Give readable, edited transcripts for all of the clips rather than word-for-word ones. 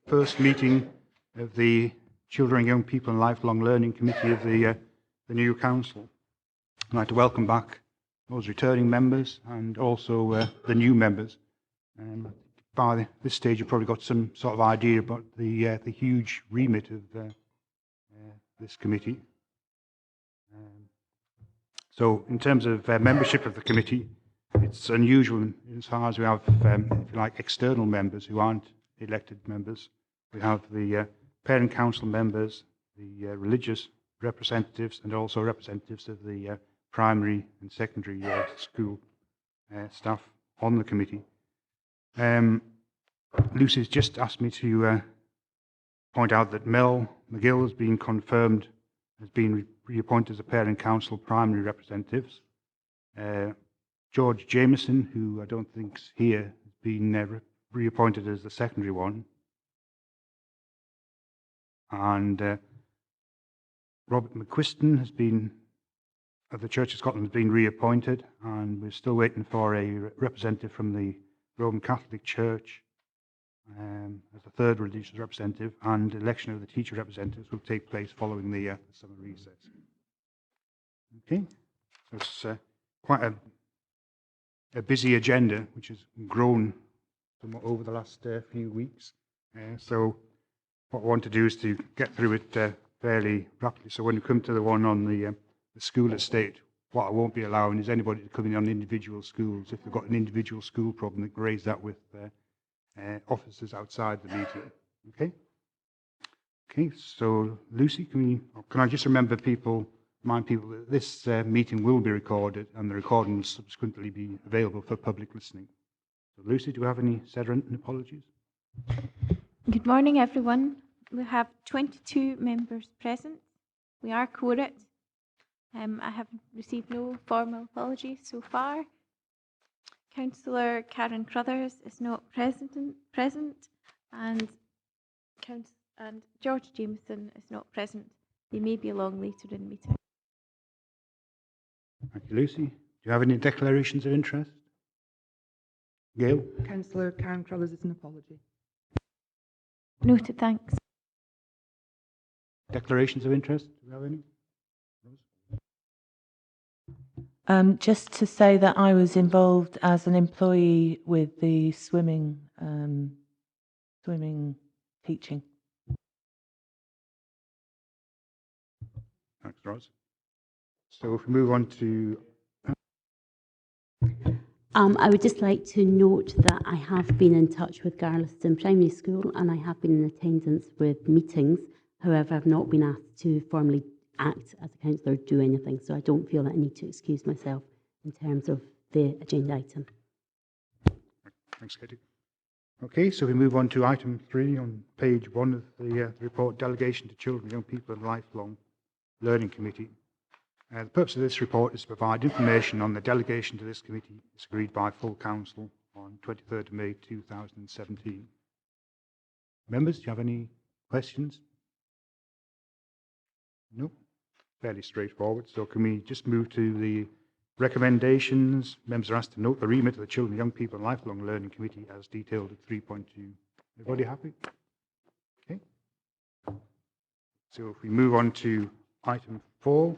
first meeting of the Children and Young People and Lifelong Learning Committee of the new Council. I'd like to welcome back those returning members and also the new members. By this stage, you've probably got some sort of idea about the huge remit of this committee. So, in terms of membership of the committee, it's unusual as far as we have, if you like, external members who aren't elected members. We have the parent council members, the religious representatives, and also representatives of the primary and secondary school staff on the committee. Lucy's just asked me to point out that Mel McGill has been confirmed as being reappointed as a parent council primary representatives. George Jameson, who I don't think's here, has been reappointed as the secondary one. And Robert McQuiston has been, of the Church of Scotland, has been reappointed, and we're still waiting for a representative from the Roman Catholic Church as the third religious representative, and election of the teacher representatives will take place following the summer recess. Okay, so it's quite a busy agenda, which has grown somewhat over the last few weeks. So what I want to do is to get through it fairly rapidly. So when we come to the one on the school estate, what I won't be allowing is anybody to come in on individual schools. If they've got an individual school problem, they can raise that with officers outside the meeting. Okay? Okay, so Lucy, can I just remind people that this meeting will be recorded, and the recording will subsequently be available for public listening. So Lucy, do you have any Sederunt apologies? Good morning, everyone. We have 22 members present. We are quorate. I have received no formal apologies so far. Councillor Karen Crothers is not present, and George Jameson is not present. They may be along later in the meeting. Thank you, Lucy. Do you have any declarations of interest? Gail? Councillor Karen Crothers is an apology. Noted, thanks. Declarations of interest? Do we have any? Just to say that I was involved as an employee with the swimming teaching. Thanks, Ros. So if we move on to... I would just like to note that I have been in touch with Garliston Primary School, and I have been in attendance with meetings. However, I've not been asked to formally act as a councillor or do anything, so I don't feel that I need to excuse myself in terms of the agenda item. Thanks, Katie. Okay, so we move on to item 3 on page 1 of the report, Delegation to Children, Young People and Lifelong Learning Committee. The purpose of this report is to provide information on the delegation to this committee as agreed by full council on 23rd of May 2017. Members, do you have any questions? No? Fairly straightforward. So can we just move to the recommendations? Members are asked to note the remit of the Children, Young People and Lifelong Learning Committee as detailed at 3.2. Everybody happy? Okay. So if we move on to item 4,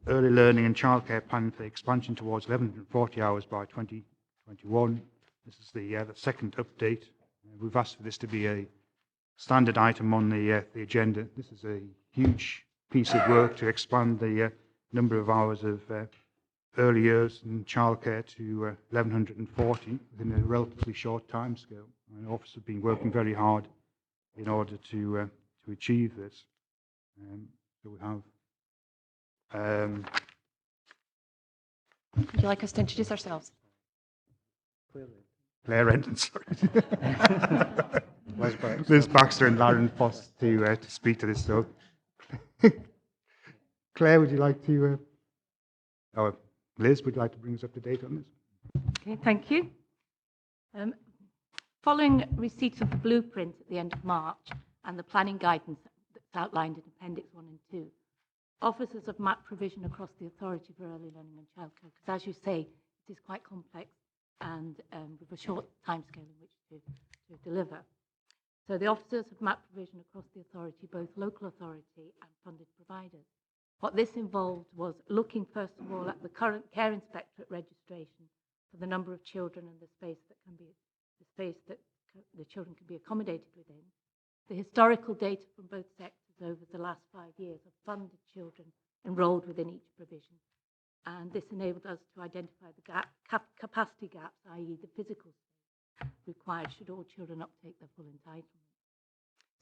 Early Learning and Childcare Plan for expansion towards 1140 hours by 2021. This is the second update. We've asked for this to be a standard item on the agenda. This is a huge piece of work to expand the number of hours of early years and childcare to 1140 within a relatively short time scale. And officers have been working very hard in order to achieve this. So we have. Would you like us to introduce ourselves? Claire Renton, sorry. Liz Baxter and Lauren Foss to speak to this. So, Claire, would you like to, or Liz, would you like to bring us up to date on this? Okay, thank you. Following receipt of the blueprint at the end of March and the planning guidance that's outlined in Appendix 1 and 2, officers have mapped provision across the Authority for Early Learning and Childcare, because as you say, it is quite complex and with a short timescale in which to deliver. So the officers of MAP provision across the authority, both local authority and funded providers. What this involved was looking first of all at the current care inspectorate registration for the number of children and the space that the children can be accommodated within. The historical data from both sectors over the last 5 years of funded children enrolled within each provision. And this enabled us to identify the capacity gaps, i.e. the physical space required should all children uptake their full entitlement.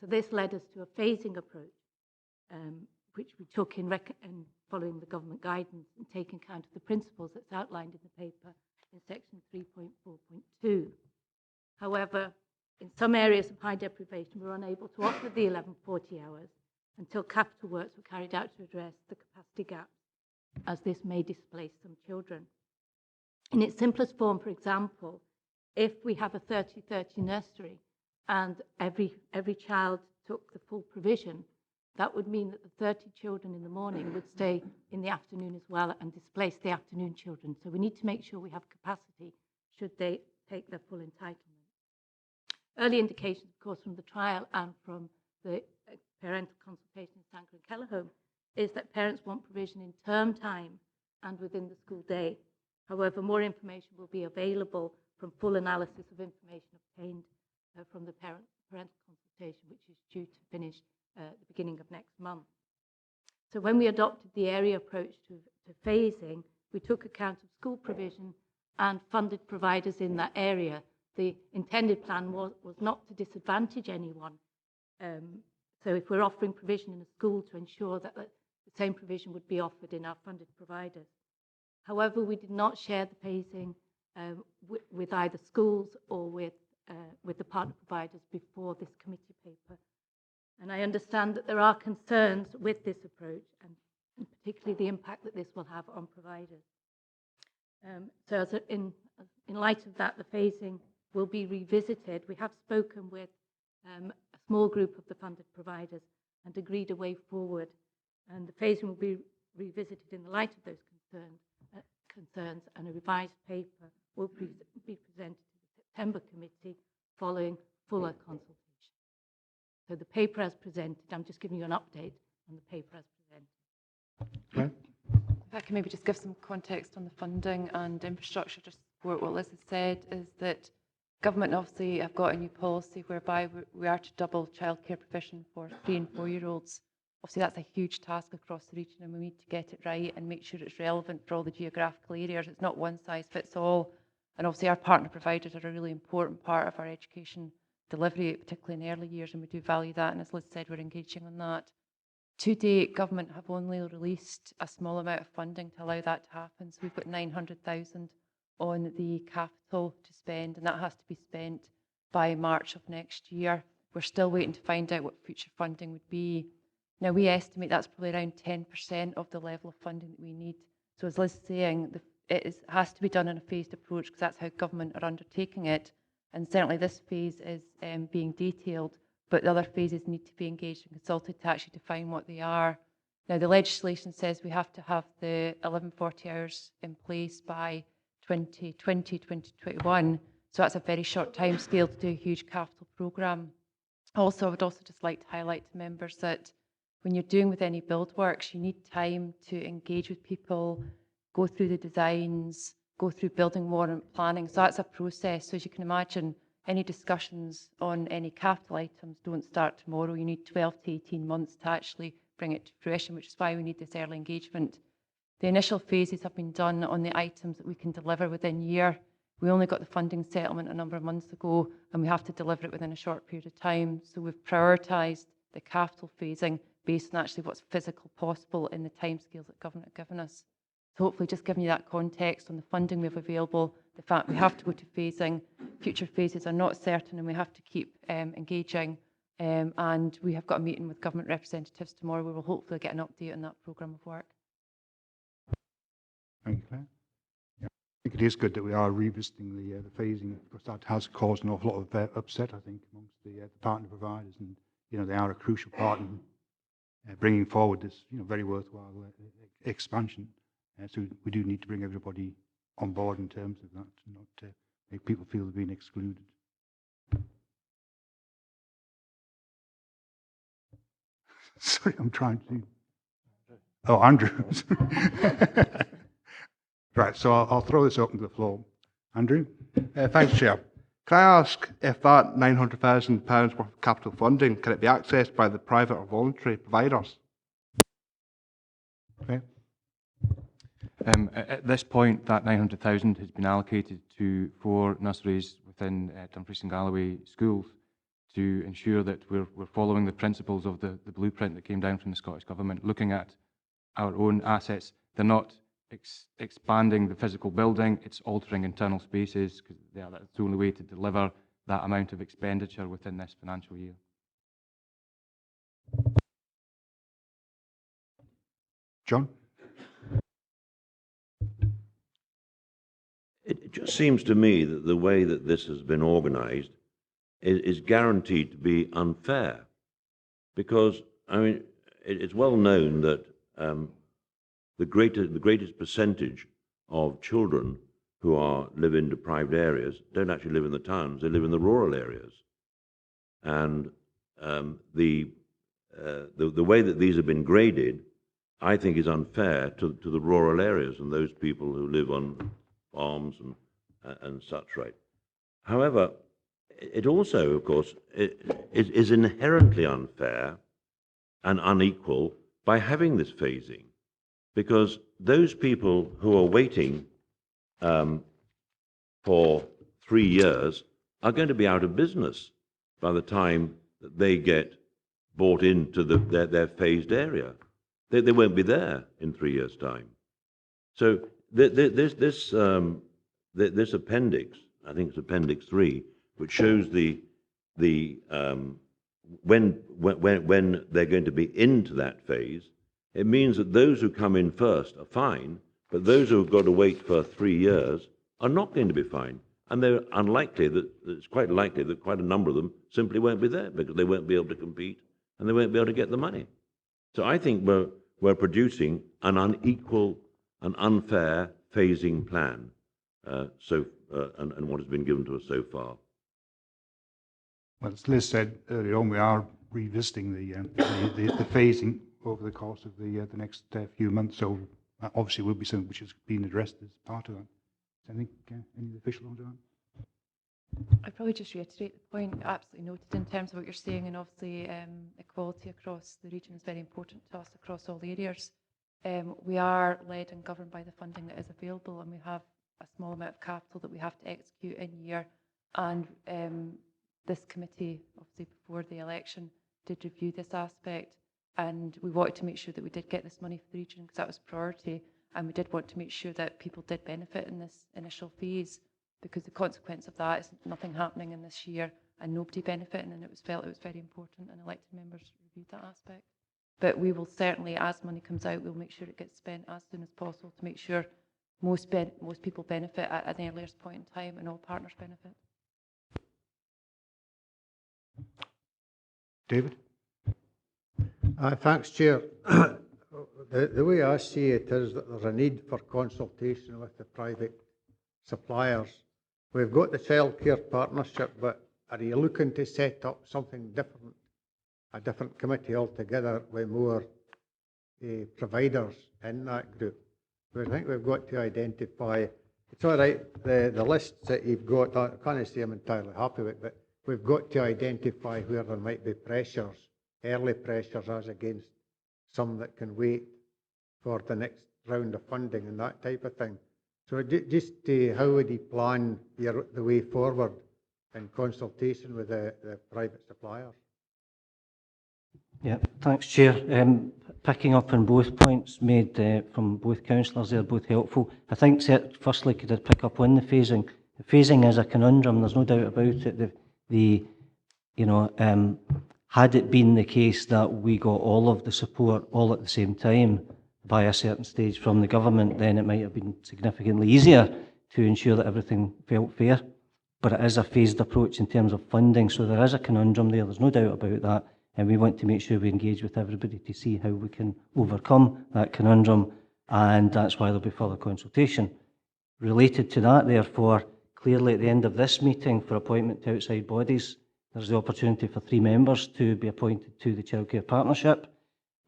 So this led us to a phasing approach, which we took in following the government guidance and taking account of the principles that's outlined in the paper in section 3.4.2. However, in some areas of high deprivation, we were unable to offer the 1140 hours until capital works were carried out to address the capacity gaps, as this may displace some children. In its simplest form, for example, if we have a 30-30 nursery and every child took the full provision, that would mean that the 30 children in the morning would stay in the afternoon as well and displace the afternoon children. So we need to make sure we have capacity should they take their full entitlement. Early indications, of course, from the trial and from the parental consultation in Sangre and Keller Home is that parents want provision in term time and within the school day. However, more information will be available from full analysis of information obtained from the parental consultation, which is due to finish at the beginning of next month. So when we adopted the area approach to phasing, we took account of school provision and funded providers in that area. The intended plan was not to disadvantage anyone. So if we're offering provision in a school, to ensure that the same provision would be offered in our funded providers. However, we did not share the phasing with either schools or with the partner providers before this committee paper. And I understand that there are concerns with this approach, and particularly the impact that this will have on providers. So in light of that, the phasing will be revisited. We have spoken with a small group of the funded providers and agreed a way forward. And the phasing will be revisited in the light of those concerns, and a revised paper will be presented to the September committee following fuller consultation. So the paper as presented, I'm just giving you an update on the paper as presented. If I can maybe just give some context on the funding and infrastructure to support what Liz has said, is that government obviously have got a new policy whereby we are to double childcare provision for 3 and 4 year olds. Obviously that's a huge task across the region, and we need to get it right and make sure it's relevant for all the geographical areas. It's not one size fits all, and obviously our partner providers are a really important part of our education delivery, particularly in early years, and we do value that, and as Liz said, we're engaging on that. To date, government have only released a small amount of funding to allow that to happen, so we've got 900,000 on the capital to spend, and that has to be spent by March of next year. We're still waiting to find out what future funding would be. Now, we estimate that's probably around 10% of the level of funding that we need. So as Liz is saying, it has to be done in a phased approach, because that's how government are undertaking it. And certainly this phase is being detailed, but the other phases need to be engaged and consulted to actually define what they are. Now, the legislation says we have to have the 1140 hours in place by 2020, 2021. So that's a very short time scale to do a huge capital programme. Also, I would also just like to highlight to members that when you're doing with any build works, you need time to engage with people, go through the designs, go through building warrant planning. So that's a process. So as you can imagine, any discussions on any capital items don't start tomorrow. You need 12 to 18 months to actually bring it to fruition, which is why we need this early engagement. The initial phases have been done on the items that we can deliver within a year. We only got the funding settlement a number of months ago, and we have to deliver it within a short period of time. So we've prioritised the capital phasing based on actually what's physical possible in the timescales that government have given us. So hopefully just giving you that context on the funding we have available, the fact we have to go to phasing, future phases are not certain, and we have to keep engaging. And we have got a meeting with government representatives tomorrow. We will hopefully get an update on that programme of work. Thank you, Claire. Yeah. I think it is good that we are revisiting the phasing, because that has caused an awful lot of upset, I think, amongst the partner providers, and they are a crucial part in bringing forward this very worthwhile expansion. So we do need to bring everybody on board in terms of that, and not make people feel they've been excluded. Sorry, I'm trying to... Oh, Andrew. Right, so I'll throw this open to the floor. Andrew? Thanks, Chair. Can I ask if that £900,000 worth of capital funding, can it be accessed by the private or voluntary providers? Okay. At this point, that 900,000 has been allocated to 4 nurseries within Dumfries and Galloway schools to ensure that we're following the principles of the blueprint that came down from the Scottish Government, looking at our own assets. They're not expanding the physical building, it's altering internal spaces, because that's the only way to deliver that amount of expenditure within this financial year. John? It just seems to me that the way that this has been organised is guaranteed to be unfair, because, I mean, it's well known that the greatest percentage of children who live in deprived areas don't actually live in the towns, they live in the rural areas. And the way that these have been graded, I think, is unfair to the rural areas and those people who live on farms and such, right? However, it also, of course, is inherently unfair and unequal by having this phasing, because those people who are waiting for 3 years are going to be out of business by the time that they get bought into their phased area. They won't be there in 3 years' time. So this appendix, I think it's Appendix 3, which shows when they're going to be into that phase. It means that those who come in first are fine, but those who have got to wait for 3 years are not going to be fine. And they're unlikely it's quite likely that quite a number of them simply won't be there because they won't be able to compete and they won't be able to get the money. So I think we're producing an unequal and unfair phasing plan, and what has been given to us so far. Well, as Liz said earlier on, we are revisiting the phasing over the course of the next few months. So obviously will be something which is being addressed as part of that. I think any official on that? I'd probably just reiterate the point absolutely noted in terms of what you're saying, and obviously equality across the region is very important to us across all areas. We are led and governed by the funding that is available, and we have a small amount of capital that we have to execute in year. And this committee, obviously before the election, did review this aspect, and we wanted to make sure that we did get this money for the region because that was priority, and we did want to make sure that people did benefit in this initial phase, because the consequence of that is nothing happening in this year and nobody benefiting, and it was felt it was very important, and elected members reviewed that aspect. But we will certainly, as money comes out, we'll make sure it gets spent as soon as possible to make sure most people benefit at the earliest point in time and all partners benefit. David? Thanks, Chair. The way I see it is that there's a need for consultation with the private suppliers. We've got the Childcare partnership, but are you looking to set up something different, a different committee altogether with more providers in that group? I think we've got to identify, it's all right, the lists that you've got, I can't say I'm entirely happy with, but we've got to identify where there might be pressures, early pressures as against some that can wait for the next round of funding and that type of thing. So just how would you plan the way forward in consultation with the private suppliers? Yeah, thanks, Chair. Picking up on both points made from both councillors there, both helpful. I think firstly, could I pick up on the phasing? The phasing is a conundrum, there's no doubt about it. Had it been the case that we got all of the support all at the same time by a certain stage from the government, then it might have been significantly easier to ensure that everything felt fair. But it is a phased approach in terms of funding, so there is a conundrum there, there's no doubt about that, and we want to make sure we engage with everybody to see how we can overcome that conundrum, and that's why there'll be further consultation. Related to that, therefore, clearly at the end of this meeting for appointment to outside bodies, there's the opportunity for 3 members to be appointed to the Childcare Partnership.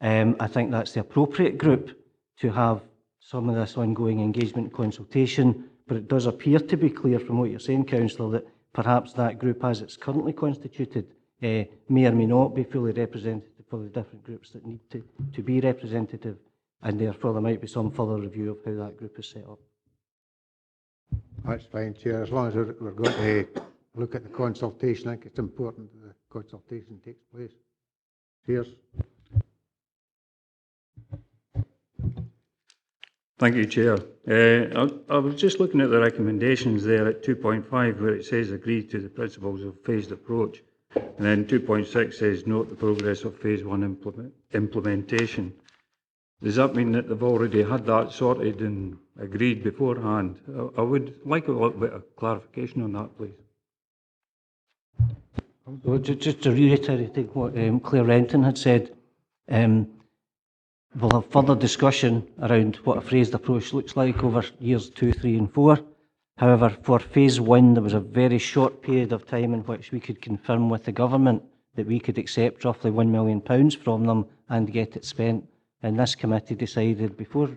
I think that's the appropriate group to have some of this ongoing engagement and consultation, but it does appear to be clear from what you're saying, Councillor, that perhaps that group, as it's currently constituted, may or may not be fully representative for the different groups that need to be representative, and therefore there might be some further review of how that group is set up. That's fine, Chair. As long as we're going to look at the consultation, I think it's important that the consultation takes place. Cheers. Thank you, Chair. I was just looking at the recommendations there at 2.5, where it says agree to the principles of phased approach. And then 2.6 says note the progress of phase 1 implementation. Does that mean that they've already had that sorted and agreed beforehand? I would like a little bit of clarification on that, please. Well, just to reiterate what Claire Renton had said, we'll have further discussion around what a phased approach looks like over years 2, 3 and 4. However, for phase 1, there was a very short period of time in which we could confirm with the government that we could accept roughly £1 million from them and get it spent. And this committee decided, before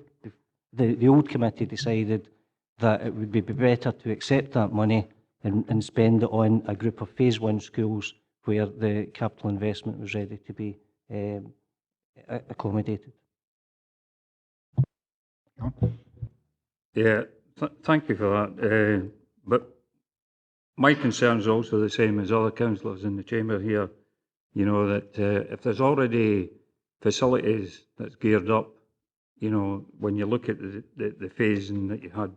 the old committee decided, that it would be better to accept that money and spend it on a group of phase 1 schools where the capital investment was ready to be accommodated. Yeah, thank you for that. But my concern is also the same as other councillors in the chamber here. You know, that if there's already facilities that's geared up, you know, when you look at the phasing that you had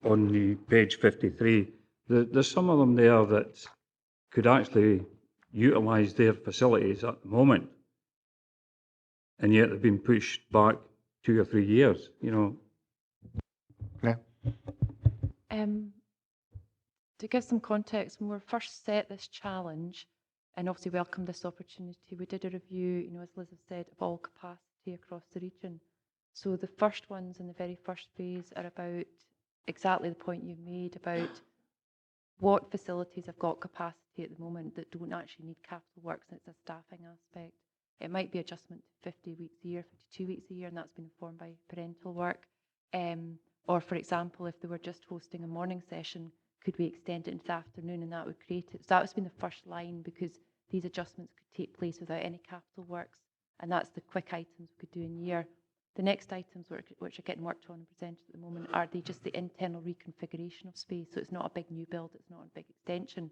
on the page 53, there's some of them there that could actually utilise their facilities at the moment, and yet they've been pushed back 2 or 3 years, you know. Yeah. To give some context, when we first set this challenge, and obviously welcome this opportunity, we did a review, you know, as Liz has said, of all capacity across the region. So the first ones in the very first phase are about exactly the point you made about what facilities have got capacity at the moment that don't actually need capital works, and it's a staffing aspect. It might be adjustment to 50 weeks a year, 52 weeks a year, and that's been informed by parental work. Or, for example, if they were just hosting a morning session, could we extend it into the afternoon, and that would create it. So that has been the first line, because these adjustments could take place without any capital works, and that's the quick items we could do in year. The next items which are getting worked on and presented at the moment are just the internal reconfiguration of space. So it's not a big new build, it's not a big extension.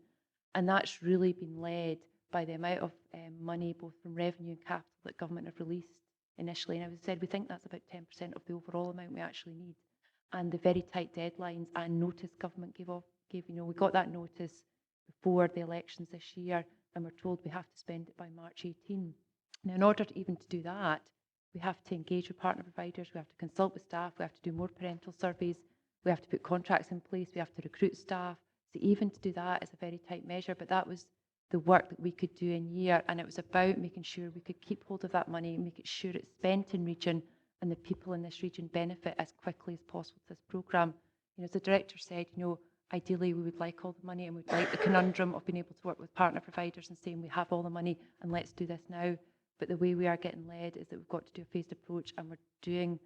And that's really been led by the amount of money, both from revenue and capital, that government have released initially. And as I said, we think that's about 10% of the overall amount we actually need. And the very tight deadlines and notice government gave, you know, we got that notice before the elections this year, and we're told we have to spend it by March 18. Now, in order to even to do that, we have to engage with partner providers, we have to consult with staff, we have to do more parental surveys, we have to put contracts in place, we have to recruit staff. So even to do that is a very tight measure, but that was the work that we could do in year, and it was about making sure we could keep hold of that money, making sure it's spent in region, and the people in this region benefit as quickly as possible with this programme. You know, as the director said, you know, ideally we would like all the money, and we'd like the conundrum of being able to work with partner providers and saying we have all the money and let's do this now. But the way we are getting led is that we've got to do a phased approach, and we're doing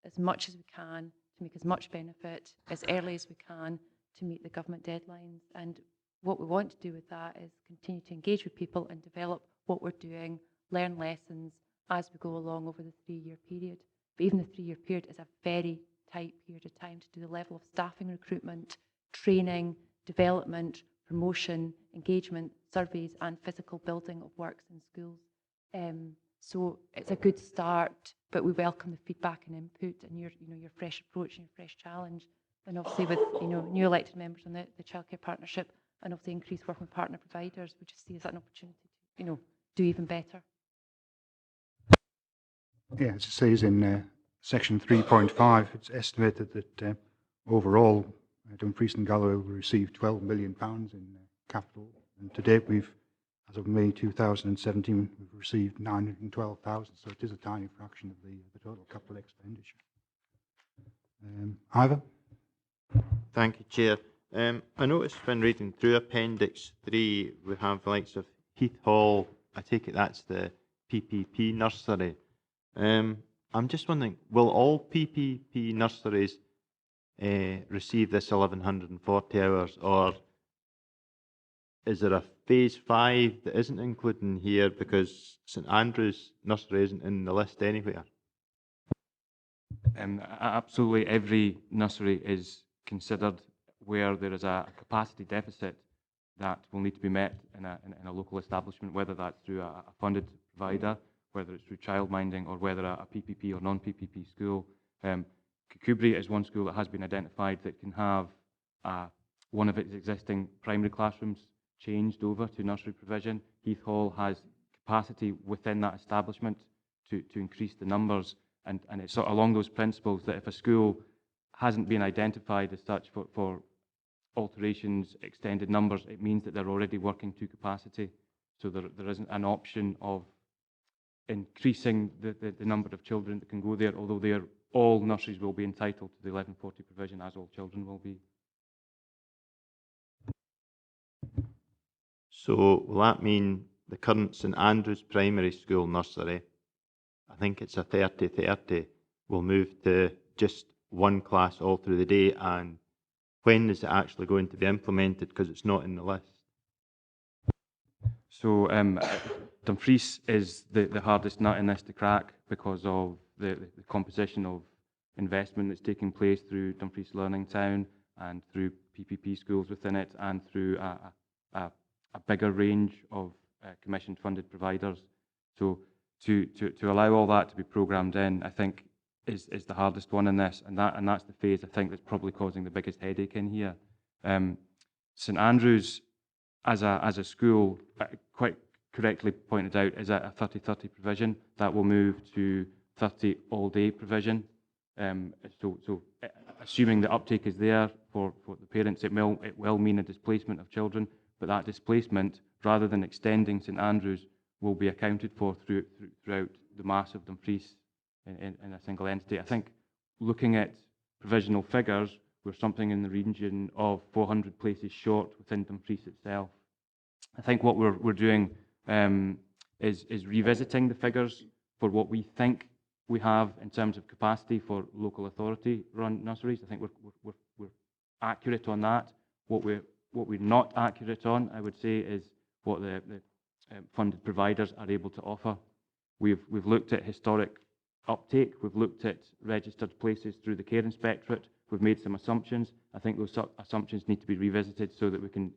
as much as we can to make as much benefit as early as we can to meet the government deadlines. And what we want to do with that is continue to engage with people and develop what we're doing, learn lessons as we go along over the 3-year period. But even the 3-year period is a very tight period of time to do the level of staffing recruitment, training, development, promotion, engagement, surveys, and physical building of works in schools. So it's a good start, but we welcome the feedback and input and your fresh approach and your fresh challenge. And obviously with, you know, new elected members on the Childcare Partnership, and obviously increased work with partner providers, we just see as an opportunity to, you know, do even better. Yeah, as it says in section 3.5, it's estimated that overall Dumfries and Galloway will receive £12 million in capital, and to date we've, as of May 2017, we've received 912,000, so it is a tiny fraction of the total capital expenditure. Ivor? Thank you, Chair. I noticed when reading through Appendix 3, we have the likes of Heath Hall, I take it that's the PPP nursery. I'm just wondering, will all PPP nurseries receive this 1,140 hours, or is there a phase 5 that isn't included in here because St Andrews nursery isn't in the list anywhere? Absolutely every nursery is considered where there is a capacity deficit that will need to be met in a local establishment, whether that's through a funded provider, whether it's through childminding, or whether a PPP or non-PPP school. Kirkbean is one school that has been identified that can have one of its existing primary classrooms changed over to nursery provision. Heath Hall has capacity within that establishment to increase the numbers, and it's sort of along those principles that if a school hasn't been identified as such for alterations, extended numbers, it means that they're already working to capacity. So there isn't an option of increasing the number of children that can go there, although all nurseries will be entitled to the 1140 provision, as all children will be. So will that mean the current St Andrews Primary School nursery, I think it's a 30-30, will move to just one class all through the day, and when is it actually going to be implemented, because it's not in the list? So Dumfries is the hardest nut in this to crack because of the composition of investment that's taking place through Dumfries Learning Town and through PPP schools within it, and through a bigger range of commissioned funded providers. So to allow all that to be programmed in, I think is the hardest one in this, and that's the phase I think that's probably causing the biggest headache in here. St Andrews as a school, quite correctly pointed out, is a 30-30 provision that will move to 30 all-day provision. So assuming the uptake is there for the parents, it will mean a displacement of children, but that displacement, rather than extending St Andrews, will be accounted for throughout the mass of Dumfries in a single entity. I think looking at provisional figures, we're something in the region of 400 places short within Dumfries itself. I think what we're doing is revisiting the figures for what we think we have in terms of capacity for local authority-run nurseries. I think we're accurate on that. What we're not accurate on, I would say, is what the funded providers are able to offer. We've looked at historic uptake. We've looked at registered places through the Care Inspectorate. We've made some assumptions. I think those assumptions need to be revisited so that we can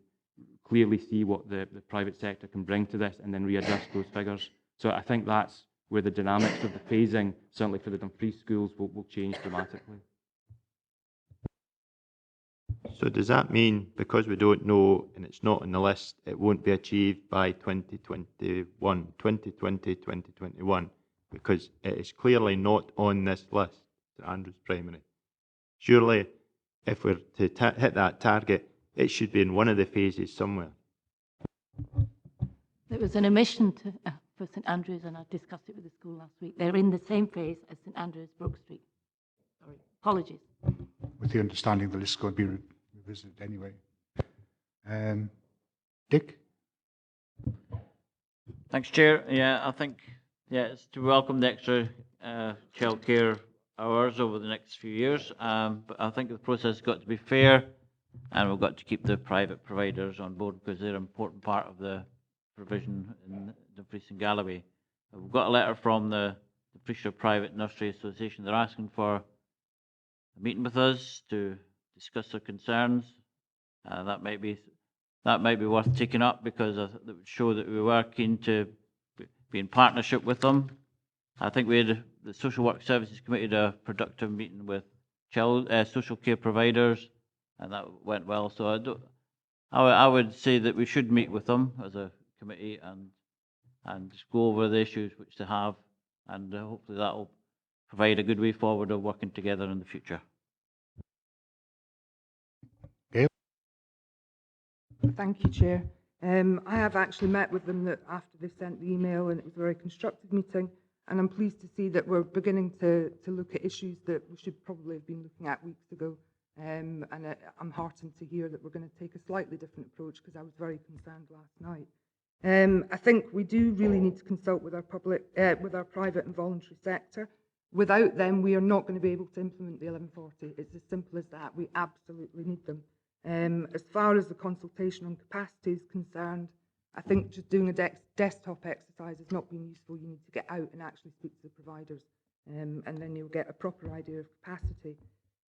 clearly see what the private sector can bring to this and then readjust those figures. So I think that's where the dynamics of the phasing, certainly for the Dumfries schools, will change dramatically. So does that mean, because we don't know and it's not on the list, it won't be achieved by 2020, 2021, because it is clearly not on this list, St Andrews Primary? Surely, if we're to hit that target, it should be in one of the phases somewhere. There was an omission for St Andrews, and I discussed it with the school last week. They're in the same phase as St Andrews Brook Street. Sorry, apologies. With the understanding the list is going to be revisited anyway. Dick? Thanks, Chair. Yeah, I think it's to welcome the extra childcare hours over the next few years, but I think the process has got to be fair, and we've got to keep the private providers on board because they're an important part of the provision in Dumfries and Galloway. We've got a letter from the Prussia Private Nursery Association. They're asking for a meeting with us to discuss their concerns. That might be worth taking up because that would show that we were keen to be in partnership with them. I think we had the Social Work Services Committee had a productive meeting with social care providers, and that went well. So I would say that we should meet with them as a committee and just go over the issues which they have, and hopefully that will provide a good way forward of working together in the future. Thank you, Chair. I have actually met with them after they sent the email, and it was a very constructive meeting, and I'm pleased to see that we're beginning to look at issues that we should probably have been looking at weeks ago. And I'm heartened to hear that we're going to take a slightly different approach because I was very concerned last night. I think we do really need to consult with our private and voluntary sector. Without them, we are not going to be able to implement the 1140. It's as simple as that. We absolutely need them. As far as the consultation on capacity is concerned, I think just doing a desktop exercise has not been useful. You need to get out and actually speak to the providers, and then you'll get a proper idea of capacity.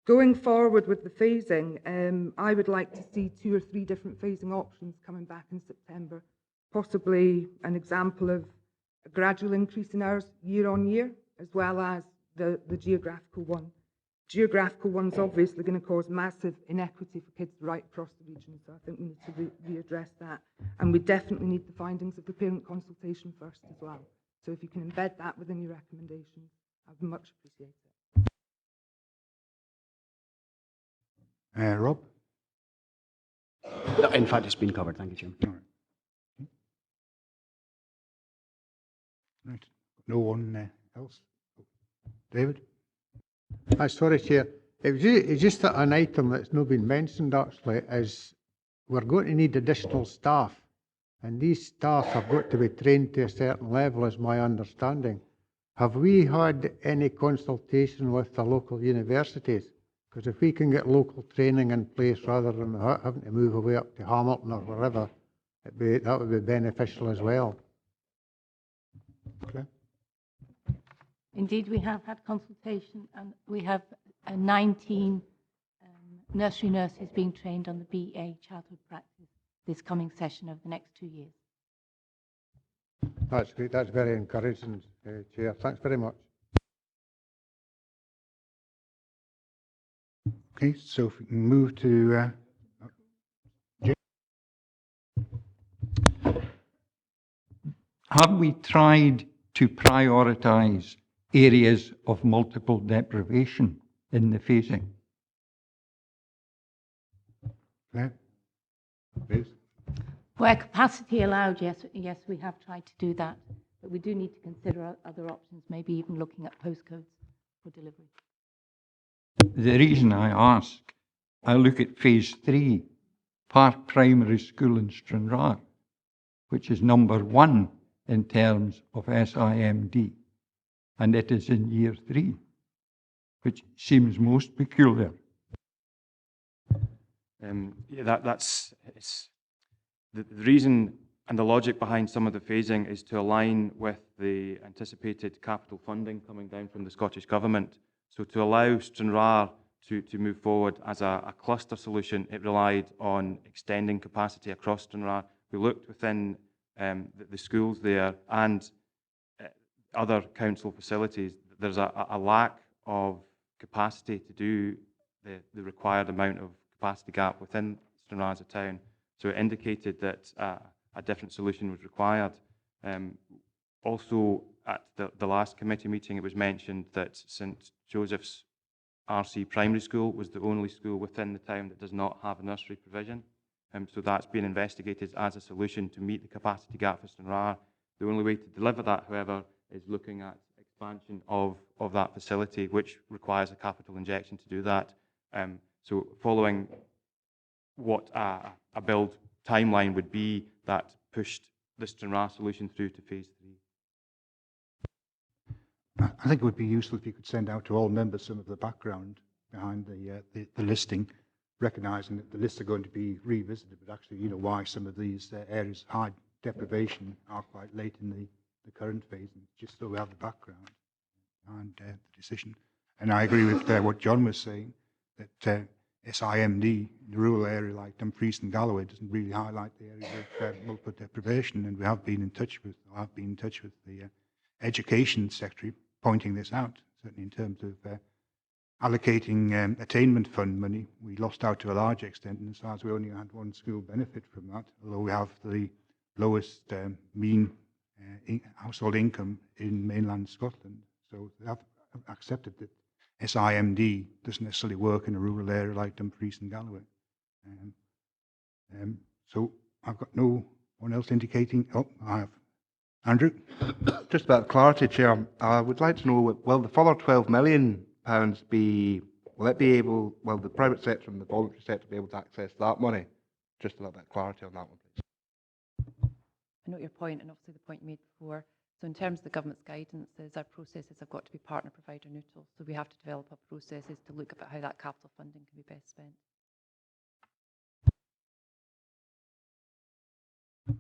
Going forward with the phasing, I would like to see 2 or 3 different phasing options coming back in September. Possibly an example of a gradual increase in hours year on year, as well as the geographical one. Geographical one's obviously going to cause massive inequity for kids right across the region, so I think we need to readdress that. And we definitely need the findings of the parent consultation first as well. So if you can embed that within your recommendations, I'd much appreciate it. Rob? No, in fact, it's been covered. Thank you, Chairman. All right. Right. No one else? David? Sorry, Chair. It's just that an item that's not been mentioned actually is we're going to need additional staff, and these staff have got to be trained to a certain level, is my understanding. Have we had any consultation with the local universities? Because if we can get local training in place rather than having to move away up to Hamilton or wherever, that would be beneficial as well. Okay. Indeed, we have had consultation, and we have 19 nursery nurses being trained on the BA childhood practice this coming session over the next 2 years. That's great. That's very encouraging, Chair. Thanks very much. Okay, so if we can move to Jim. Have we tried to prioritise areas of multiple deprivation in the phasing? Yeah. Please. Where capacity allowed, yes, we have tried to do that, but we do need to consider other options, maybe even looking at postcodes for delivery. The reason I ask, I look at phase 3, Park Primary School in Stranraer, which is number 1 in terms of SIMD, and it is in year 3, which seems most peculiar. Yeah, it's the reason and the logic behind some of the phasing is to align with the anticipated capital funding coming down from the Scottish Government. So to allow Stranraer to move forward as a cluster solution, it relied on extending capacity across Stranraer. We looked within the schools there and other council facilities. There's a lack of capacity to do the required amount of capacity gap within Stranraer as a town. So it indicated that a different solution was required. Also, at the last committee meeting, it was mentioned that St Joseph's RC Primary School was the only school within the town that does not have a nursery provision. So that's been investigated as a solution to meet the capacity gap for Stranraer. The only way to deliver that, however, is looking at expansion of that facility, which requires a capital injection to do that. So following what a build timeline would be, that pushed the Stranraer solution through to phase 3. I think it would be useful if you could send out to all members some of the background behind the listing, recognising that the lists are going to be revisited, but actually, why some of these areas of high deprivation are quite late in the current phase, and just so we have the background behind the decision. And I agree with what John was saying, that SIMD in a rural area like Dumfries and Galloway doesn't really highlight the areas of multiple deprivation, and I've been in touch with the Education Secretary pointing this out, certainly in terms of allocating attainment fund money. We lost out to a large extent, and as far as we only had one school benefit from that, although we have the lowest mean household income in mainland Scotland. So they have accepted that SIMD doesn't necessarily work in a rural area like Dumfries and Galloway. So I've got no one else indicating. Oh, I have. Andrew? Just about clarity, Chair. I would like to know, will the further £12 million be, will the private sector and the voluntary sector be able to access that money? Just a little bit of clarity on that one, please. I note your point, and obviously the point you made before. So in terms of the government's guidances, our processes have got to be partner provider neutral. So we have to develop our processes to look at how that capital funding can be best spent.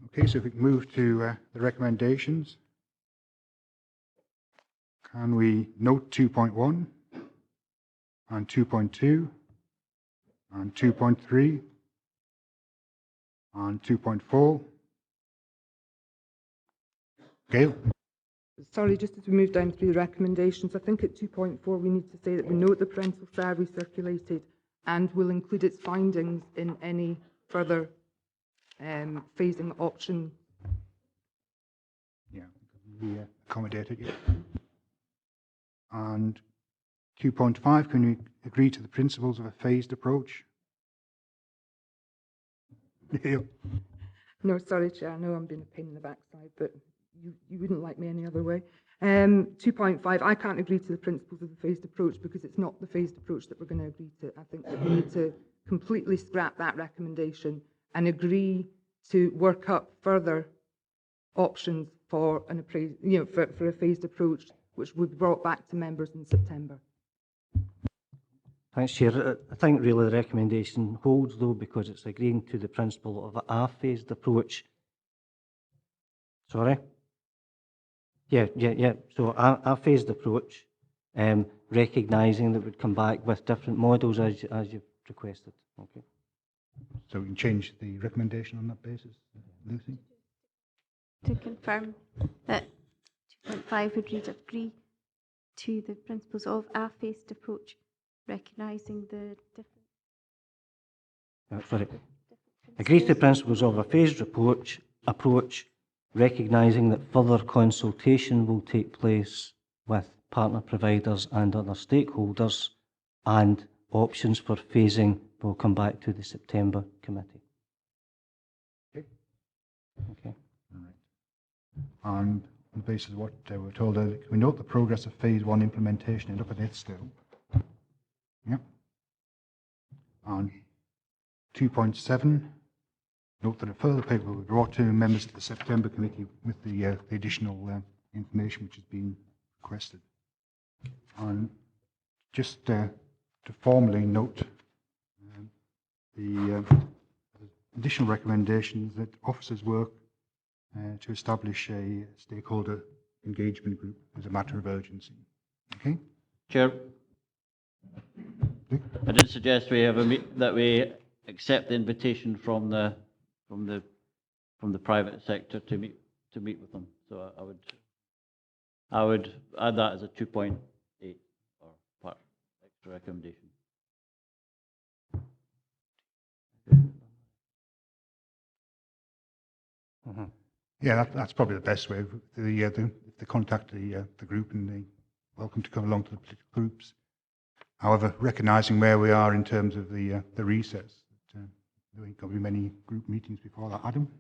Okay, so if we can move to the recommendations. Can we note 2.1 and 2.2 and 2.3 and 2.4? Gail? Sorry, just as we move down through the recommendations, I think at 2.4 we need to say that we note the parental survey circulated and will include its findings in any further phasing option. Yeah, we accommodated you. And 2.5, can we agree to the principles of a phased approach? No, sorry, Chair, I know I'm being a pain in the backside, but you wouldn't like me any other way. 2.5, I can't agree to the principles of the phased approach because it's not the phased approach that we're going to agree to. I think that we need to completely scrap that recommendation and agree to work up further options for an for a phased approach, which would be brought back to members in September. Thanks, Chair. I think really the recommendation holds, though, because it's agreeing to the principle of a phased approach. Sorry? Yeah. So a phased approach, recognising that we'd come back with different models as you've requested. Okay. So we can change the recommendation on that basis, Lucy? To confirm that 2.5 would read agree to the principles of a phased approach, recognising the different... Agree to the principles of a phased approach, recognising that further consultation will take place with partner providers and other stakeholders, and options for phasing will come back to the September committee. Okay. All right. And on the basis of what we're told, can we note the progress of phase 1 implementation and look at it still? Yep. And 2.7, note that a further paper will be brought to members of the September committee with the additional information which has been requested. And just to formally note the additional recommendations that officers work to establish a stakeholder engagement group as a matter of urgency. Okay? Chair, I did suggest we have that we accept the invitation from the private sector to meet with them. So I would add that as a 2.8 or part extra recommendation. Yeah, that's probably the best way. They contact the group and they welcome to come along to the political groups. However, recognising where we are in terms of the recess, there ain't going to be many group meetings before that. Adam?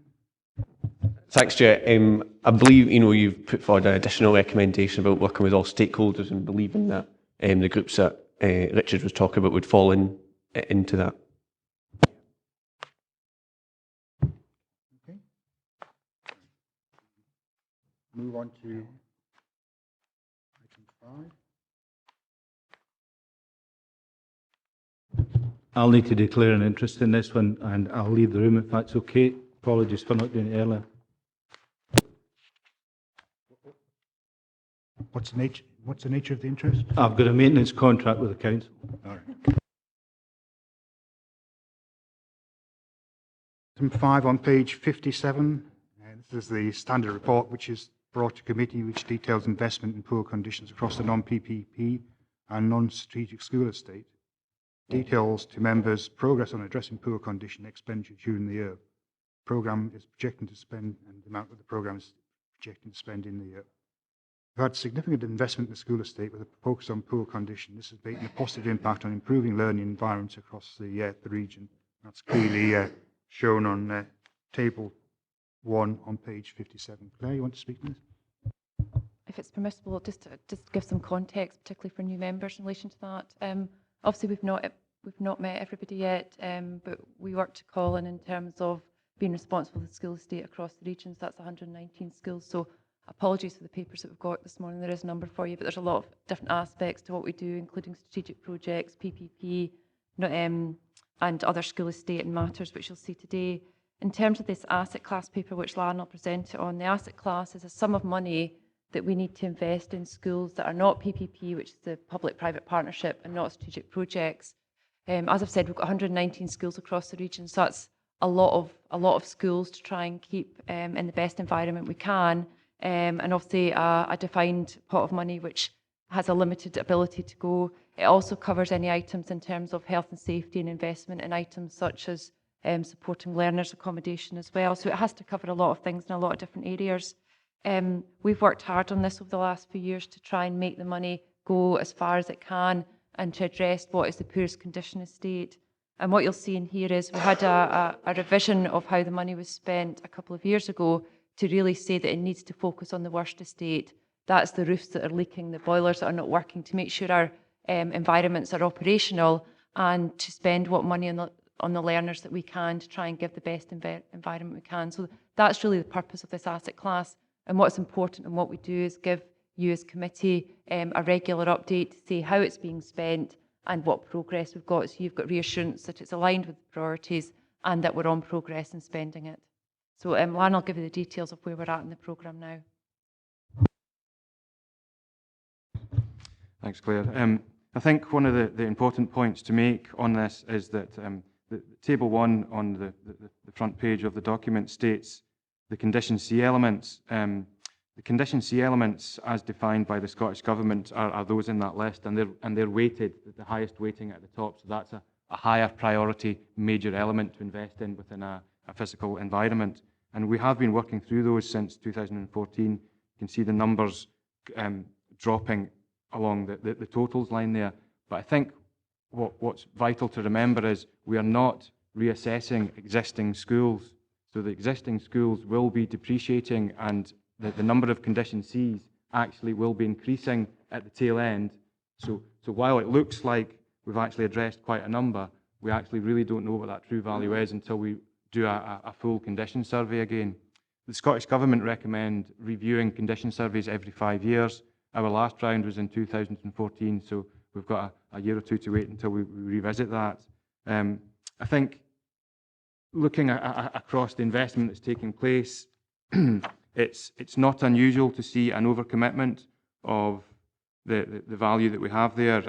Thanks, Chair. I believe you've put forward an additional recommendation about working with all stakeholders and believing that the groups that Richard was talking about would fall into that. Okay. Move on to item 5. I'll need to declare an interest in this one, and I'll leave the room if that's okay. Apologies for not doing it earlier. What's the nature of the interest? I've got a maintenance contract with the council. All right. Item 5 on page 57. This is the standard report which is brought to committee, which details investment in poor conditions across the non-PPP and non-strategic school estate. Details to members progress on addressing poor condition expenditure during the year. The programme is projecting to spend, and the amount that the programme is projecting to spend in the year. We've had significant investment in the school estate with a focus on poor condition. This has making a positive impact on improving learning environments across the region. That's clearly shown on table 1 on page 57. Claire, you want to speak to this? If it's permissible, just to give some context, particularly for new members in relation to that. Obviously, we've not met everybody yet, but we work to call in terms of being responsible for the school estate across the region. So that's 119 schools. So apologies for the papers that we've got this morning. There is a number for you, but there's a lot of different aspects to what we do, including strategic projects, PPP, and other school estate and matters, which you'll see today. In terms of this asset class paper, which Lan will present it on, the asset class is a sum of money that we need to invest in schools that are not PPP, which is the public-private partnership, and not strategic projects. As I've said, we've got 119 schools across the region, so that's a lot of schools to try and keep in the best environment we can, and obviously a defined pot of money which has a limited ability to go. It also covers any items in terms of health and safety and investment in items such as supporting learners' accommodation as well. So it has to cover a lot of things in a lot of different areas. We've worked hard on this over the last few years to try and make the money go as far as it can and to address what is the poorest condition estate. And what you'll see in here is we had a revision of how the money was spent a couple of years ago to really say that it needs to focus on the worst estate. That's the roofs that are leaking, the boilers that are not working, to make sure our environments are operational, and to spend what money on the learners that we can to try and give the best environment we can. So that's really the purpose of this asset class. And what's important and what we do is give you as committee a regular update to say how it's being spent and what progress we've got. So you've got reassurance that it's aligned with the priorities and that we're on progress in spending it. So Lan will give you the details of where we're at in the programme now. Thanks, Claire. I think one of the important points to make on this is that the Table 1 on the front page of the document states the Condition C elements. The Condition C elements, as defined by the Scottish Government, are those in that list, and they're weighted, the highest weighting at the top, so that's a higher priority major element to invest in within a physical environment. And we have been working through those since 2014. You can see the numbers dropping along the totals line there. But I think what's vital to remember is we are not reassessing existing schools. So the existing schools will be depreciating, and the number of Condition Cs actually will be increasing at the tail end. So while it looks like we've actually addressed quite a number, we actually really don't know what that true value is until we do a full condition survey again. The Scottish Government recommend reviewing condition surveys every 5 years. Our last round was in 2014, so we've got a year or two to wait until we revisit that. I think looking across the investment that's taking place, it's not unusual to see an overcommitment of the value that we have there.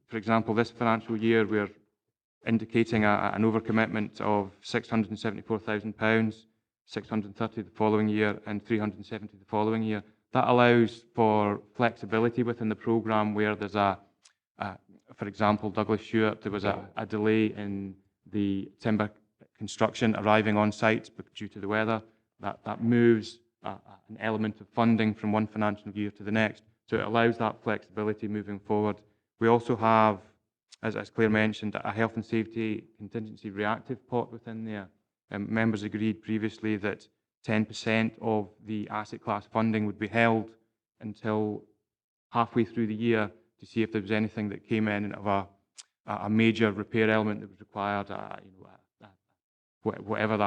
For example, this financial year we're indicating an overcommitment of £674,000, 630 the following year, and 370 the following year. That allows for flexibility within the programme where there's for example, Douglas Stewart, there was a delay in the timber construction arriving on site due to the weather. That moves an element of funding from one financial year to the next. So it allows that flexibility moving forward. We also have, as Claire mentioned, a health and safety contingency reactive pot within there. Members agreed previously that 10% of the asset class funding would be held until halfway through the year to see if there was anything that came in of a major repair element that was required, whatever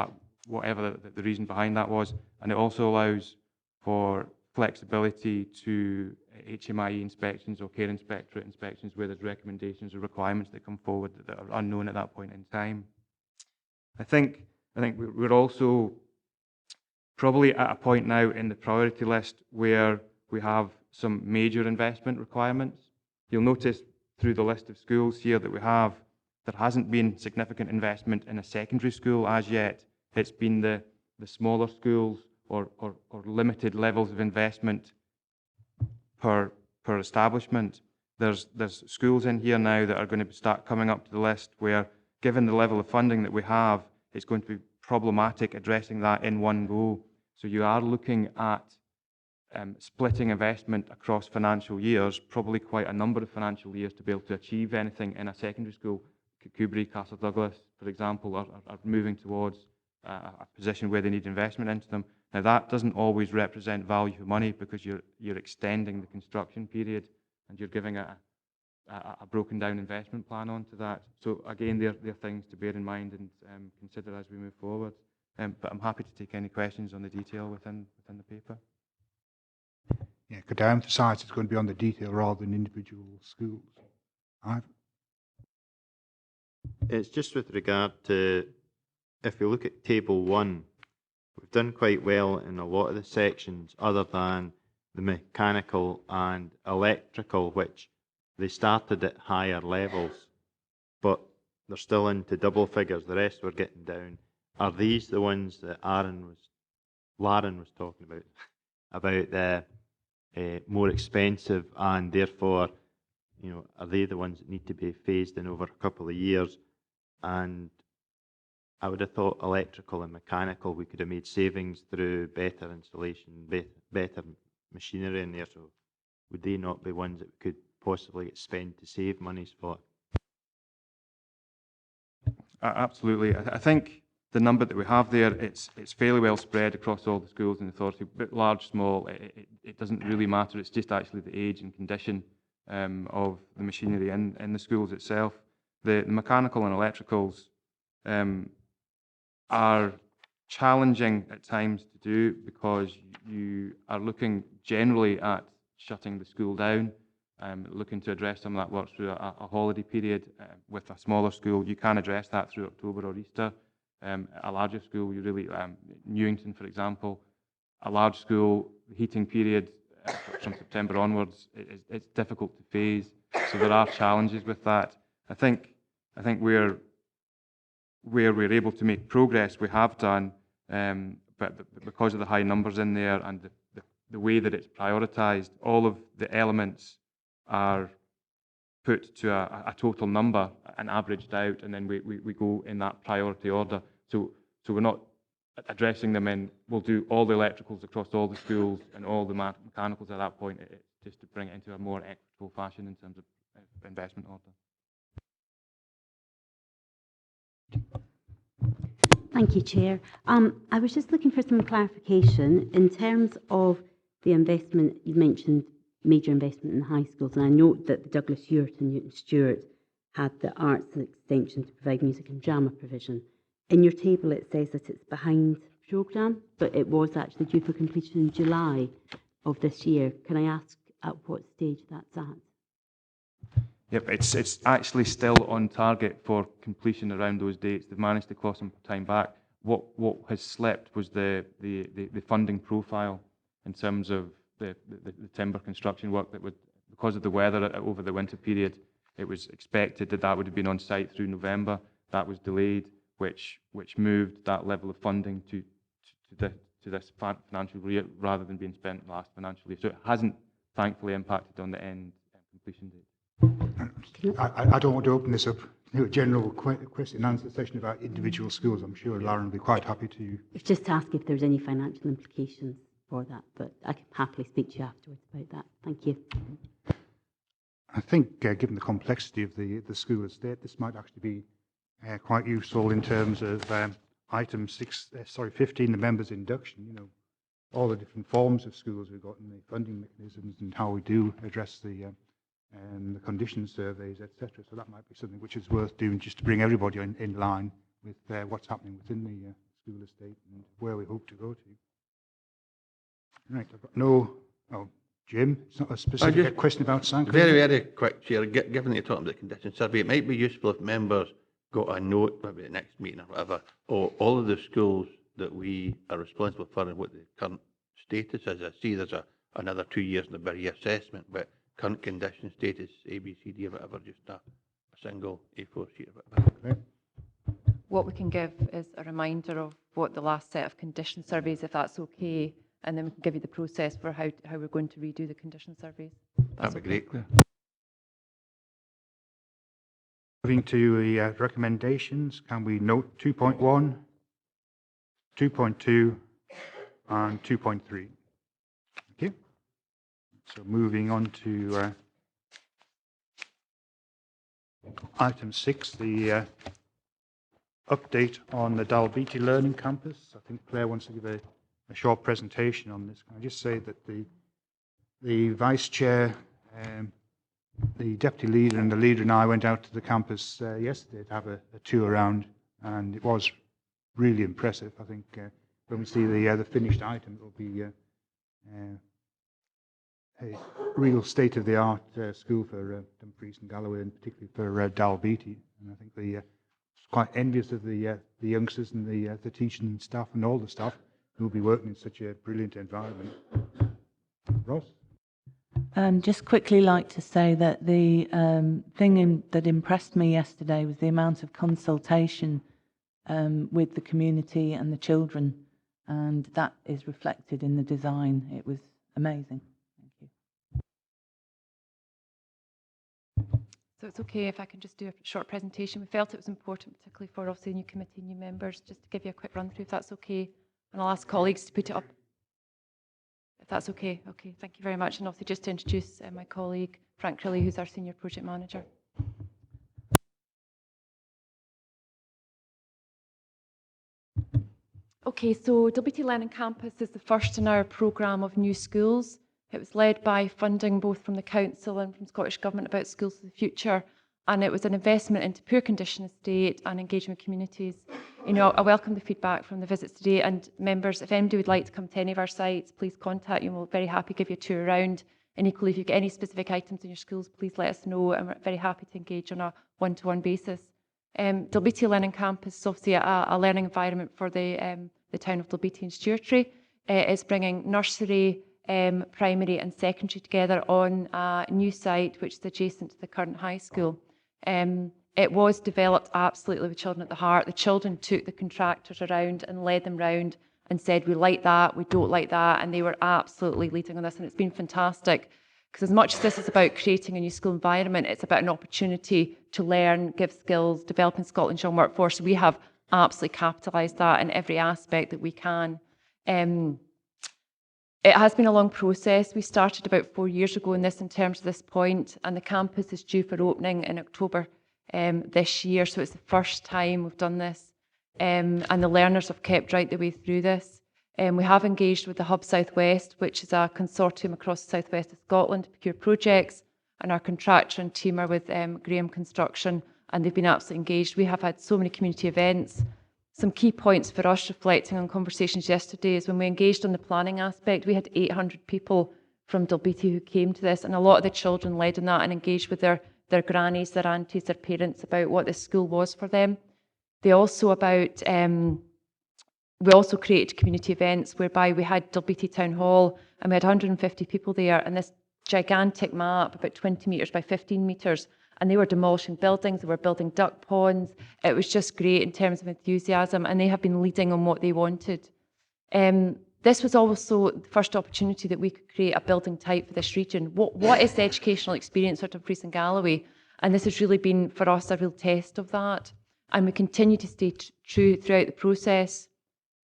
the reason behind that was. And it also allows for flexibility to HMIE inspections or care inspectorate inspections where there's recommendations or requirements that come forward that are unknown at that point in time. I think we're also probably at a point now in the priority list where we have some major investment requirements. You'll notice through the list of schools here that we have, there hasn't been significant investment in a secondary school as yet. It's been the smaller schools or limited levels of investment per establishment. There's schools in here now that are going to start coming up to the list where, given the level of funding that we have, it's going to be problematic addressing that in one go. So you are looking at splitting investment across financial years, probably quite a number of financial years, to be able to achieve anything in a secondary school. Kuberey, Castle Douglas, for example, are moving towards a position where they need investment into them. Now that doesn't always represent value for money because you're extending the construction period and you're giving a broken down investment plan onto that. So again, they're things to bear in mind and consider as we move forward. but I'm happy to take any questions on the detail within the paper. Yeah, could I emphasise it's going to be on the detail rather than individual schools? It's just with regard to, if you look at table 1, we've done quite well in a lot of the sections other than the mechanical and electrical, which they started at higher levels, but they're still into double figures. The rest were getting down. Are these the ones that Laren was talking about the more expensive, and therefore, are they the ones that need to be phased in over a couple of years? And I would have thought electrical and mechanical, we could have made savings through better installation, better machinery in there. So would they not be ones that we could possibly spend to save monies for? Absolutely. I think the number that we have there, it's fairly well spread across all the schools in the authority, but large, small, it doesn't really matter. It's just actually the age and condition of the machinery in the schools itself. The mechanical and electricals are challenging at times to do because you are looking generally at shutting the school down, looking to address some of that work through a holiday period. With a smaller school, you can address that through October or Easter. A larger school, you really, Newington, for example, a large school, the heating period from September onwards, it's difficult to phase. So there are challenges with that. I think where we're able to make progress, we have done, but because of the high numbers in there and the way that it's prioritised, all of the elements are put to a total number and averaged out, and then we go in that priority order. So we're not addressing them in, we'll do all the electricals across all the schools and all the mechanicals at that point. It's just to bring it into a more equitable fashion in terms of investment order. Thank you, Chair. I was just looking for some clarification in terms of the investment. You mentioned major investment in the high schools, and I note that the Douglas Ewart and Newton Stewart had the arts and extension to provide music and drama provision. In your table, it says that it's behind programme, but it was actually due for completion in July of this year. Can I ask at what stage that's at? Yep, it's actually still on target for completion around those dates. They've managed to claw some time back. What has slipped was the funding profile in terms of the timber construction work that would, because of the weather over the winter period, it was expected that would have been on site through November. That was delayed, which moved that level of funding to this financial year rather than being spent last financial year. So it hasn't thankfully impacted on the end completion date. I don't want to open this up to a general question and answer session about individual schools. I'm sure Lauren will be quite happy to. It's just to ask if there's any financial implications for that, but I can happily speak to you afterwards about that. Thank you. I think, given the complexity of the school estate, this might actually be quite useful in terms of item 15, the members' induction. You know, all the different forms of schools we've got and the funding mechanisms and how we do address the condition surveys, etc. So that might be something which is worth doing just to bring everybody in line with what's happening within the school estate and where we hope to go to. Right, I've got no. Oh, Jim, it's not a specific question about Sankey. Very quick, Chair. Given that you're talking about the condition survey, it might be useful if members got a note, maybe the next meeting or whatever, or all of the schools that we are responsible for and what the current status is. I see there's another 2 years in the reassessment, but current condition status, A, B, C, D, or whatever, just a single A4 sheet or whatever. Okay. What we can give is a reminder of what the last set of condition surveys, if that's okay, and then we can give you the process for how we're going to redo the condition surveys. That'd be great. Moving to the recommendations, can we note 2.1, 2.2 and 2.3? Thank you. So moving on to item 6, the update on the Dalbeattie Learning Campus. I think Claire wants to give a short presentation on this. Can I just say that the Vice Chair, the Deputy Leader and the Leader and I went out to the campus yesterday to have a tour around, and it was really impressive. I think when we see the finished item, it'll be a real state-of-the-art school for Dumfries and Galloway, and particularly for Dalbeattie. And I think it's quite envious of the youngsters and the teaching staff and all the staff who will be working in such a brilliant environment. Ross? Just quickly like to say that the thing that impressed me yesterday was the amount of consultation with the community and the children, and that is reflected in the design. It was amazing. Thank you. So it's okay if I can just do a short presentation. We felt it was important, particularly for obviously new committee, new members, just to give you a quick run through, if that's okay. And I'll ask colleagues to put it up. If that's okay. Okay, thank you very much. And obviously just to introduce my colleague, Frank Crilly, who's our Senior Project Manager. Okay, so Dalbeattie Learning Campus is the first in our programme of new schools. It was led by funding both from the Council and from Scottish Government about Schools for the Future, and it was an investment into poor condition estate and engagement with communities. You know, I welcome the feedback from the visits today, and members, if anybody would like to come to any of our sites, please contact you and we'll very happy to give you a tour around. And equally, if you've got any specific items in your schools, please let us know, and we're very happy to engage on a one-to-one basis. Dalbeattie Learning Campus is obviously a learning environment for the town of Dalbeattie and Statutory. It's bringing nursery, primary and secondary together on a new site which is adjacent to the current high school. It was developed absolutely with children at the heart. The children took the contractors around and led them round and said, we like that, we don't like that, and they were absolutely leading on this, and it's been fantastic. Because as much as this is about creating a new school environment, it's about an opportunity to learn, give skills, developing Scotland's young workforce. We have absolutely capitalised that in every aspect that we can. It has been a long process. We started about 4 years ago in terms of this point, and the campus is due for opening in October this year, so it's the first time we've done this, and the learners have kept right the way through this. We have engaged with the Hub Southwest, which is a consortium across the southwest of Scotland to procure projects, and our contractor and team are with Graham Construction, and they've been absolutely engaged. We have had so many community events. Some key points for us reflecting on conversations yesterday is when we engaged on the planning aspect, we had 800 people from Dalbeattie who came to this, and a lot of the children led in that and engaged with their grannies, their aunties, their parents about what this school was for them. We also created community events whereby we had Dalbeattie Town Hall and we had 150 people there, and this gigantic map, about 20 metres by 15 metres, and they were demolishing buildings, they were building duck ponds. It was just great in terms of enthusiasm, and they have been leading on what they wanted. This was also the first opportunity that we could create a building type for this region. What is the educational experience of Dumfries and Galloway? And this has really been, for us, a real test of that. And we continue to stay true throughout the process.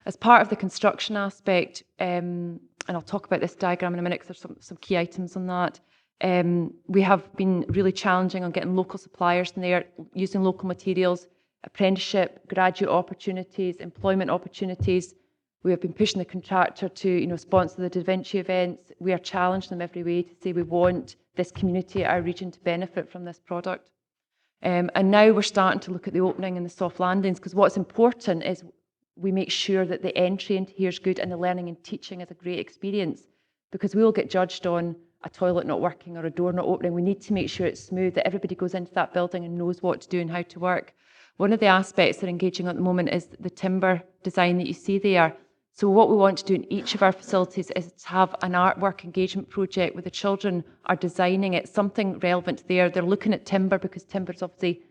As part of the construction aspect, and I'll talk about this diagram in a minute because there's some key items on that, we have been really challenging on getting local suppliers in there, using local materials, apprenticeship, graduate opportunities, employment opportunities. We have been pushing the contractor to sponsor the Da Vinci events. We are challenging them every way to say we want this community, our region, to benefit from this product. And now we're starting to look at the opening and the soft landings, because what's important is we make sure that the entry into here is good and the learning and teaching is a great experience, because we will get judged on a toilet not working or a door not opening. We need to make sure it's smooth, that everybody goes into that building and knows what to do and how to work. One of the aspects they're engaging at the moment is the timber design that you see there. So what we want to do in each of our facilities is to have an artwork engagement project where the children are designing it, something relevant there. They're looking at timber because timber is obviously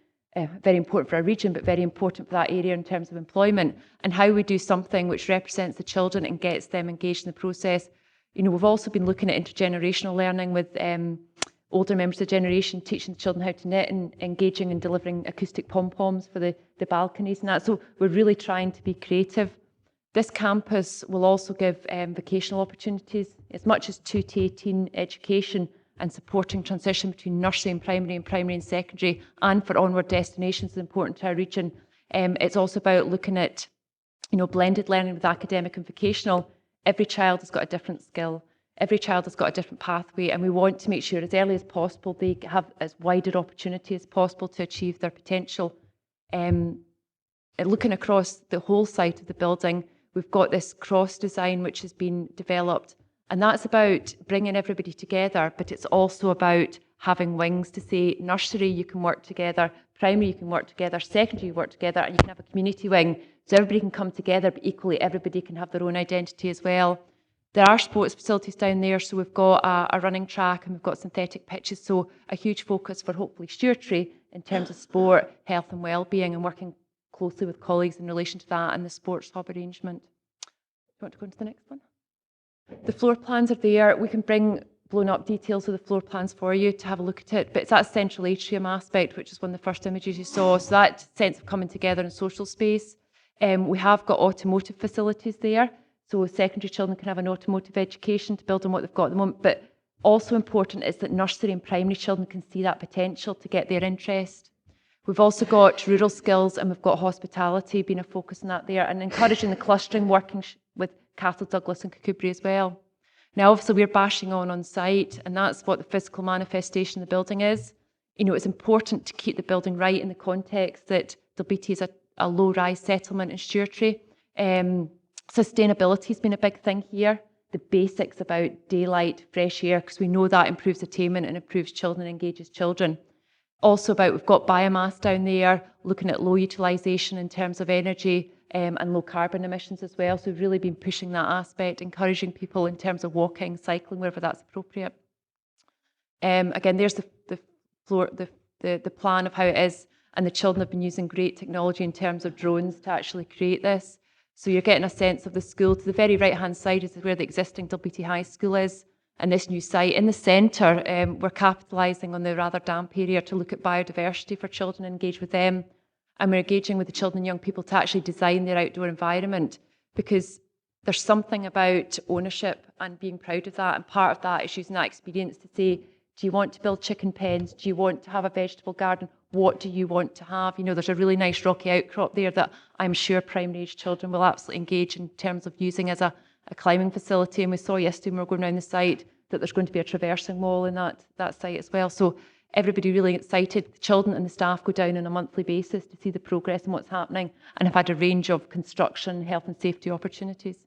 very important for our region, but very important for that area in terms of employment, and how we do something which represents the children and gets them engaged in the process. We've also been looking at intergenerational learning with older members of the generation, teaching the children how to knit and engaging and delivering acoustic pom-poms for the balconies and that. So we're really trying to be creative. This campus will also give vocational opportunities, as much as 2 to 18 education and supporting transition between nursery and primary and secondary, and for onward destinations is important to our region. It's also about looking at blended learning with academic and vocational. Every child has got a different skill. Every child has got a different pathway, and we want to make sure as early as possible they have as wide an opportunity as possible to achieve their potential. looking across the whole site of the building, we've got this cross design which has been developed, and that's about bringing everybody together, but it's also about having wings to say nursery you can work together, primary you can work together, secondary you work together, and you can have a community wing so everybody can come together, but equally everybody can have their own identity as well. There are sports facilities down there, so we've got a running track and we've got synthetic pitches, so a huge focus for hopefully Statutory in terms of sport, health and wellbeing, and working closely with colleagues in relation to that and the sports hub arrangement. Do you want to go on to the next one? The floor plans are there. We can bring blown up details of the floor plans for you to have a look at it, but it's that central atrium aspect, which is one of the first images you saw, so that sense of coming together in social space. We have got automotive facilities there, so secondary children can have an automotive education to build on what they've got at the moment, but also important is that nursery and primary children can see that potential to get their interest. We've also got rural skills and we've got hospitality being a focus on that there, and encouraging the clustering working with Castle Douglas and Kirkbean as well. Now obviously we're bashing on site, and that's what the physical manifestation of the building is. You know, it's important to keep the building right in the context that Dalbeattie is a low-rise settlement in Statutory. Sustainability has been a big thing here. The basics about daylight, fresh air, because we know that improves attainment and improves children and engages children. Also about, we've got biomass down there, looking at low utilisation in terms of energy and low carbon emissions as well. So we've really been pushing that aspect, encouraging people in terms of walking, cycling, wherever that's appropriate. Again, there's the plan of how it is, and the children have been using great technology in terms of drones to actually create this. So you're getting a sense of the school. To the very right-hand side is where the existing Dalbeattie High School is, and this new site. In the centre, we're capitalising on the rather damp area to look at biodiversity for children and engage with them. And we're engaging with the children and young people to actually design their outdoor environment, because there's something about ownership and being proud of that. And part of that is using that experience to say, do you want to build chicken pens? Do you want to have a vegetable garden? What do you want to have? You know, there's a really nice rocky outcrop there that I'm sure primary age children will absolutely engage in terms of using as a climbing facility. And we saw yesterday when we were going around the site that there's going to be a traversing wall in that site as well. So everybody really excited. The children and the staff go down on a monthly basis to see the progress and what's happening, and have had a range of construction, health and safety opportunities.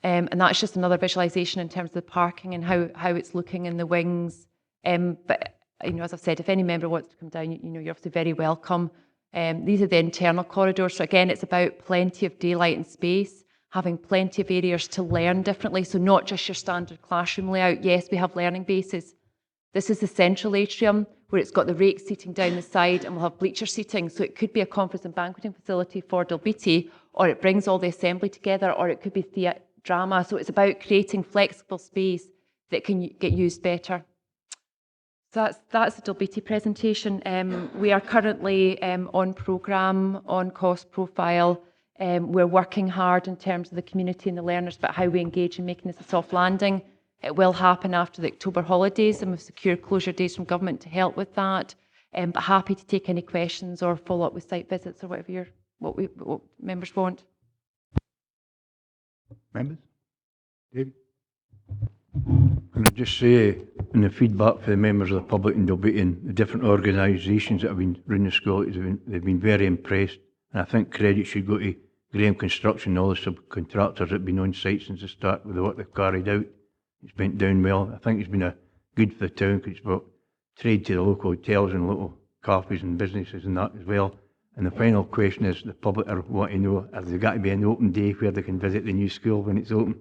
And that's just another visualisation in terms of the parking and how it's looking in the wings. But you know, as I've said, if any member wants to come down, you know, you're obviously very welcome. These are the internal corridors. So again, it's about plenty of daylight and space, having plenty of areas to learn differently. So not just your standard classroom layout. Yes, we have learning bases. This is the central atrium where it's got the rake seating down the side, and we'll have bleacher seating. So it could be a conference and banqueting facility for Dalbeattie, or it brings all the assembly together, or it could be theatre, drama. So it's about creating flexible space that can get used better. So that's the Dalbeattie presentation. We are currently on programme, on cost profile. We're working hard in terms of the community and the learners about how we engage in making this a soft landing. It will happen after the October holidays, and we've secured closure days from government to help with that. But happy to take any questions or follow up with site visits or whatever what members want. Members? David? Can I just say, in the feedback for the members of the public in Dalbeattie and the different organisations that have been running the school, they've been very impressed. And I think credit should go to Graham Construction and all the subcontractors that have been on site since the start with the work they've carried out. It's went down well. I think it's been good for the town, because it's brought trade to the local hotels and local cafes and businesses and that as well. And the final question is, the public want to know, has there got to be an open day where they can visit the new school when it's open?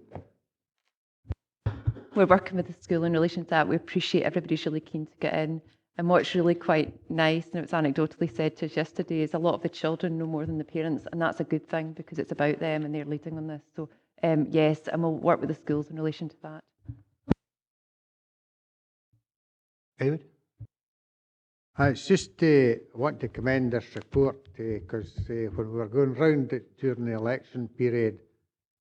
We're working with the school in relation to that. We appreciate everybody's really keen to get in. And what's really quite nice, and it was anecdotally said to us yesterday, is a lot of the children know more than the parents, and that's a good thing because it's about them and they're leading on this. So yes, and we'll work with the schools in relation to that. David? It's just I want to commend this report, because when we were going round it during the election period,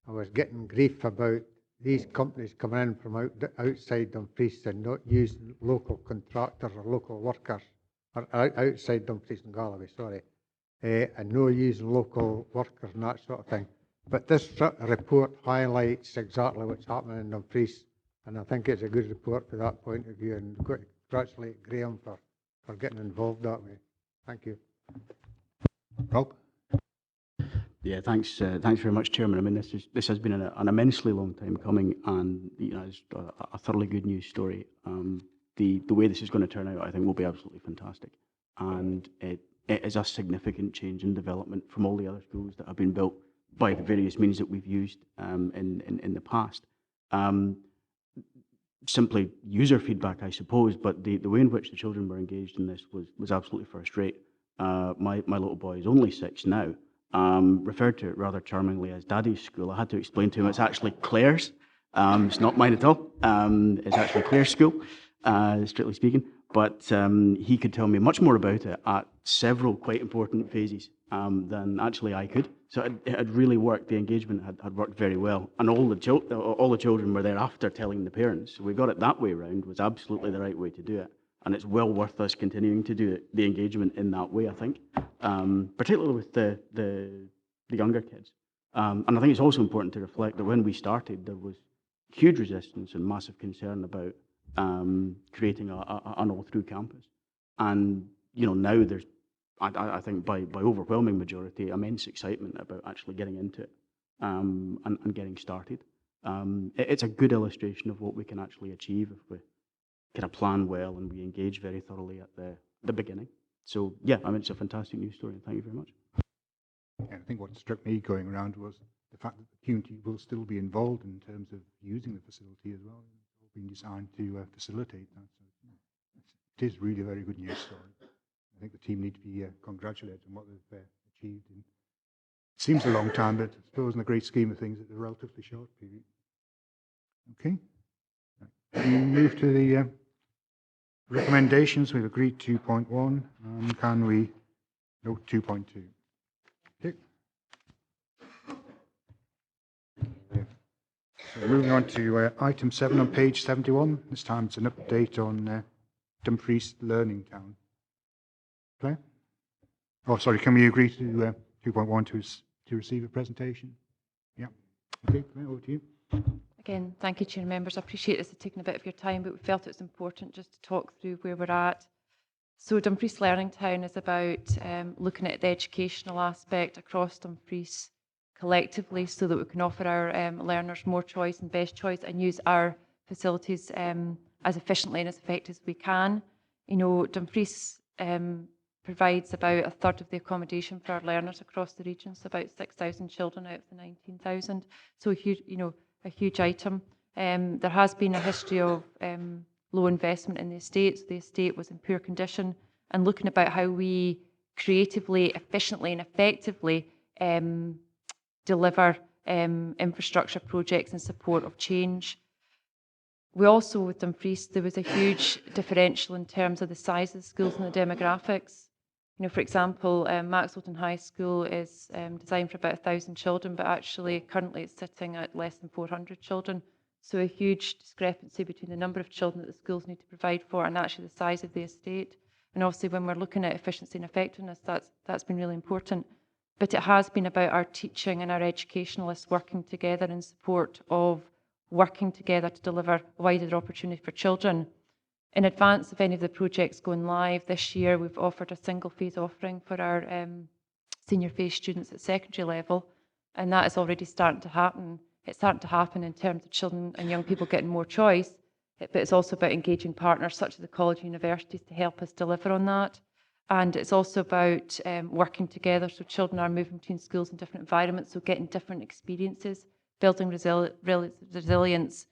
I was getting grief about these companies coming in from outside Dumfries and not using local contractors or local workers, or outside Dumfries and Galloway, sorry, and no using local workers and that sort of thing. But this report highlights exactly what's happening in Dumfries, and I think it's a good report from that point of view, and we've got to congratulate Graham for getting involved that way. Thank you. Rob? Yeah, thanks. Thanks very much, Chairman. I mean, this has been an immensely long time coming, and it's a thoroughly good news story. The way this is going to turn out, I think, will be absolutely fantastic, and it is a significant change in development from all the other schools that have been built by the various means that we've used in the past. Simply user feedback, I suppose, but the way in which the children were engaged in this was absolutely first rate. My little boy is only 6 now. Referred to it rather charmingly as Daddy's school. I had to explain to him it's actually Claire's. It's not mine at all. It's actually Claire's school, strictly speaking. But he could tell me much more about it at several quite important phases than actually I could. So it had really worked. The engagement had worked very well, and all the children were thereafter telling the parents. So we got it that way around. Was absolutely the right way to do it, and it's well worth us continuing to do the engagement in that way. I think, particularly with the younger kids, and I think it's also important to reflect that when we started, there was huge resistance and massive concern about creating an all-through campus, and now there's. I think by overwhelming majority, immense excitement about actually getting into it and getting started. It's a good illustration of what we can actually achieve if we kind of plan well and we engage very thoroughly at the beginning. So yeah, I mean, it's a fantastic news story, and thank you very much. Yeah, I think what struck me going around was the fact that the community will still be involved in terms of using the facility as well. It's all been designed to facilitate that. So it is really a very good news story. I think the team need to be congratulated on what they've achieved. It seems a long time, but I suppose in the great scheme of things, it's a relatively short period. Okay. We move to the recommendations. We've agreed 2.1. Can we note 2.2? Okay. So moving on to item 7 on page 71. This time it's an update on Dumfries Learning Town. Claire? Oh, sorry, can we agree to 2.1 to receive a presentation? Yeah. Okay, Claire, over to you. Again, thank you, Chair and members. I appreciate this has taken a bit of your time, but we felt it was important just to talk through where we're at. So Dumfries Learning Town is about looking at the educational aspect across Dumfries collectively so that we can offer our learners more choice and best choice and use our facilities as efficiently and as effectively as we can. Dumfries provides about a third of the accommodation for our learners across the region, so about 6,000 children out of the 19,000. So a huge item. There has been a history of low investment in the estate. So the estate was in poor condition, and looking about how we creatively, efficiently and effectively deliver infrastructure projects in support of change. We also, with Dumfries, there was a huge differential in terms of the size of the schools and the demographics. For example, Maxwellton High School is designed for about 1,000 children, but actually currently it's sitting at less than 400 children. So a huge discrepancy between the number of children that the schools need to provide for and actually the size of the estate. And obviously when we're looking at efficiency and effectiveness, that's been really important. But it has been about our teaching and our educationalists working together in support of working together to deliver a wider opportunity for children. In advance of any of the projects going live this year, we've offered a single phase offering for our senior phase students at secondary level, and that is already starting to happen. It's starting to happen in terms of children and young people getting more choice, but it's also about engaging partners such as the college and universities to help us deliver on that. And it's also about working together, so children are moving between schools in different environments, so getting different experiences, building resilience,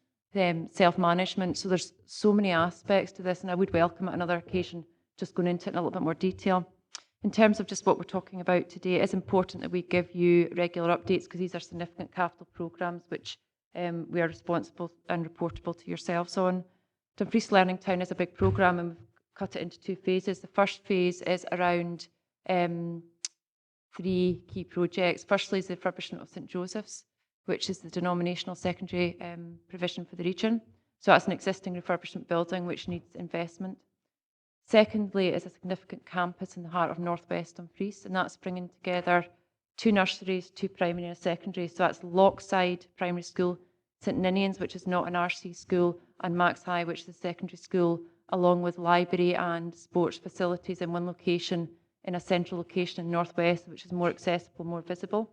self-management. So there's so many aspects to this, and I would welcome at another occasion just going into it in a little bit more detail. In terms of just what we're talking about today, it is important that we give you regular updates because these are significant capital programmes which we are responsible and reportable to yourselves on. Dumfries Learning Town is a big programme and we've cut it into 2 phases. The first phase is around 3 key projects. Firstly is the refurbishment of St Joseph's, which is the denominational secondary provision for the region. So that's an existing refurbishment building which needs investment. Secondly is a significant campus in the heart of northwest Dumfries, and that's bringing together 2 nurseries, 2 primary and a secondary. So that's Lockside Primary School, St Ninian's, which is not an RC school, and Max High, which is a secondary school, along with library and sports facilities in one location in a central location in North West, which is more accessible, more visible.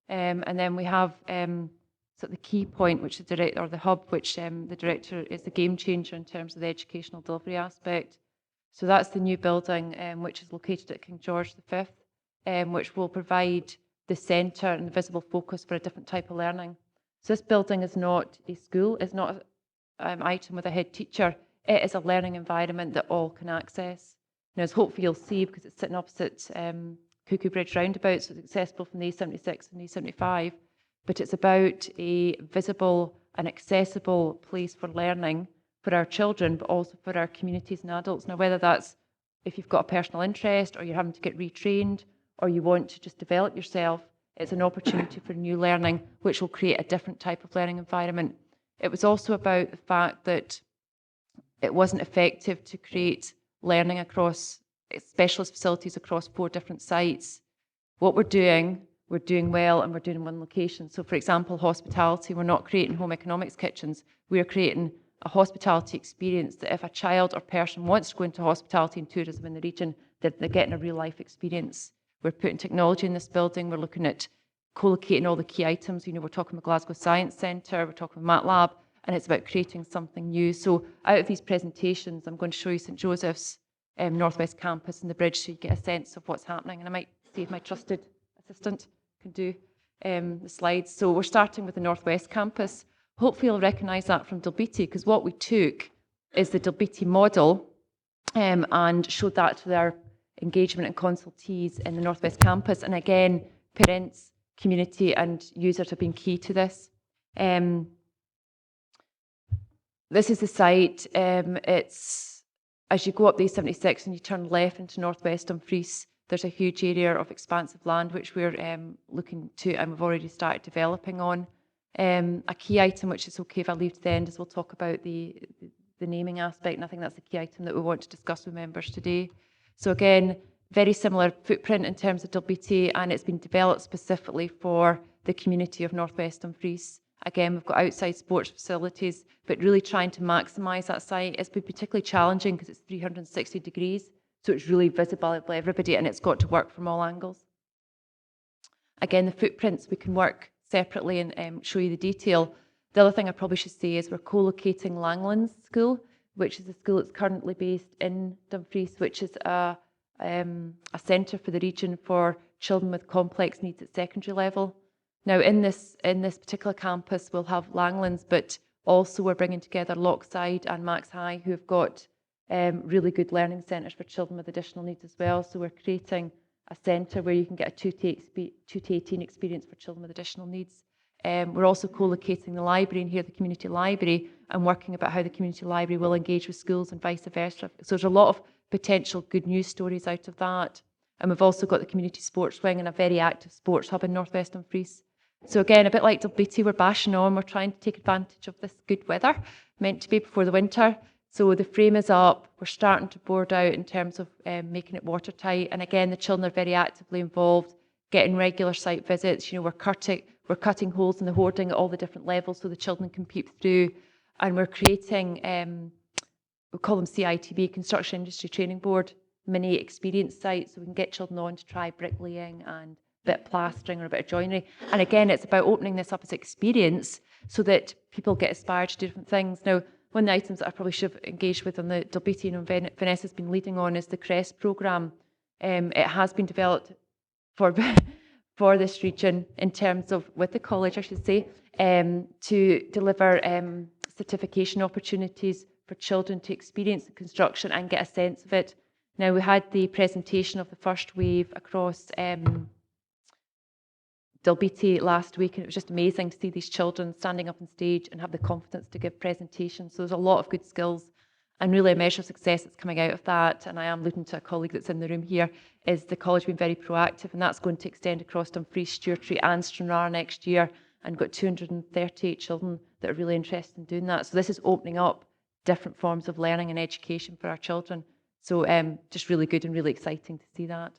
And then we have sort of the key point, which is the hub, which the director is the game changer in terms of the educational delivery aspect. So that's the new building, which is located at King George V, which will provide the centre and the visible focus for a different type of learning. So this building is not a school, it's not an item with a head teacher, it is a learning environment that all can access. Now, as hopefully you'll see, because it's sitting opposite Cuckoo Bridge roundabout, so it's accessible from the A76 and the A75, but it's about a visible and accessible place for learning for our children, but also for our communities and adults. Now, whether that's if you've got a personal interest or you're having to get retrained or you want to just develop yourself, it's an opportunity for new learning, which will create a different type of learning environment. It was also about the fact that it wasn't effective to create learning across specialist facilities across 4 different sites. What we're doing well, and we're doing in one location. So, for example, hospitality, we're not creating home economics kitchens, we're creating a hospitality experience that if a child or person wants to go into hospitality and tourism in the region, they're getting a real life experience. We're putting technology in this building, we're looking at co-locating all the key items. You know, we're talking about Glasgow Science Centre, we're talking about MATLab, and it's about creating something new. So out of these presentations, I'm going to show you St Joseph's Northwest Campus and the bridge so you get a sense of what's happening. And I might see if my trusted assistant can do the slides. So we're starting with the Northwest Campus. Hopefully you'll recognise that from Dalbeattie, because what we took is the Dalbeattie model and showed that to their engagement and consultees in the Northwest Campus. And again, parents, community and users have been key to this. This is the site. It's as you go up the A76 and you turn left into Northwest Dumfries, there's a huge area of expansive land which we're looking to, and we've already started developing on. A key item, which is okay if I leave to the end, is we'll talk about the naming aspect, and I think that's the key item that we want to discuss with members today. So again, very similar footprint in terms of Dalbeattie, and it's been developed specifically for the community of Northwest Dumfries. Again, we've got outside sports facilities, but really trying to maximise that site. It's been particularly challenging because it's 360 degrees, so it's really visible by everybody, and it's got to work from all angles. Again, the footprints, we can work separately and show you the detail. The other thing I probably should say is we're co-locating Langlands School, which is a school that's currently based in Dumfries, which is a centre for the region for children with complex needs at secondary level. Now, in this particular campus, we'll have Langlands, but also we're bringing together Lochside and Max High, who have got really good learning centres for children with additional needs as well. So we're creating a centre where you can get a 2 to 18 experience for children with additional needs. We're also co-locating the library in here, the community library, and working about how the community library will engage with schools and vice versa. So there's a lot of potential good news stories out of that. And we've also got the community sports wing and a very active sports hub in Northwest Dumfries. So again, a bit like Dalbeattie, we're bashing on, we're trying to take advantage of this good weather, meant to be before the winter. So the frame is up, we're starting to board out in terms of making it watertight. And again, the children are very actively involved, getting regular site visits. You know, we're cutting holes in the hoarding at all the different levels so the children can peep through. And we're creating, we call them CITB, Construction Industry Training Board, mini experience sites, so we can get children on to try bricklaying and a bit of plastering or a bit of joinery. And again, it's about opening this up as experience so that people get inspired to do different things. Now, one of the items that I probably should have engaged with on the Dalbeattie, and Vanessa's been leading on, is the CREST programme. It has been developed for for this region in terms of, with the college, I should say, to deliver certification opportunities for children to experience the construction and get a sense of it. Now, we had the presentation of the first wave across Dalbeattie last week, and it was just amazing to see these children standing up on stage and have the confidence to give presentations. So there's a lot of good skills, and really a measure of success that's coming out of that, and I am looking to a colleague that's in the room here, is the college being very proactive, and that's going to extend across Dumfries, Statutory and Stranraer next year, and got 238 children that are really interested in doing that. So this is opening up different forms of learning and education for our children. So just really good and really exciting to see that.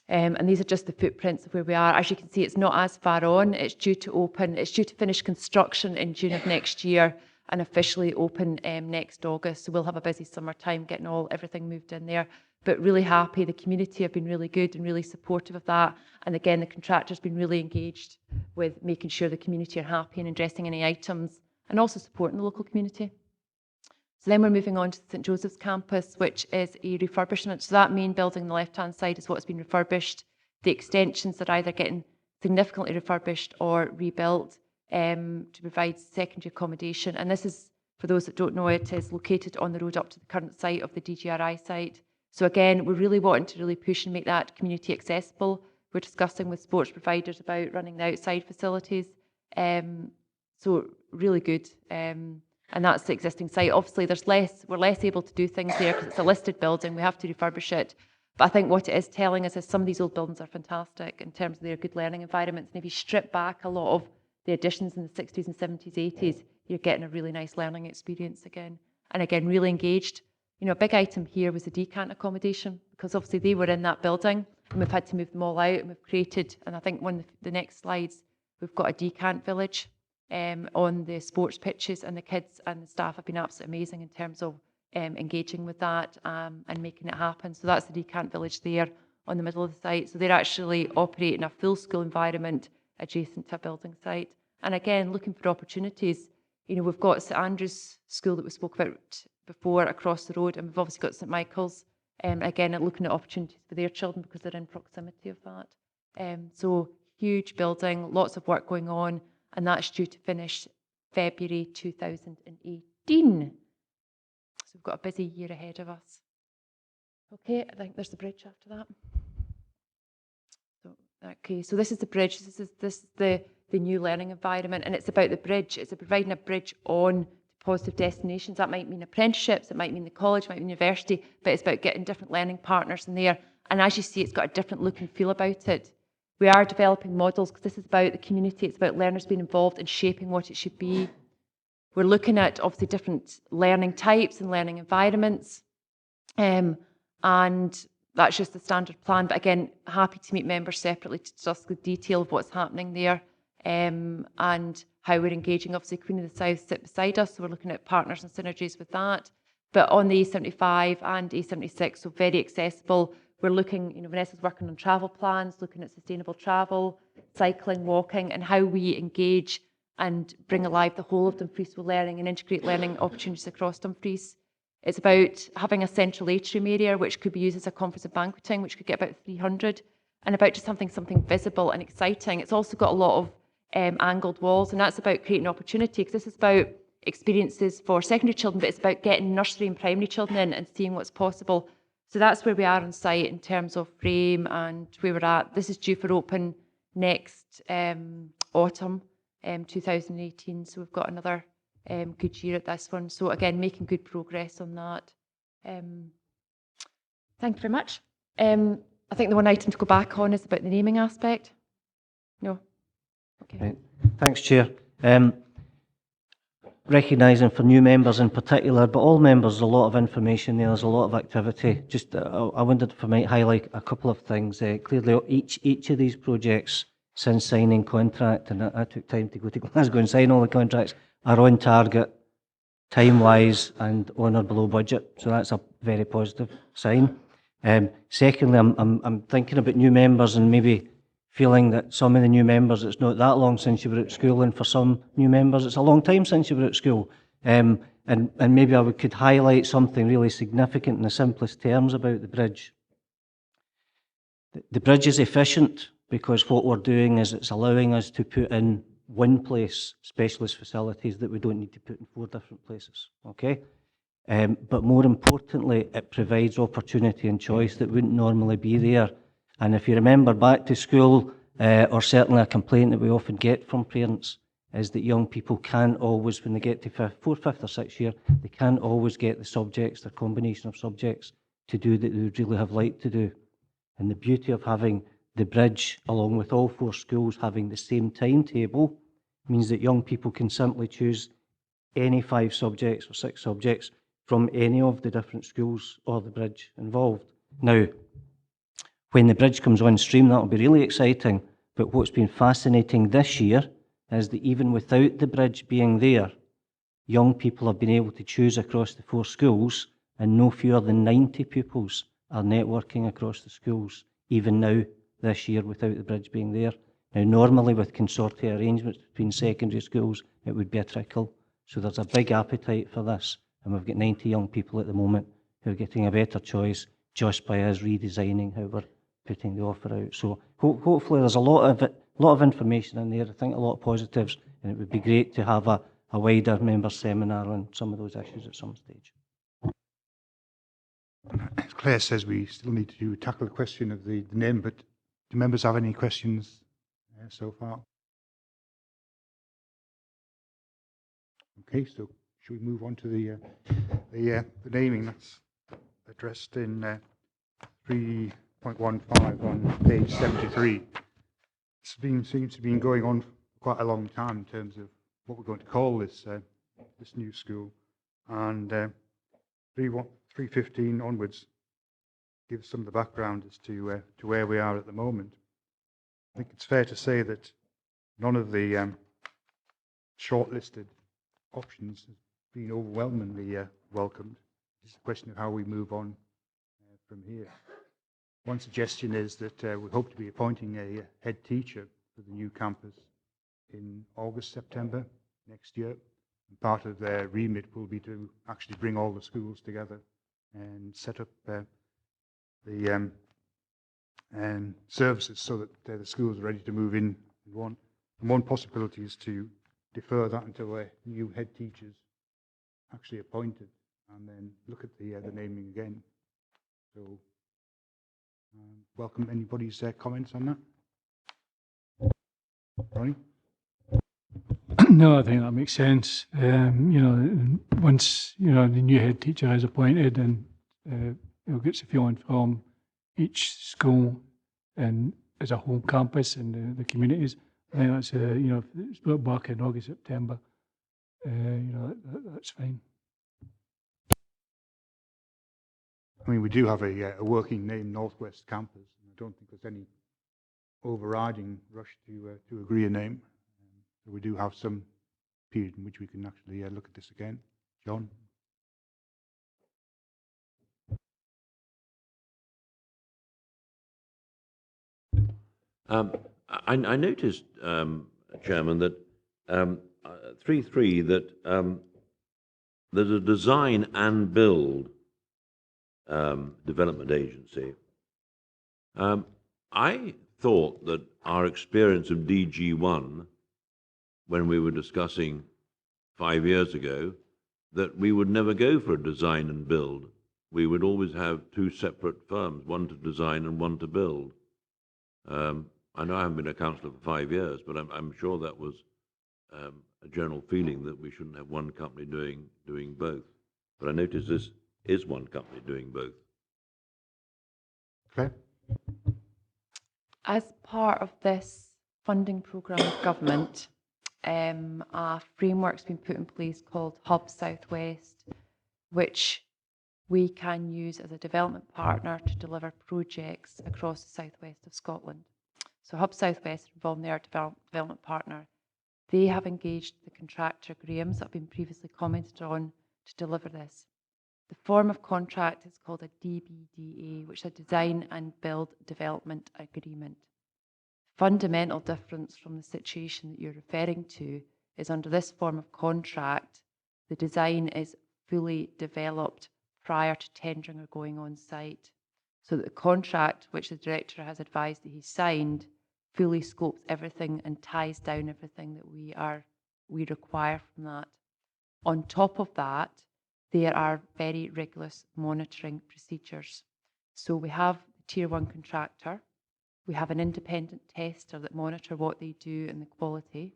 And these are just the footprints of where we are. As you can see, it's not as far on. It's due to open. It's due to finish construction in June of next year and officially open next August. So we'll have a busy summertime getting everything moved in there. but really happy. The community have been really good and really supportive of that. And again, the contractor's been really engaged with making sure the community are happy and addressing any items and also supporting the local community. So then we're moving on to St Joseph's campus, which is a refurbishment. So that main building on the left-hand side is what's been refurbished. The extensions are either getting significantly refurbished or rebuilt to provide secondary accommodation. And this is, for those that don't know, it is located on the road up to the current site of the DGRI site. So again, we're really wanting to really push and make that community accessible. We're discussing with sports providers about running the outside facilities. So really good. And that's the existing site. Obviously, we're less able to do things there because it's a listed building. We have to refurbish it. But I think what it is telling us is some of these old buildings are fantastic in terms of their good learning environments. And if you strip back a lot of the additions in the 60s and 70s, 80s, you're getting a really nice learning experience again. And again, really engaged. You know, a big item here was the decant accommodation, because obviously they were in that building and we've had to move them all out, and we've created, and I think one of the next slides, we've got a decant village on the sports pitches, and the kids and the staff have been absolutely amazing in terms of engaging with that and making it happen. So that's the decant village there on the middle of the site. So they're actually operating a full school environment adjacent to a building site. And again, looking for opportunities. You know, we've got St Andrew's School that we spoke about before across the road, and we've obviously got St Michael's, again, looking at opportunities for their children because they're in proximity of that. So huge building, lots of work going on, and that's due to finish February 2018. So we've got a busy year ahead of us. Okay, I think there's the bridge after that. So, okay, so this is the bridge. This is the new learning environment, and it's about the bridge. It's providing a bridge on positive destinations. That might mean apprenticeships, it might mean the college, it might mean university, but it's about getting different learning partners in there. And as you see, it's got a different look and feel about it. We are developing models because this is about the community. It's about learners being involved in shaping what it should be. We're looking at obviously different learning types and learning environments. And that's just the standard plan. But again, happy to meet members separately to discuss the detail of what's happening there and how we're engaging. Obviously, Queen of the South sit beside us, so we're looking at partners and synergies with that. But on the A75 and A76, so very accessible. We're looking, you know, Vanessa's working on travel plans, looking at sustainable travel, cycling, walking, and how we engage and bring alive the whole of Dumfries with learning and integrate learning opportunities across Dumfries. It's about having a central atrium area, which could be used as a conference and banqueting, which could get about 300, and about just having something visible and exciting. It's also got a lot of angled walls, and that's about creating opportunity, because this is about experiences for secondary children, but it's about getting nursery and primary children in and seeing what's possible. So that's where we are on site in terms of frame and where we're at. This is due for open next autumn, 2018. So we've got another good year at this one. So again, making good progress on that. Thank you very much. I think the one item to go back on is about the naming aspect. No? Okay. Right. Thanks, Chair. Recognising for new members in particular, but all members, there's a lot of information there, there's a lot of activity. Just I wondered if I might highlight a couple of things. Clearly, each of these projects, since signing contract, and I took time to go to Glasgow and sign all the contracts, are on target, time-wise, and on or below budget. So that's a very positive sign. Secondly, I'm thinking about new members and maybe feeling that some of the new members, it's not that long since you were at school, and for some new members, it's a long time since you were at school. And maybe I could highlight something really significant in the simplest terms about the bridge. The bridge is efficient because what we're doing is it's allowing us to put in one place specialist facilities that we don't need to put in 4 different places, okay? But more importantly, it provides opportunity and choice that wouldn't normally be there. And if you remember back to school, or certainly a complaint that we often get from parents, is that young people can't always, when they get to 4th, 5th or 6th year, they can't always get the subjects, the combination of subjects to do that they would really have liked to do. And the beauty of having the bridge, along with all 4 schools having the same timetable, means that young people can simply choose any 5 subjects or 6 subjects from any of the different schools or the bridge involved. Now, when the bridge comes on stream, that'll be really exciting, but what's been fascinating this year is that even without the bridge being there, young people have been able to choose across the 4 schools, and no fewer than 90 pupils our networking across the schools, even now this year without the bridge being there. Now, normally with consortia arrangements between secondary schools, it would be a trickle. So there's a big appetite for this, and we've got 90 young people at the moment who are getting a better choice just by us redesigning how we're putting the offer out. So hopefully there's a lot of information in there. I think a lot of positives, and it would be great to have a wider member seminar on some of those issues at some stage. As Claire says, we still need to tackle the question of the name, but do members have any questions so far? Okay, so should we move on to the naming that's addressed in 3.15 on page 73. Seems to have been going on for quite a long time in terms of what we're going to call this this new school, and 315 onwards gives some of the background as to where we are at the moment. I think it's fair to say that none of the shortlisted options has been overwhelmingly welcomed. It's a question of how we move on from here. One suggestion is that we hope to be appointing a head teacher for the new campus in August, September next year. And part of their remit will be to actually bring all the schools together and set up the services so that the schools are ready to move in. And one possibility is to defer that until a new head teacher's actually appointed, and then look at the naming again. So, welcome anybody's comments on that. Ronnie? No, I think that makes sense. Once the new head teacher is appointed, and gets a feeling from each school and as a whole campus and the communities. I think that's if it's brought back in August, September. That's fine. I mean, we do have a working name, Northwest Campus, and I don't think there's any overriding rush to agree a name. So we do have some period in which we can actually look at this again. John? I noticed, Chairman, that 3.3 that there's a design and build development agency. I thought that our experience of DG1, when we were discussing 5 years ago, that we would never go for a design and build. We would always have two separate firms, one to design and one to build. I know I haven't been a councillor for 5 years, but I'm sure that was a general feeling that we shouldn't have one company doing both. But I notice this is one company doing both. Okay. As part of this funding programme of government, a framework's been put in place called Hub Southwest, which we can use as a development partner to deliver projects across the southwest of Scotland. So Hub Southwest involved their development partner. They have engaged the contractor Graham's that have been previously commented on to deliver this. The form of contract is called a DBDA, which is a Design and Build Development Agreement. Fundamental difference from the situation that you're referring to is under this form of contract, the design is fully developed prior to tendering or going on site. So that the contract, which the director has advised that he signed, fully scopes everything and ties down everything that we require from that. On top of that, there are very rigorous monitoring procedures. So we have the Tier 1 contractor, we have an independent tester that monitor what they do and the quality.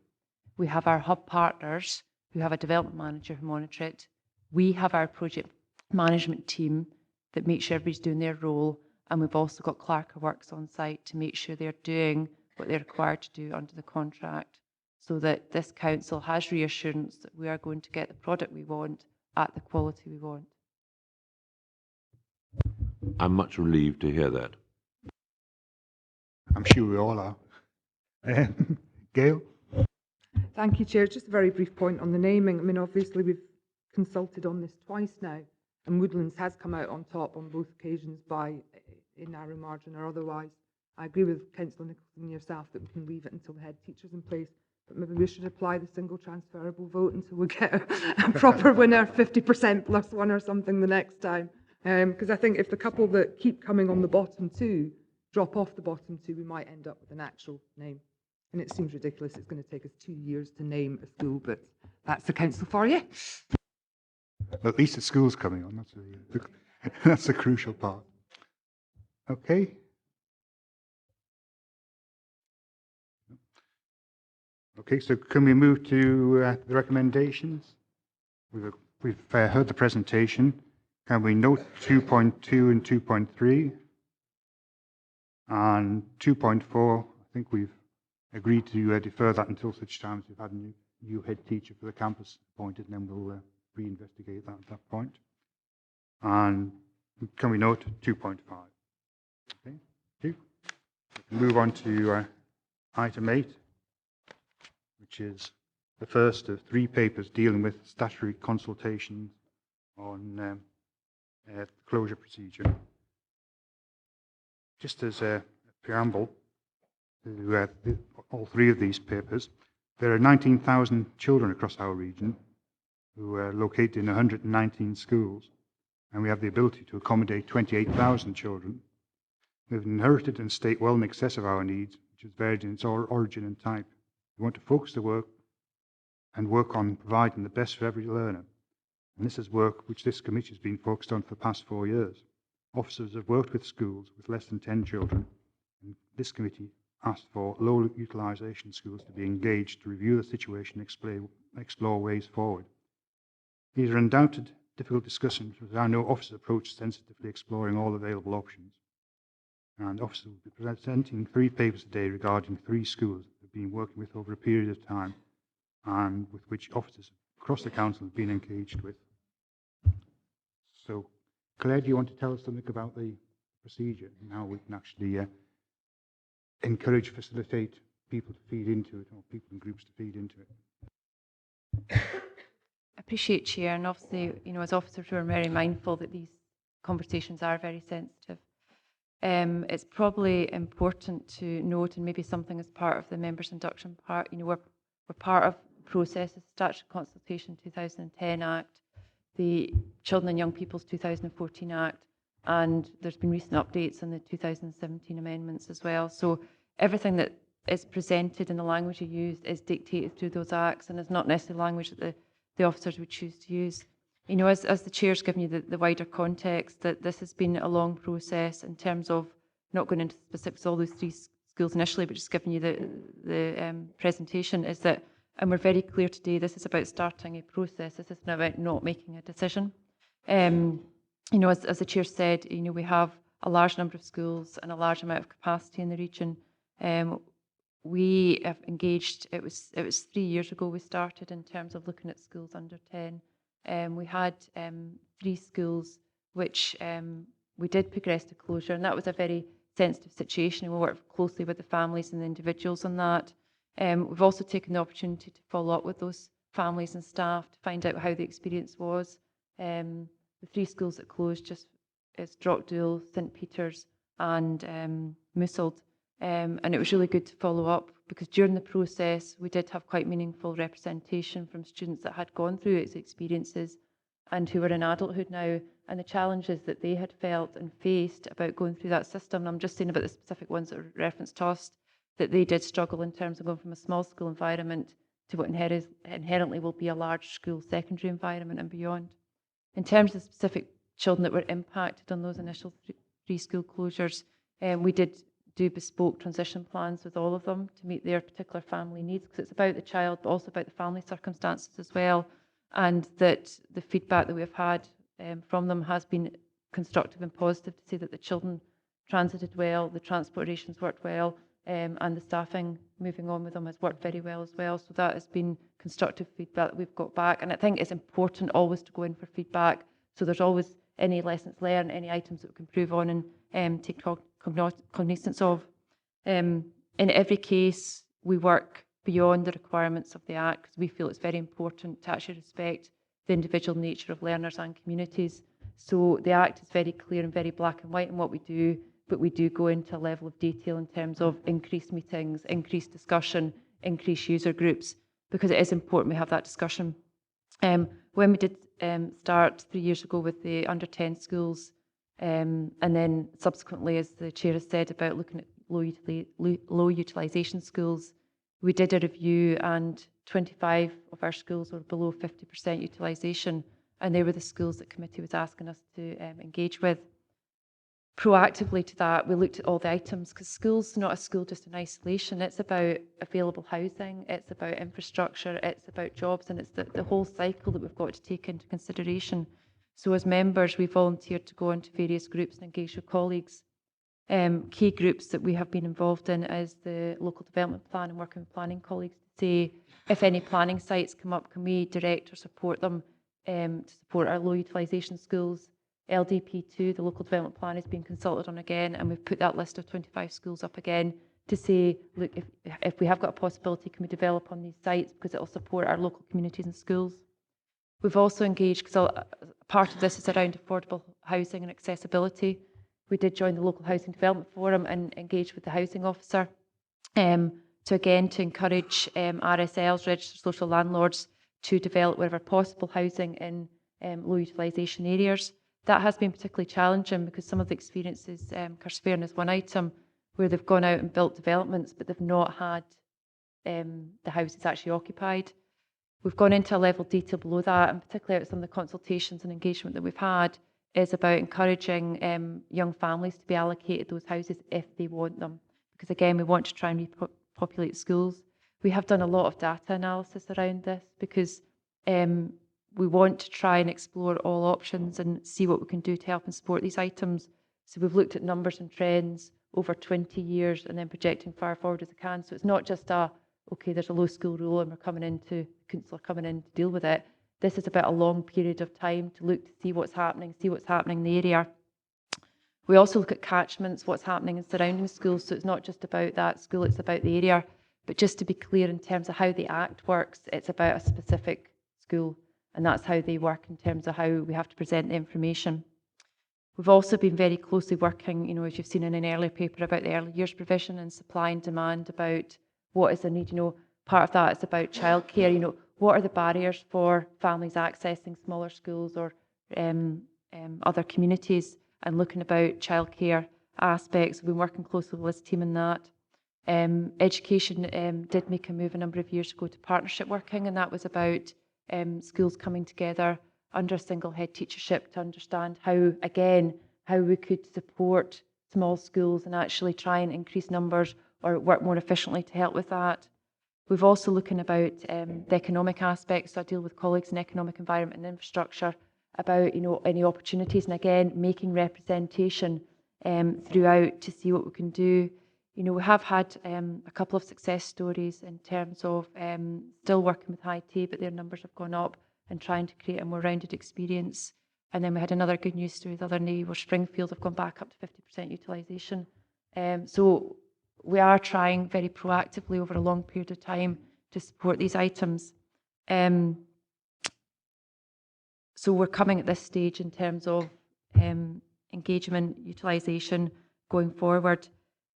We have our hub partners who have a development manager who monitor it. We have our project management team that make sure everybody's doing their role, and we've also got clerk works on site to make sure they're doing what they're required to do under the contract, so that this council has reassurance that we are going to get the product we want at the quality we want. I'm much relieved to hear that. I'm sure we all are. Gail? Thank you, Chair. Just a very brief point on the naming. I mean, obviously, we've consulted on this twice now. and Woodlands has come out on top on both occasions by a narrow margin or otherwise. I agree with Councillor Nicholson and yourself that we can leave it until the head teacher's in place, but maybe we should apply the single transferable vote until we get a proper winner, 50% plus one or something the next time. Because I think if the couple that keep coming on the bottom two drop off the bottom two, we might end up with an actual name. And it seems ridiculous it's going to take us 2 years to name a school, but that's the council for you. Well, at least the school's coming on. That's the crucial part. Okay. Okay, so can we move to the recommendations? We've heard the presentation. Can we note 2.2 and 2.3? And 2.4, I think we've agreed to defer that until such time as we've had a new head teacher for the campus appointed, and then we'll reinvestigate that at that point. And can we note 2.5? Okay, thank you. Move on to item 8, which is the first of 3 papers dealing with statutory consultations on closure procedure. Just as a preamble to all 3 of these papers, there are 19,000 children across our region who are located in 119 schools, and we have the ability to accommodate 28,000 children. We have inherited an estate well in excess of our needs, which is varied in its origin and type. We want to focus the work on providing the best for every learner. And this is work which this committee has been focused on for the past 4 years. Officers have worked with schools with less than 10 children, and this committee asked for low utilisation schools to be engaged to review the situation and explore ways forward. These are undoubted difficult discussions, but I know officers approach sensitively exploring all available options. And officers will be presenting 3 papers today regarding 3 schools that they've been working with over a period of time, and with which officers across the council have been engaged with. So, Claire, do you want to tell us something about the procedure and how we can actually encourage, facilitate people to feed into it, or people in groups to feed into it? Appreciate, Chair, and obviously, as officers, we're very mindful that these conversations are very sensitive. It's probably important to note, and maybe something as part of the members' induction part, we're part of the process of Statutory Consultation 2010 Act, the Children and Young People's 2014 Act, and there's been recent updates on the 2017 amendments as well. So everything that is presented and the language you use is dictated through those acts, and is not necessarily language that the officers would choose to use. As the Chair's given you the wider context, that this has been a long process in terms of, not going into specifics of all those 3 schools initially, but just giving you the presentation, is that, and we're very clear today, this is about starting a process. This isn't about not making a decision. As the Chair said, we have a large number of schools and a large amount of capacity in the region. We have engaged, it was 3 years ago we started in terms of looking at schools under 10. We had 3 schools which we did progress to closure, and that was a very sensitive situation, and we worked closely with the families and the individuals on that. We've also taken the opportunity to follow up with those families and staff to find out how the experience was. The 3 schools that closed is Droghdool, St Peters and Mousselt. And it was really good to follow up, because during the process we did have quite meaningful representation from students that had gone through its experiences and who were in adulthood now, and the challenges that they had felt and faced about going through that system. And I'm just saying about the specific ones that were referenced to us, that they did struggle in terms of going from a small school environment to what inherently will be a large school secondary environment and beyond. In terms of specific children that were impacted on those initial 3 school closures, we did do bespoke transition plans with all of them to meet their particular family needs, because it's about the child but also about the family circumstances as well, and that the feedback that we've had from them has been constructive and positive, to say that the children transited well, the transport arrangements worked well, and the staffing moving on with them has worked very well as well. So that has been constructive feedback that we've got back, and I think it's important always to go in for feedback, so there's always any lessons learned, any items that we can improve on and take cognizance of. In every case, we work beyond the requirements of the Act, because we feel it's very important to actually respect the individual nature of learners and communities. So the Act is very clear and very black and white in what we do, but we do go into a level of detail in terms of increased meetings, increased discussion, increased user groups, because it is important we have that discussion. When we did start 3 years ago with the under 10 schools, and then subsequently, as the chair has said, about looking at low utilisation schools, we did a review and 25 of our schools were below 50% utilisation, and they were the schools that committee was asking us to engage with. Proactively to that, we looked at all the items, because school's not a school just in isolation. It's about available housing, it's about infrastructure, it's about jobs, and it's the whole cycle that we've got to take into consideration. So as members, we volunteered to go into various groups and engage with colleagues. Key groups that we have been involved in is the local development plan and working with planning colleagues to say, if any planning sites come up, can we direct or support them to support our low utilisation schools? LDP2, the local development plan, is being consulted on again, and we've put that list of 25 schools up again to say, look, if we have got a possibility, can we develop on these sites, because it will support our local communities and schools. We've also engaged, because part of this is around affordable housing and accessibility. We did join the local housing development forum and engage with the housing officer to encourage RSLs, registered social landlords, to develop wherever possible housing in low utilisation areas. That has been particularly challenging, because some of the experiences, Kirkbean is one item, where they've gone out and built developments, but they've not had the houses actually occupied. We've gone into a level of detail below that, and particularly out of some of the consultations and engagement that we've had, is about encouraging young families to be allocated those houses if they want them. Because again, we want to try and repopulate schools. We have done a lot of data analysis around this, because we want to try and explore all options and see what we can do to help and support these items. So we've looked at numbers and trends over 20 years and then projecting far forward as we can. So it's not just okay, there's a low school rule and council are coming in to deal with it. This is about a long period of time to look to see what's happening in the area. We also look at catchments, what's happening in surrounding schools. So it's not just about that school, it's about the area. But just to be clear in terms of how the Act works, it's about a specific school. And that's how they work in terms of how we have to present the information. We've also been very closely working, as you've seen in an earlier paper, about the early years provision and supply and demand, about what is the need. Part of that is about childcare. What are the barriers for families accessing smaller schools or other communities, and looking about childcare aspects. We've been working closely with this team in that. Education did make a move a number of years ago to partnership working, and that was about schools coming together under a single head teachership to understand how we could support small schools and actually try and increase numbers or work more efficiently to help with that. We've also looking about the economic aspects, so I deal with colleagues in economic environment and infrastructure, about any opportunities, and again making representation throughout to see what we can do. We have had a couple of success stories in terms of still working with high tea, but their numbers have gone up, and trying to create a more rounded experience. And then we had another good news story the other day where Springfield have gone back up to 50% utilisation. So we are trying very proactively over a long period of time to support these items. So we're coming at this stage in terms of engagement, utilisation going forward.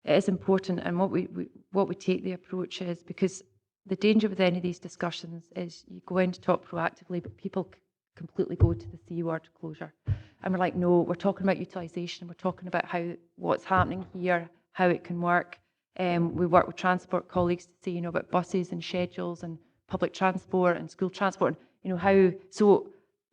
It is important, and what we take the approach is, because the danger with any of these discussions is you go in to talk proactively, but people completely go to the C word, closure. And we're like, no, we're talking about utilisation, we're talking about what's happening here, how it can work. We work with transport colleagues to see, about buses and schedules and public transport and school transport, so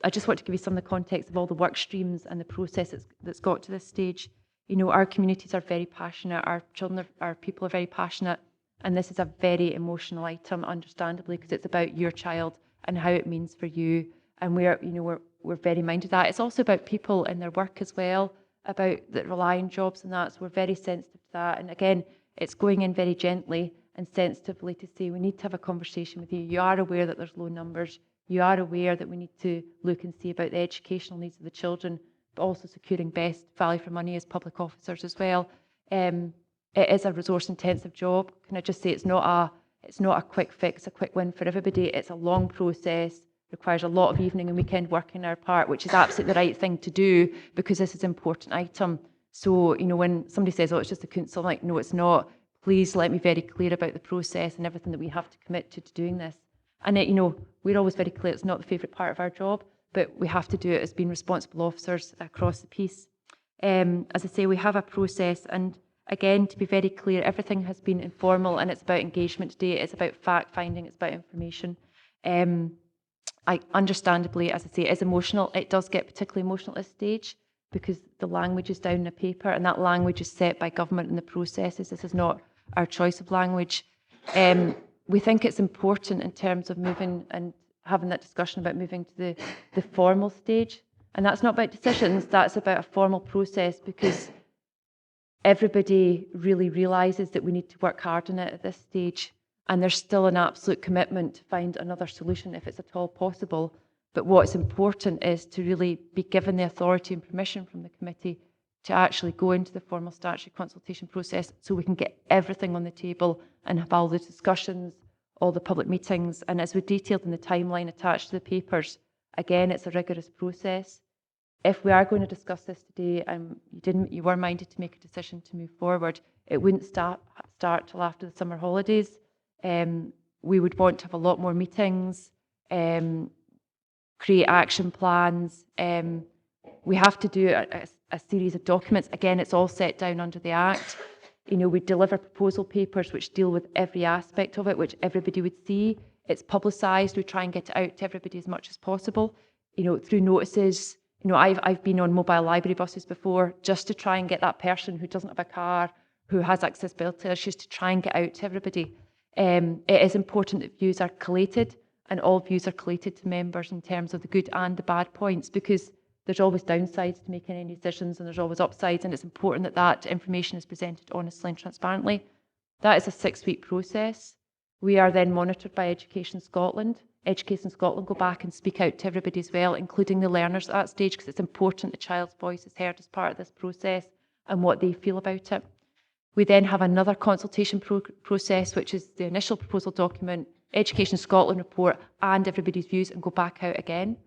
I just want to give you some of the context of all the work streams and the process that's got to this stage. Our communities are very passionate, our children, our people are very passionate, and this is a very emotional item, understandably, because it's about your child and how it means for you. And we're very minded of that. It's also about people in their work as well, about that rely on jobs and that. So we're very sensitive to that. And again, it's going in very gently and sensitively to say, we need to have a conversation with you. You are aware that there's low numbers. You are aware that we need to look and see about the educational needs of the children, but also securing best value for money as public officers as well. It is a resource-intensive job. Can I just say it's not a quick fix, a quick win for everybody. It's a long process requires a lot of evening and weekend work on our part, which is absolutely the right thing to do because this is an important item. So, you know, when somebody says, oh, it's just a council, I'm like, no, it's not. Please let me be very clear about the process and everything that we have to commit to doing this. And, you know, we're always very clear it's not the favourite part of our job, but we have to do it as being responsible officers across the piece. As I say, we have a process, and again, to be very clear, everything has been informal and it's about engagement today. It's about fact finding, it's about information. I understandably, as I say, it is emotional. It does get particularly emotional at this stage because the language is down in the paper and that language is set by government and the processes. This is not our choice of language. We think it's important in terms of moving and having that discussion about moving to the formal stage. And that's not about decisions, that's about a formal process because everybody really realises that we need to work hard on it at this stage. And there's still an absolute commitment to find another solution if it's at all possible. But what's important is to really be given the authority and permission from the committee to actually go into the formal statutory consultation process so we can get everything on the table and have all the discussions, all the public meetings. And as we detailed in the timeline attached to the papers, again, it's a rigorous process. If we are going to discuss this today and you were minded to make a decision to move forward, it wouldn't start till after the summer holidays. We would want to have a lot more meetings, create action plans. We have to do a series of documents. Again, it's all set down under the Act. You know, we deliver proposal papers which deal with every aspect of it, which everybody would see. It's publicised. We try and get it out to everybody as much as possible. You know, through notices. You know, I've been on mobile library buses before just to try and get that person who doesn't have a car, who has accessibility issues, to try and get out to everybody. It is important that views are collated and all views are collated to members in terms of the good and the bad points because there's always downsides to making any decisions and there's always upsides, and it's important that that information is presented honestly and transparently. That is a 6-week process. We are then monitored by Education Scotland. Education Scotland go back and speak out to everybody as well, including the learners at that stage, because it's important the child's voice is heard as part of this process and what they feel about it. We then have another consultation process, which is the initial proposal document, Education Scotland report, and everybody's views, and go back out again.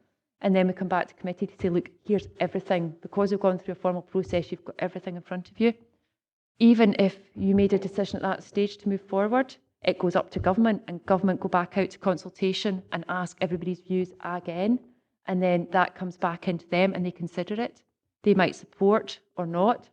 And then we come back to committee to say, look, here's everything. Because we've gone through a formal process, you've got everything in front of you. Even if you made a decision at that stage to move forward, it goes up to government, and government go back out to consultation and ask everybody's views again. And then that comes back into them and they consider it. They might support or not.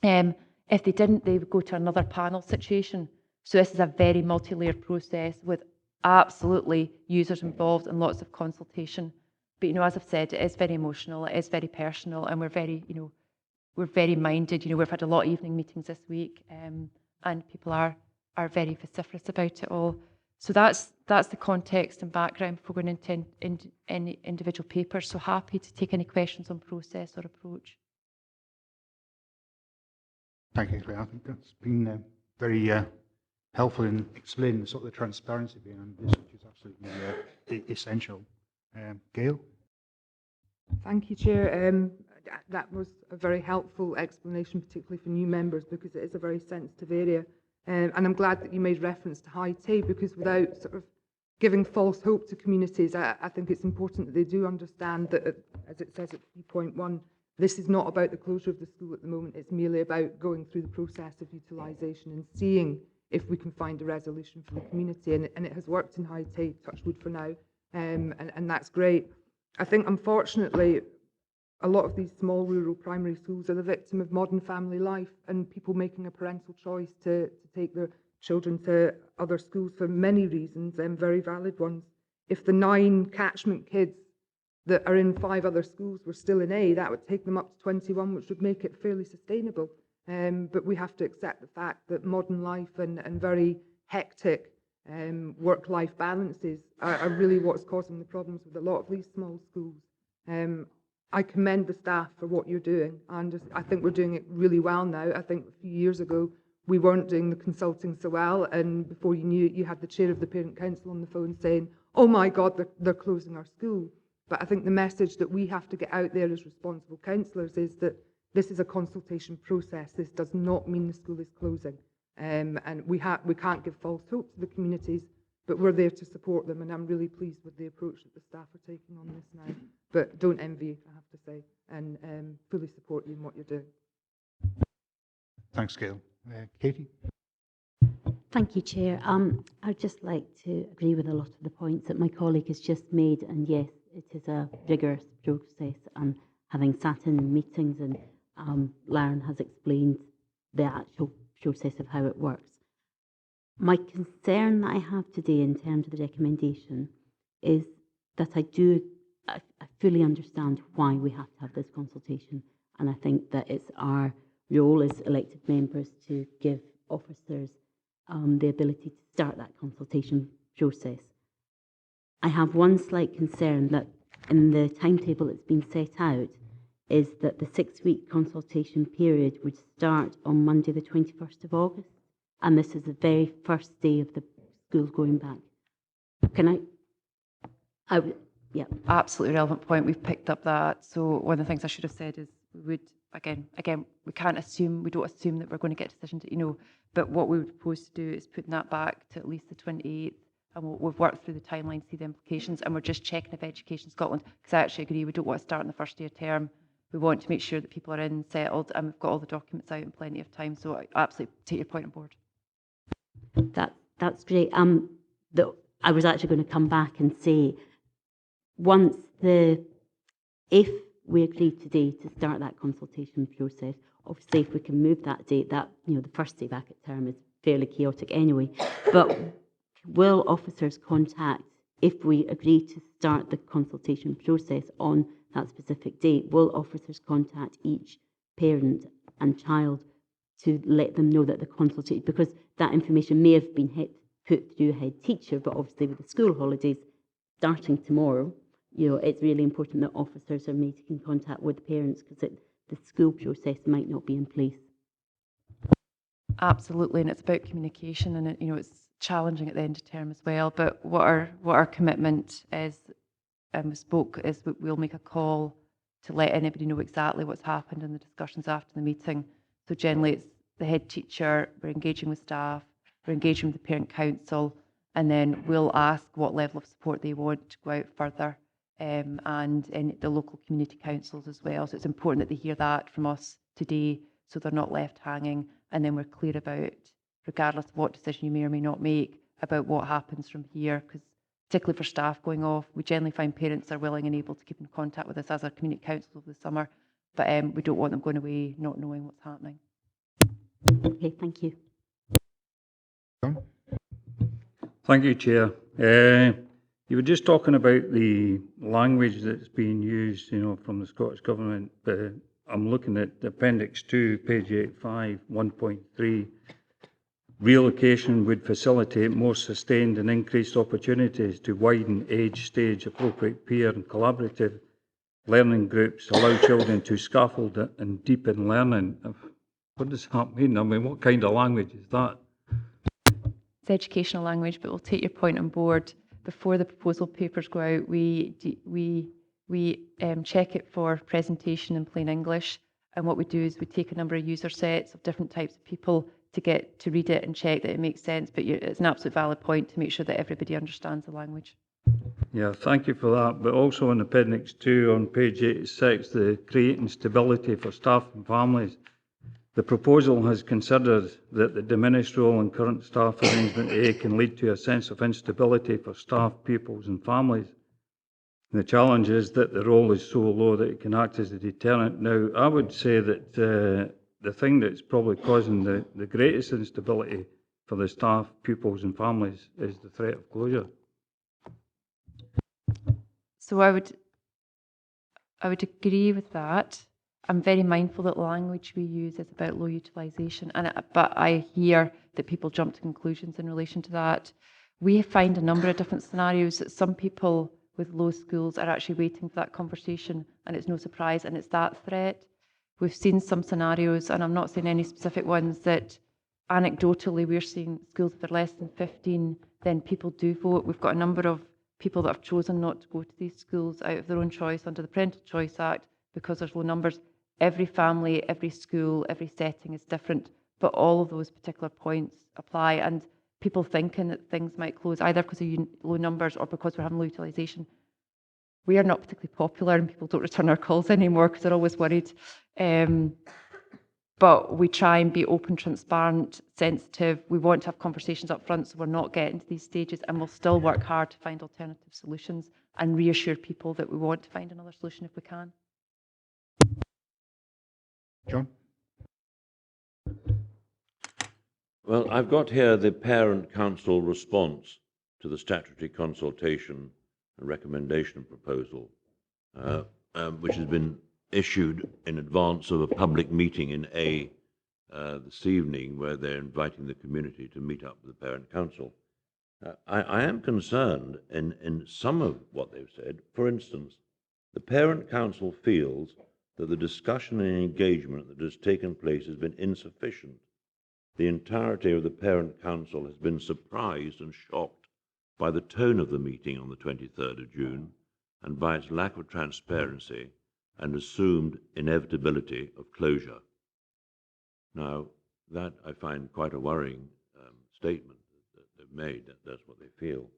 If they didn't, they would go to another panel situation. So this is a very multi-layered process with absolutely users involved and lots of consultation. But, you know, as I've said, it is very emotional, it is very personal, and we're very, you know, we're very minded. You know, we've had a lot of evening meetings this week, and people are very vociferous about it all. So that's the context and background before going into any individual papers. So happy to take any questions on process or approach. Thank you, Claire. I think that's been very helpful in explaining the sort of the transparency behind this, which is absolutely essential. Gail? Thank you, Chair. That was a very helpful explanation, particularly for new members, because it is a very sensitive area. And I'm glad that you made reference to high tea, because without sort of giving false hope to communities, I think it's important that they do understand that, as it says at 3.1, this is not about the closure of the school at the moment. It's merely about going through the process of utilisation and seeing if we can find a resolution for the community. And it has worked in high tea, touch wood for now, and that's great. I think, unfortunately, a lot of these small rural primary schools are the victim of modern family life and people making a parental choice to take their children to other schools for many reasons, and very valid ones. If the 9 catchment kids that are in 5 other schools were still in A, that would take them up to 21, which would make it fairly sustainable. But we have to accept the fact that modern life and very hectic work-life balances are really what's causing the problems with a lot of these small schools. I commend the staff for what you're doing, and I think we're doing it really well now. I think a few years ago we weren't doing the consulting so well, and before you knew it, you had the chair of the parent council on the phone saying, oh my God, they're closing our school. But I think the message that we have to get out there as responsible councillors is that this is a consultation process. This does not mean the school is closing. And we can't give false hope to the communities. but we're there to support them, and I'm really pleased with the approach that the staff are taking on this now. But don't envy you, I have to say, and fully support you in what you're doing. Thanks, Gail. Katie? Thank you, Chair. I'd just like to agree with a lot of the points that my colleague has just made, and yes, it is a rigorous process, and having sat in meetings and Lauren has explained the actual process of how it works. My concern that I have today in terms of the recommendation is that I fully understand why we have to have this consultation, and I think that it's our role as elected members to give officers the ability to start that consultation process. I have one slight concern that in the timetable that's been set out is that the 6-week consultation period would start on Monday the 21st of August, and this is the very first day of the schools going back. Yeah. Absolutely relevant point. We've picked up that. So one of the things I should have said is we would, again, we can't assume, we don't assume that we're going to get a decision to, but what we would propose to do is putting that back to at least the 28th, and we've worked through the timeline to see the implications, and we're just checking if Education Scotland, because I actually agree, we don't want to start in the first year term. We want to make sure that people are in, settled, and we've got all the documents out in plenty of time. So I absolutely take your point on board. That's great. I was actually going to come back and say, if we agree today to start that consultation process, obviously if we can move that date, that the first day back at term is fairly chaotic anyway. But will officers contact, if we agree to start the consultation process on that specific date, will officers contact each parent and child to let them know that the consultation, because that information may have been put through a head teacher, but obviously with the school holidays starting tomorrow, it's really important that officers are making contact with parents, because the school process might not be in place. Absolutely, and it's about communication, and it's challenging at the end of term as well. But what our commitment is, and we spoke, is we'll make a call to let anybody know exactly what's happened in the discussions after the meeting. So generally, it's the head teacher. We're engaging with staff. We're engaging with the parent council, and then we'll ask what level of support they want to go out further. And in the local community councils as well. So it's important that they hear that from us today, so they're not left hanging, and then we're clear about, regardless of what decision you may or may not make, about what happens from here, because particularly for staff going off, we generally find parents are willing and able to keep in contact with us as our community councils over the summer, but we don't want them going away not knowing what's happening. Okay, thank you. Thank you, Chair. You were just talking about the language that's being used, from the Scottish Government. I'm looking at Appendix 2, page 85, 1.3. Relocation would facilitate more sustained and increased opportunities to widen age, stage, appropriate peer and collaborative learning groups, allow children to scaffold and deepen learning. What does that mean? I mean, what kind of language is that? It's educational language, but we'll take your point on board. Before the proposal papers go out, we check it for presentation in plain English, and what we do is we take a number of user sets of different types of people to get to read it and check that it makes sense. But it's an absolute valid point to make sure that everybody understands the language. Yeah, thank you for that. But also in Appendix 2 on page 86, the creating stability for staff and families. The proposal has considered that the diminished role in current staff arrangement A can lead to a sense of instability for staff, pupils and families. And the challenge is that the role is so low that it can act as a deterrent. Now, I would say that the thing that's probably causing the greatest instability for the staff, pupils and families is the threat of closure. So I would agree with that. I'm very mindful that the language we use is about low utilisation, but I hear that people jump to conclusions in relation to that. We find a number of different scenarios that some people with low schools are actually waiting for that conversation, and it's no surprise, and it's that threat. We've seen some scenarios, and I'm not saying any specific ones, that anecdotally we're seeing schools that are less than 15, then people do vote. We've got a number of people that have chosen not to go to these schools out of their own choice under the Parental Choice Act because there's low numbers. Every family, every school, every setting is different, but all of those particular points apply, and people thinking that things might close either because of low numbers or because we're having low utilisation. We are not particularly popular and people don't return our calls anymore because they're always worried. But we try and be open, transparent, sensitive. We want to have conversations up front so we're not getting to these stages, and we'll still work hard to find alternative solutions and reassure people that we want to find another solution if we can. John? Well, I've got here the Parent Council response to the statutory consultation and recommendation proposal, which has been issued in advance of a public meeting in A this evening, where they're inviting the community to meet up with the Parent Council. I am concerned in some of what they've said. For instance, the Parent Council feels that the discussion and engagement that has taken place has been insufficient. The entirety of the Parent Council has been surprised and shocked by the tone of the meeting on the 23rd of June and by its lack of transparency and assumed inevitability of closure. Now, that I find quite a worrying statement that they've made. That's what they feel.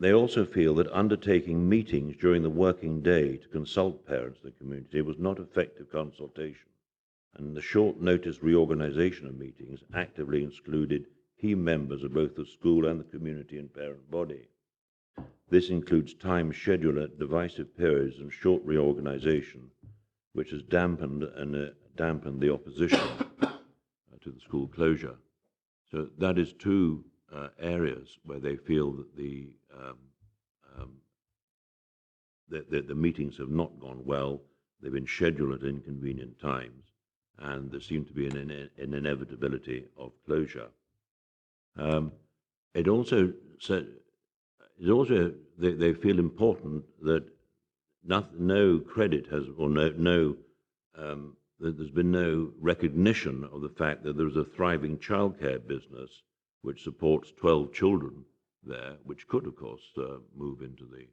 They also feel that undertaking meetings during the working day to consult parents in the community was not effective consultation, and the short notice reorganisation of meetings actively excluded key members of both the school and the community and parent body. This includes time scheduled at divisive periods and short reorganisation, which has dampened the opposition to the school closure. So that is two areas where they feel that the meetings have not gone well. They've been scheduled at inconvenient times, and there seemed to be an inevitability of closure. It also said. They feel important that no credit has, or that there's been no recognition of the fact that there's a thriving childcare business which supports 12 children there, which could, of course, move into the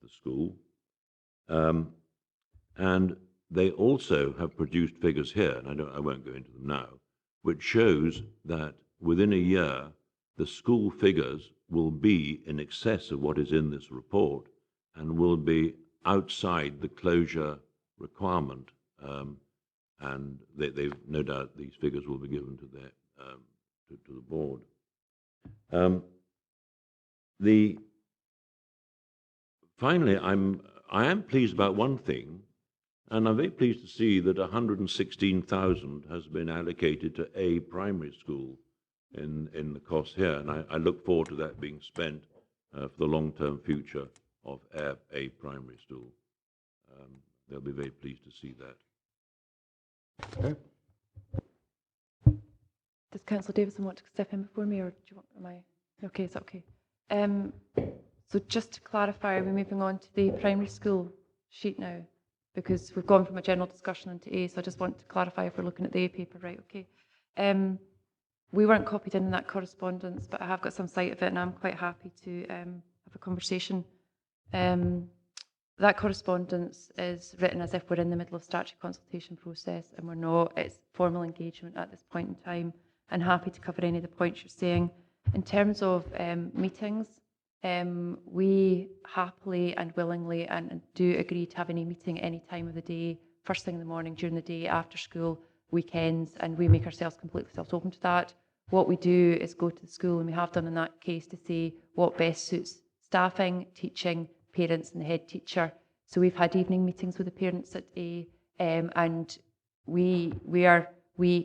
school. And they also have produced figures here, and I won't go into them now, which shows that within a year, the school figures will be in excess of what is in this report and will be outside the closure requirement. And they've no doubt these figures will be given to the board. Finally, I am pleased about one thing, and I'm very pleased to see that 116,000 has been allocated to a primary school in the cost here, and I look forward to that being spent for the long-term future of a primary school. They'll be very pleased to see that. Okay. Does Councillor Davison want to step in before me, or do you want? Am I okay? Is that okay? So just to clarify, are we moving on to the primary school sheet now? Because we've gone from a general discussion into A, so I just want to clarify if we're looking at the A paper, right? Okay. We weren't copied in that correspondence, but I have got some sight of it, and I'm quite happy to have a conversation. That correspondence is written as if we're in the middle of statutory consultation process, and we're not. It's formal engagement at this point in time, and happy to cover any of the points you're saying. In terms of meetings, we happily and willingly and do agree to have any meeting any time of the day, first thing in the morning, during the day, after school, weekends, and we make ourselves completely self-open to that. What we do is go to the school, and we have done in that case, to see what best suits staffing, teaching, parents and the head teacher. So we've had evening meetings with the parents at A, and we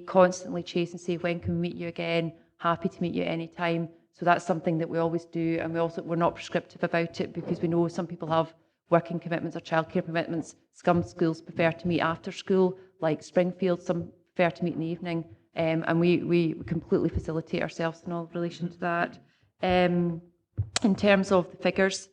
constantly chase and say, when can we meet you again? Happy to meet you any time. So that's something that we always do, and we're not prescriptive about it, because we know some people have working commitments or childcare commitments. Some schools prefer to meet after school, like Springfield. Some prefer to meet in the evening, and we completely facilitate ourselves in all relation to that. In terms of the figures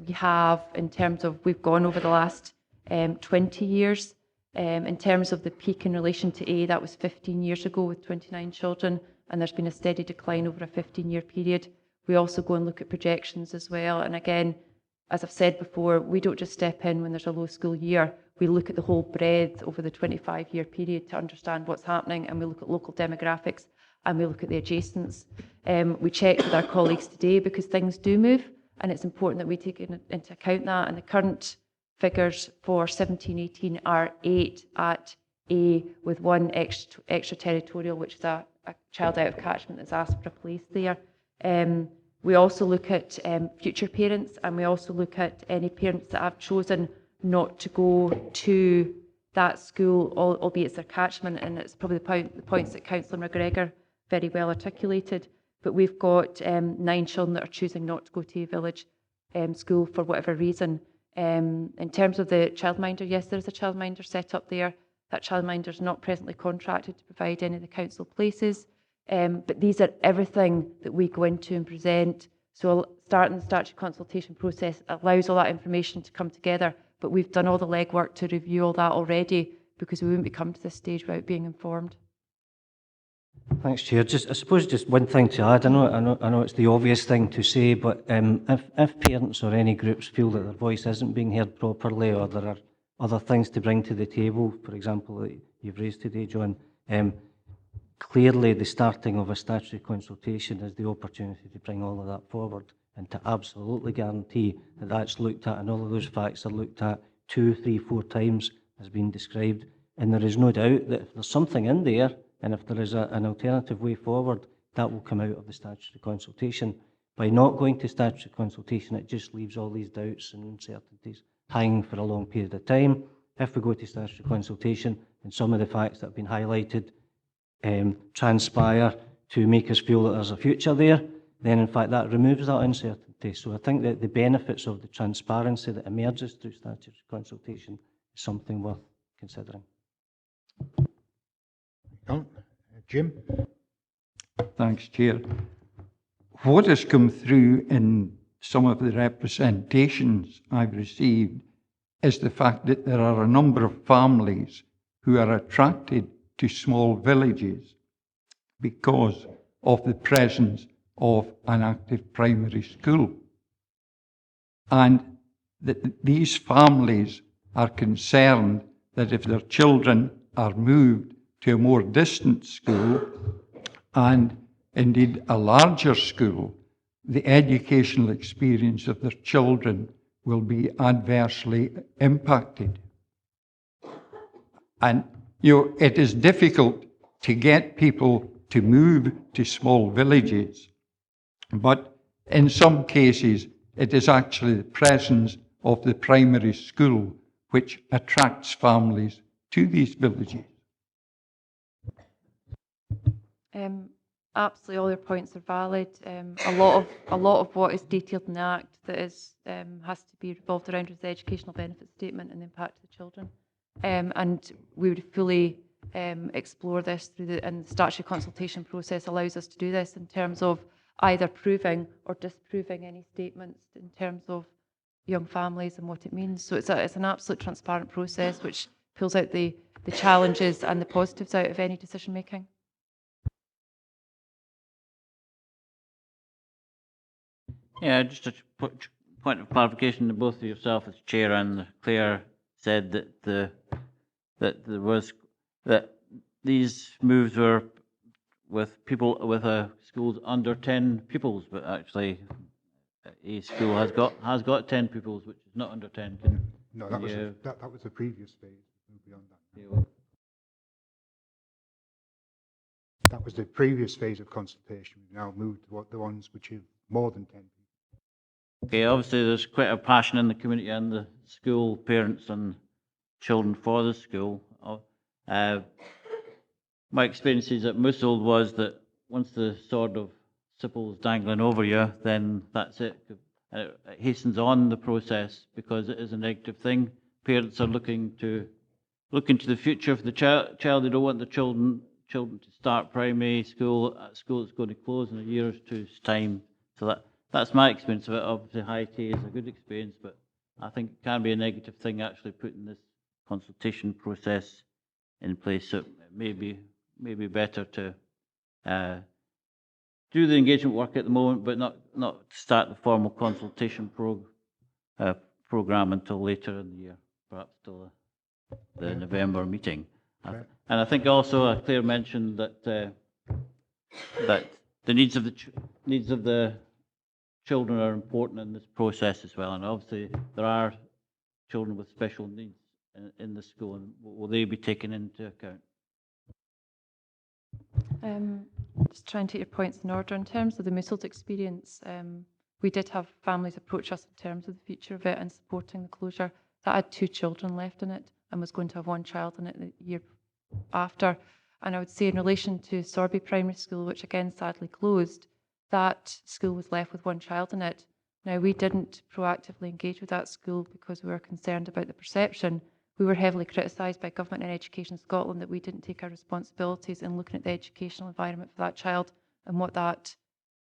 we have, in terms of, we've gone over the last 20 years. In terms of the peak in relation to A, that was 15 years ago with 29 children, and there's been a steady decline over a 15-year period. We also go and look at projections as well, and again, as I've said before, we don't just step in when there's a low school year. We look at the whole breadth over the 25-year period to understand what's happening, and we look at local demographics. and we look at the adjacents. We checked with our colleagues today because things do move, and it's important that we take into account that. And the current figures for 17-18 are 8 at A, with 1 extra territorial, which is a child out of catchment that's asked for a place there. We also look at future parents, and we also look at any parents that have chosen not to go to that school, albeit it's their catchment, and it's probably the points that Councillor McGregor very well articulated. But we've got 9 children that are choosing not to go to a village school for whatever reason. In terms of the childminder, yes, there is a childminder set up there. That childminder is not presently contracted to provide any of the council places. But these are everything that we go into and present. So starting the statutory consultation process allows all that information to come together. But we've done all the legwork to review all that already, because we wouldn't be coming to this stage without being informed. Thanks, Chair. I suppose just one thing to add. I know it's the obvious thing to say, but if parents or any groups feel that their voice isn't being heard properly, or there are other things to bring to the table, for example, that you've raised today, John, clearly the starting of a statutory consultation is the opportunity to bring all of that forward and to absolutely guarantee that that's looked at and all of those facts are looked at 2, 3, 4 times as being described. And there is no doubt that if there's something in there, and if there is an alternative way forward, that will come out of the statutory consultation. By not going to statutory consultation, it just leaves all these doubts and uncertainties hanging for a long period of time. If we go to statutory consultation and some of the facts that have been highlighted transpire to make us feel that there's a future there, then in fact that removes that uncertainty. So I think that the benefits of the transparency that emerges through statutory consultation is something worth considering. Jim? Thanks, Chair. What has come through in some of the representations I've received is the fact that there are a number of families who are attracted to small villages because of the presence of an active primary school. And that these families are concerned that if their children are moved to a more distant school, and indeed a larger school, the educational experience of their children will be adversely impacted. And it is difficult to get people to move to small villages, but in some cases it is actually the presence of the primary school which attracts families to these villages. Absolutely, all your points are valid. A lot of what is detailed in the Act that is has to be revolved around is the educational benefit statement and the impact of the children. And we would fully explore this through and the statutory consultation process allows us to do this in terms of either proving or disproving any statements in terms of young families and what it means. So it's an absolute transparent process which pulls out the challenges and the positives out of any decision making. Yeah, just a point of clarification to both of yourself as chair and Claire said that these moves were with people with schools under 10 pupils, but actually a school has got 10 pupils, which is not under 10. No, that was the previous phase. Move beyond that. That was the previous phase of consultation. We've now moved to the ones which have more than 10 people. Okay, obviously there's quite a passion in the community and the school, parents and children for the school. My experiences at Mousel was that once the sword of Sipple's dangling over you, then that's it. It hastens on the process because it is a negative thing. Parents are looking to the future for the child. They don't want the children to start primary school at school that's going to close in a year or two's time. So that's my experience of it. Obviously, high K is a good experience, but I think it can be a negative thing actually putting this consultation process in place. So it may be better to do the engagement work at the moment, but not start the formal consultation program until later in the year, perhaps till the November meeting. And I think also Claire mentioned that that the needs of the children are important in this process as well. And obviously, there are children with special needs in the school, and will they be taken into account? Just trying to take your points in order. In terms of the Mousselt experience, we did have families approach us in terms of the future of it and supporting the closure. That had 2 children left in it and was going to have 1 child in it the year after. And I would say in relation to Sorby Primary School, which again sadly closed, that school was left with 1 child in it. Now, we didn't proactively engage with that school because we were concerned about the perception. We were heavily criticised by Government and Education Scotland that we didn't take our responsibilities in looking at the educational environment for that child and what that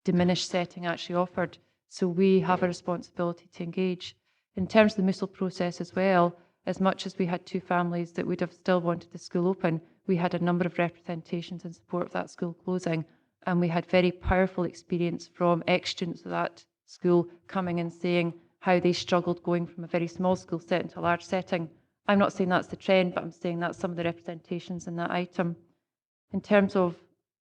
diminished setting actually offered. So we have a responsibility to engage. In terms of the Mousselt process as well, as much as we had 2 families that would have still wanted the school open, we had a number of representations in support of that school closing, and we had very powerful experience from ex-students of that school coming and saying how they struggled going from a very small school setting to a large setting. I'm not saying that's the trend, but I'm saying that's some of the representations in that item. In terms of,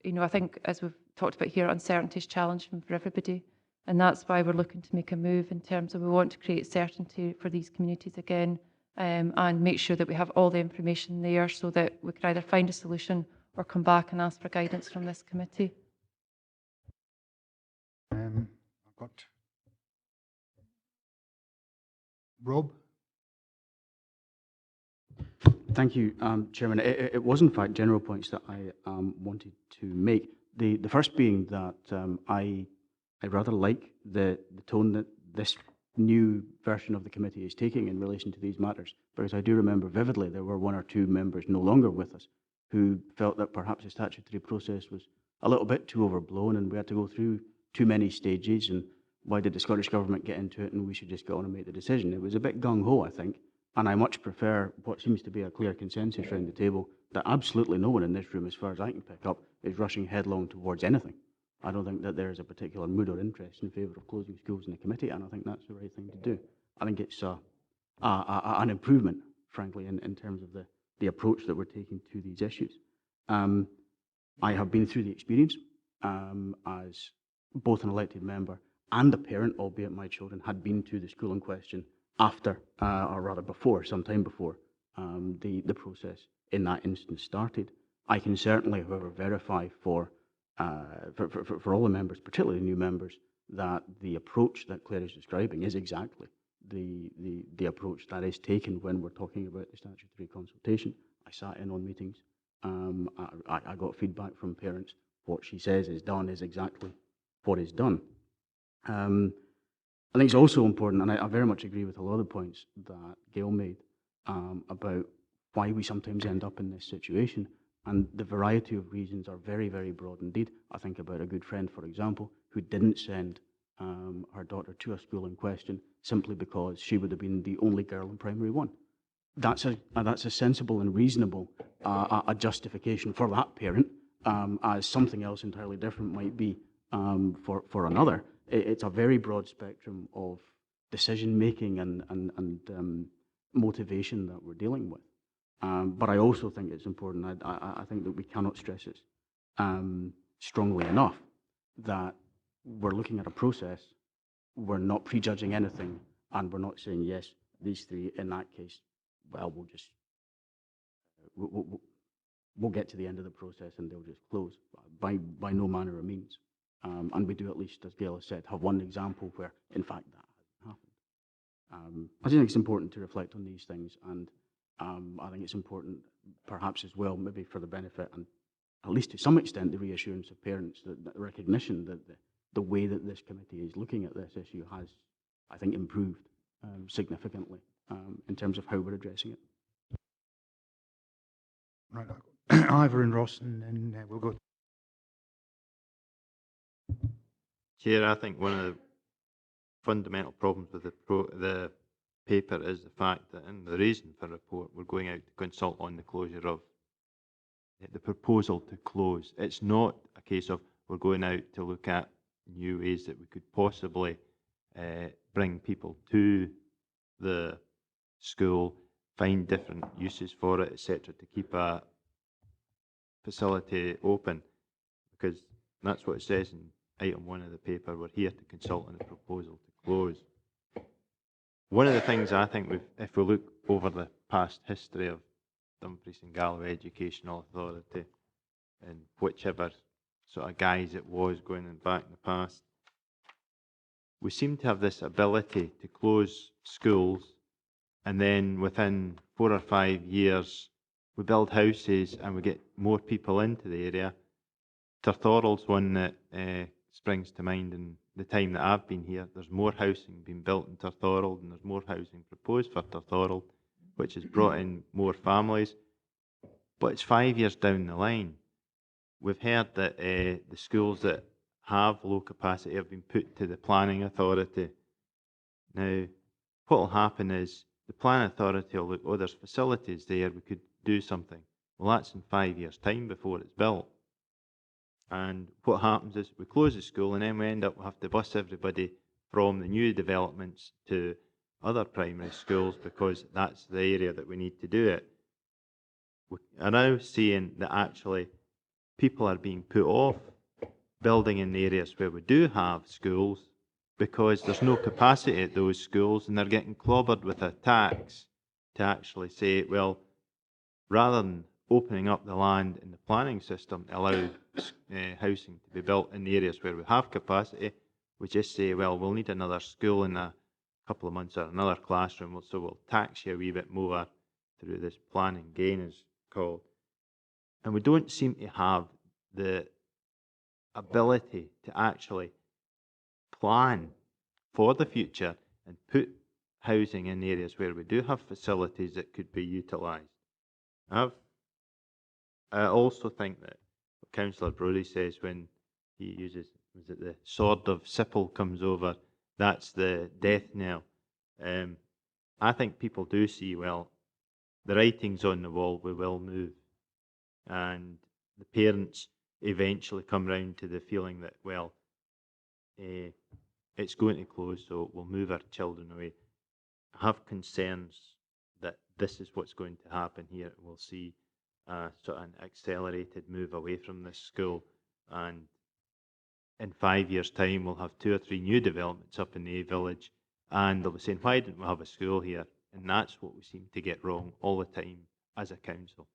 I think as we've talked about here, uncertainty is challenging for everybody, and that's why we're looking to make a move in terms of we want to create certainty for these communities again, and make sure that we have all the information there so that we can either find a solution or come back and ask for guidance from this committee. I've got Rob. Thank you, Chairman. It was in fact general points that I wanted to make. The first being that I rather like the tone that this new version of the committee is taking in relation to these matters, because I do remember vividly there were 1 or 2 members no longer with us who felt that perhaps the statutory process was a little bit too overblown and we had to go through too many stages, and why did the Scottish Government get into it and we should just go on and make the decision. It was a bit gung-ho, I think, and I much prefer what seems to be a clear consensus around the table that absolutely no one in this room, as far as I can pick up, is rushing headlong towards anything. I don't think that there is a particular mood or interest in favour of closing schools in the committee, and I think that's the right thing to do. I think it's an improvement, frankly, in terms of the approach that we're taking to these issues. I have been through the experience as both an elected member and a parent, albeit my children had been to the school in question after, or rather before, some time before the process in that instance started. I can certainly, however, verify for all the members, particularly new members, that the approach that Claire is describing is exactly the approach that is taken when we're talking about the statutory consultation. I sat in on meetings. I got feedback from parents. What she says is done is exactly what is done. I think it's also important, and I very much agree with a lot of the points that Gail made about why we sometimes end up in this situation. And the variety of reasons are very, very broad indeed. I think about a good friend, for example, who didn't send her daughter to a school in question simply because she would have been the only girl in primary 1. That's a sensible and reasonable a justification for that parent, as something else entirely different might be for another. It's a very broad spectrum of decision-making and motivation that we're dealing with. But I also think it's important, I think that we cannot stress it strongly enough, that we're looking at a process, we're not prejudging anything, and we're not saying, yes, these 3, in that case, well, we'll get to the end of the process and they'll just close, by no manner of means. And we do, at least, as Gail has said, have one example where, in fact, that hasn't happened. I think it's important to reflect on these things, and I think it's important, perhaps as well, maybe for the benefit and at least to some extent the reassurance of parents, that recognition that the way that this committee is looking at this issue has, I think, improved significantly in terms of how we're addressing it. Right, Ivor and Ross, and then we'll go. Chair, I think one of the fundamental problems with the paper is the fact that in the reason for the report, we're going out to consult on the closure of the proposal to close. It's not a case of we're going out to look at new ways that we could possibly bring people to the school, find different uses for it, etc., to keep a facility open. Because That's what it says in item 1 of the paper. We're here to consult on the proposal to close. One of the things I think, if we look over the past history of Dumfries and Galloway Educational Authority, and whichever sort of guise it was going back in the past, we seem to have this ability to close schools, and then within 4 or 5 years, we build houses and we get more people into the area. Torthorald's one that springs to mind in the time that I've been here. There's more housing being built in Torthorald, and there's more housing proposed for Torthorald, which has brought in more families. But it's 5 years down the line. We've heard that the schools that have low capacity have been put to the planning authority. Now, what will happen is the planning authority will look, oh, there's facilities there, we could do something. Well, that's in 5 years' time before it's built. And what happens is we close the school, and then we end up having to bus everybody from the new developments to other primary schools because that's the area that we need to do it. We are now seeing that actually people are being put off building in the areas where we do have schools because there's no capacity at those schools, and they're getting clobbered with a tax to actually say, well, rather than opening up the land in the planning system to allow housing to be built in the areas where we have capacity, we just say, well, we'll need another school in a couple of months or another classroom, so we'll tax you a wee bit more through this planning gain, as called. And we don't seem to have the ability to actually plan for the future and put housing in areas where we do have facilities that could be utilised. I also think that what Councillor Brodie says when he uses, was it the sword of Sipple comes over, that's the death knell. I think people do see, well, the writing's on the wall, we will move. And the parents eventually come round to the feeling that, well, it's going to close, so we'll move our children away. I have concerns that this is what's going to happen here. We'll see sort of an accelerated move away from this school, and in 5 years' time we'll have 2 or 3 new developments up in the village, and they'll be saying, why didn't we have a school here? And that's what we seem to get wrong all the time as a council.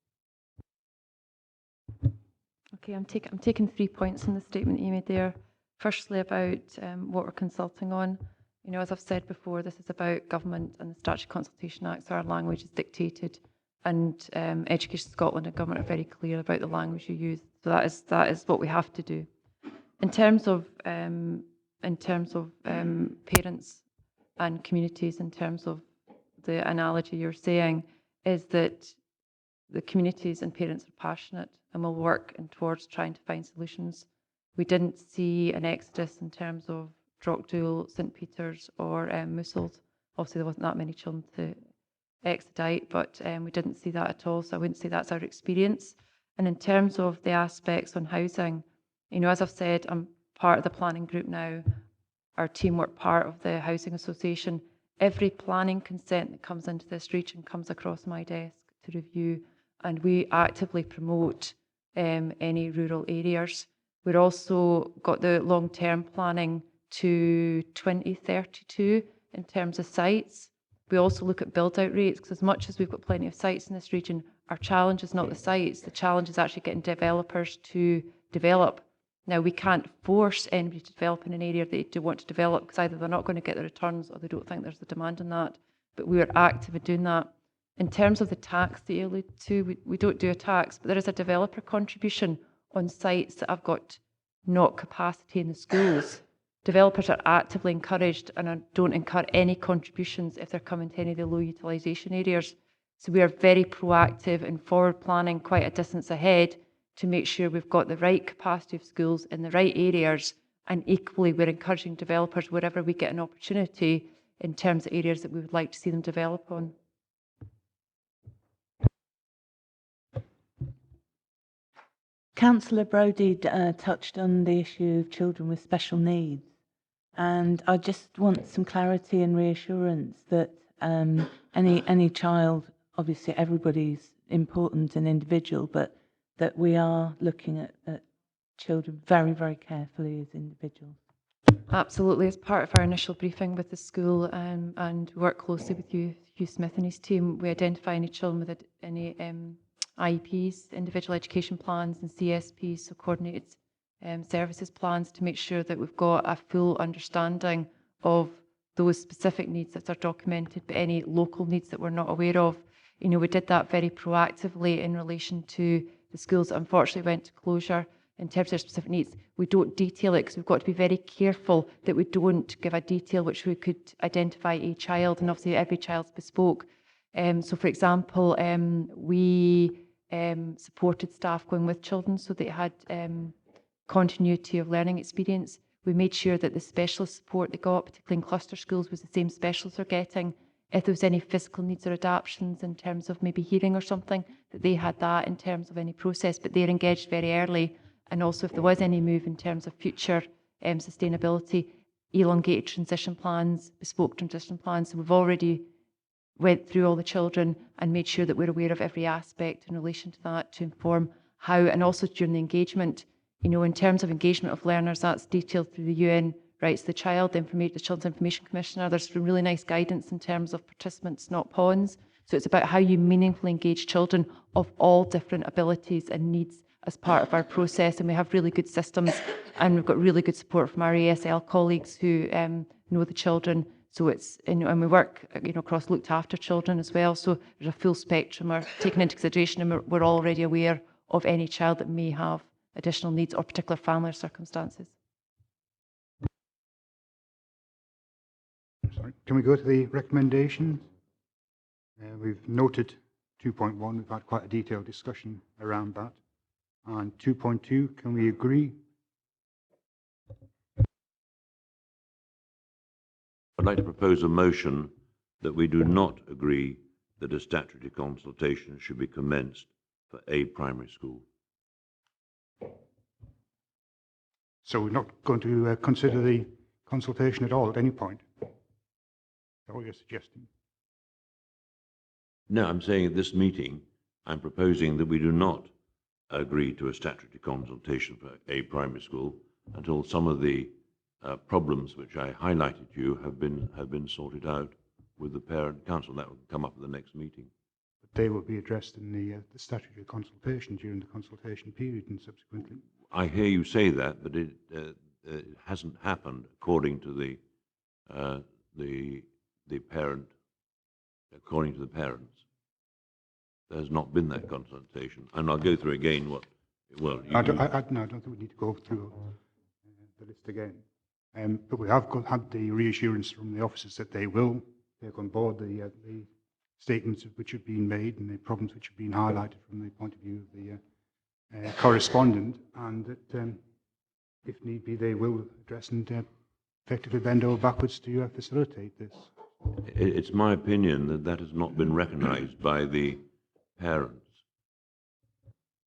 Okay, I'm taking 3 points in the statement you made there. Firstly, about what we're consulting on. You know, as I've said before, this is about government and the Statutory Consultation Act, so our language is dictated, and Education Scotland and government are very clear about the language you use. So that is what we have to do. In terms of parents and communities, in terms of the analogy you're saying, is that the communities and parents are passionate and will work towards trying to find solutions. We didn't see an exodus in terms of Droghdool, St Peters or Mousselt. Obviously there wasn't that many children to expedite, but we didn't see that at all, so I wouldn't say that's our experience. And in terms of the aspects on housing, you know, as I've said, I'm part of the planning group now. Our team work part of the Housing Association. Every planning consent that comes into this region comes across my desk to review, and we actively promote any rural areas. We've also got the long-term planning to 2032 in terms of sites. We also look at build-out rates, because as much as we've got plenty of sites in this region, our challenge is not the sites. The challenge is actually getting developers to develop. Now, we can't force anybody to develop in an area that they do want to develop, because either they're not going to get the returns or they don't think there's the demand on that. But we are active in doing that. In terms of the tax that you allude to, we don't do a tax, but there is a developer contribution on sites that have got not capacity in the schools. Developers are actively encouraged and don't incur any contributions if they're coming to any of the low utilisation areas. So we are very proactive in forward planning quite a distance ahead to make sure we've got the right capacity of schools in the right areas, and equally we're encouraging developers wherever we get an opportunity in terms of areas that we would like to see them develop on. Councillor Brodie touched on the issue of children with special needs, and I just want some clarity and reassurance that any child, obviously everybody's important and individual, but that we are looking at children very, very carefully as individuals. Absolutely. As part of our initial briefing with the school and work closely with Hugh Smith and his team, we identify any children with any IEPs, individual education plans, and CSPs, so coordinated services plans, to make sure that we've got a full understanding of those specific needs that are documented, but any local needs that we're not aware of. You know, we did that very proactively in relation to the schools that unfortunately went to closure. In terms of their specific needs, we don't detail it because we've got to be very careful that we don't give a detail which we could identify a child, and obviously every child's bespoke. So, for example, we supported staff going with children so they had continuity of learning experience. We made sure that the specialist support they got, particularly in cluster schools, was the same specialists are getting. If there was any physical needs or adaptations in terms of maybe hearing or something, that they had that in terms of any process, but they're engaged very early. And also if there was any move in terms of future sustainability, elongated transition plans, bespoke transition plans. So we've already went through all the children and made sure that we're aware of every aspect in relation to that to inform how, and also during the engagement, you know, in terms of engagement of learners, that's detailed through the UN Rights of the Child, the Children's Information Commissioner. There's some really nice guidance in terms of participants, not pawns. So it's about how you meaningfully engage children of all different abilities and needs as part of our process, and we have really good systems, and we've got really good support from our ASL colleagues who know the children. So it's, and we work, you know, across looked after children as well. So there's a full spectrum we're taking into consideration, and we're already aware of any child that may have additional needs or particular family circumstances. Sorry. Can we go to the recommendations? We've noted 2.1. We've had quite a detailed discussion around that. And 2.2, can we agree? I'd like to propose a motion that we do not agree that a statutory consultation should be commenced for a primary school. So we're not going to consider the consultation at all at any point? Is that what you're suggesting? No, I'm saying at this meeting, I'm proposing that we do not agree to a statutory consultation for a primary school until some of the problems which I highlighted to you have been sorted out with the parent council. That will come up at the next meeting. But they will be addressed in the statutory consultation during the consultation period and subsequently. I hear you say that, but it hasn't happened according to the parent. According to the parents, there has not been that consultation, and I'll go through again what. Well, I don't think we need to go through the list again. But we have had the reassurance from the officers that they will take on board the statements which have been made and the problems which have been highlighted from the point of view of the correspondent, and that if need be, they will address and effectively bend over backwards to facilitate this. It's my opinion that that has not been recognised by the parents.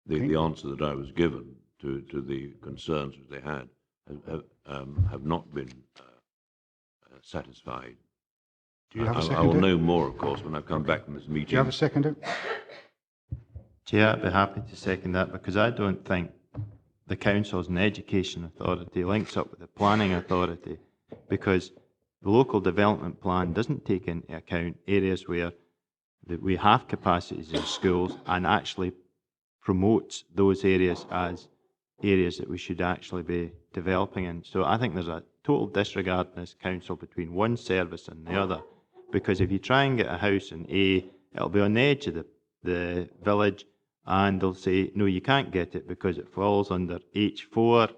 The answer that I was given to the concerns that they had have not been satisfied. Do you have a seconder? I will know more, of course, when I come back from this meeting. Do you have a seconder? Chair, I'd be happy to second that, because I don't think the council as an education authority links up with the planning authority, because the local development plan doesn't take into account areas where we have capacities in schools and actually promotes those areas as areas that we should actually be developing in. So I think there's a total disregard in this council between one service and the other, because if you try and get a house in A, it'll be on the edge of the village, and they'll say, no, you can't get it because it falls under H4,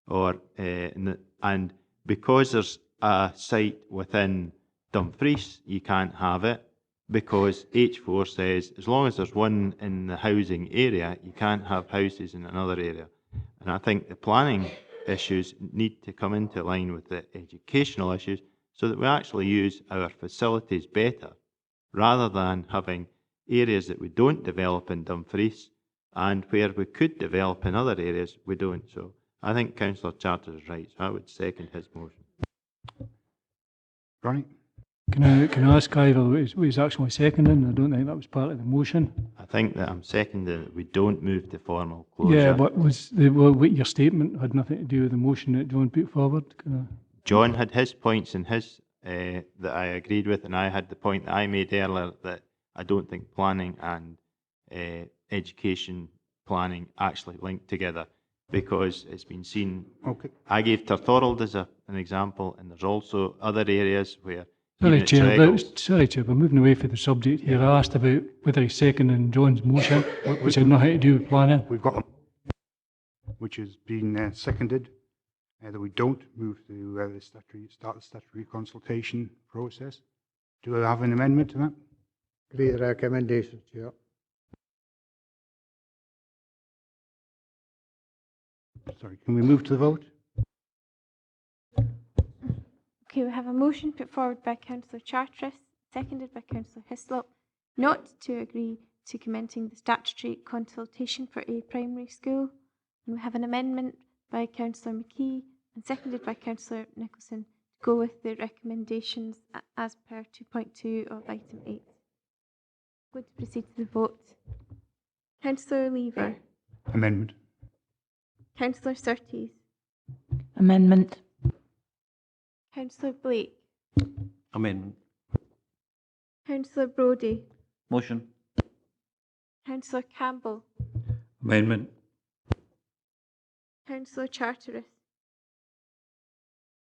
or and because there's a site within Dumfries, you can't have it, because H4 says as long as there's one in the housing area, you can't have houses in another area. And I think the planning issues need to come into line with the educational issues so that we actually use our facilities better, rather than having areas that we don't develop in Dumfries and where we could develop in other areas, we don't. So I think Councillor Charter is right, so I would second his motion. Ronnie? Can I ask either was actually seconding? I don't think that was part of the motion. I think that I'm seconding that we don't move to formal closure. Yeah, but what your statement had nothing to do with the motion that John put forward? John had his points and his that I agreed with, and I had the point that I made earlier that I don't think planning and education planning actually link together, because it's been seen. Okay. I gave Torthorald as an example, and there's also other areas where. Sorry, Chair, we're moving away from the subject here. I asked about whether he's seconding John's motion, which had nothing to do with planning. We've got which has been seconded, that we don't move to start the statutory consultation process. Do I have an amendment to that? Agree the recommendation, Chair. Sorry, can we move to the vote? Okay, we have a motion put forward by Councillor Charteris, seconded by Councillor Hislop, not to agree to commencing the statutory consultation for a primary school. And we have an amendment by Councillor McKee and seconded by Councillor Nicholson to go with the recommendations as per 2.2 of item 8. Going to proceed to the vote. Councillor Lever. Amendment. Councillor Surtees. Amendment. Councillor Blake. Amendment. Councillor Brodie. Motion. Councillor Campbell. Amendment. Councillor Charteris.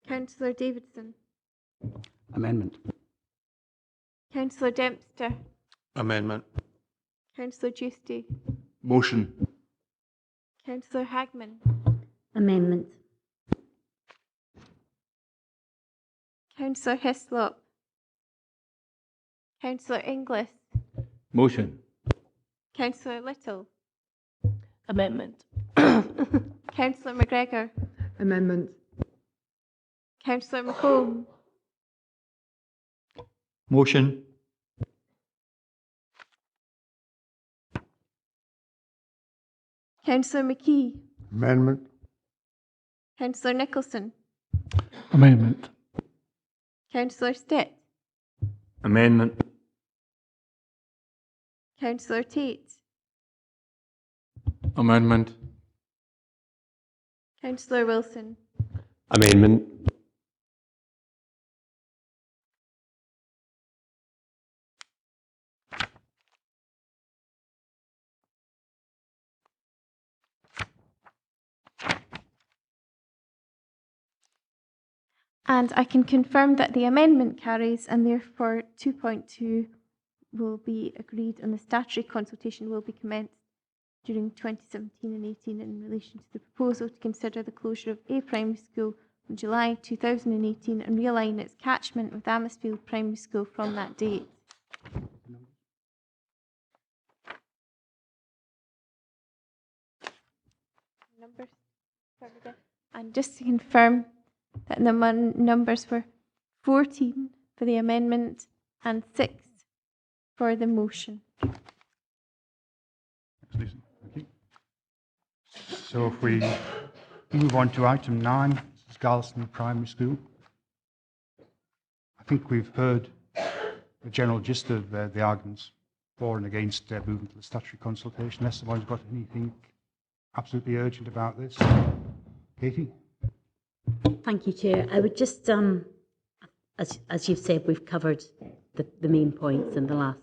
Councillor Davidson. Amendment. Councillor Dempster. Amendment. Councillor Giusti. Motion. Councillor Hagman. Amendment. Councillor Hislop. Councillor Inglis. Motion. Councillor Little. Amendment. Councillor McGregor. Amendment. Councillor McComb. Motion. Councillor McKee. Amendment. Councillor Nicholson. Amendment. Councillor Stitt. Amendment. Councillor Tate. Amendment. Councillor Wilson. Amendment. And I can confirm that the amendment carries, and therefore 2.2 will be agreed, and the statutory consultation will be commenced during 2017 and 18 in relation to the proposal to consider the closure of a primary school from July 2018 and realign its catchment with Amisfield Primary School from that date. Numbers. And just to confirm that the numbers were 14 for the amendment and 6 for the motion. Thank you. So if we move on to item 9, this is Galston Primary School. I think we've heard the general gist of the arguments for and against moving to the statutory consultation, unless someone's got anything absolutely urgent about this. Katie? Thank you, Chair. I would just, as you've said, we've covered the main points in the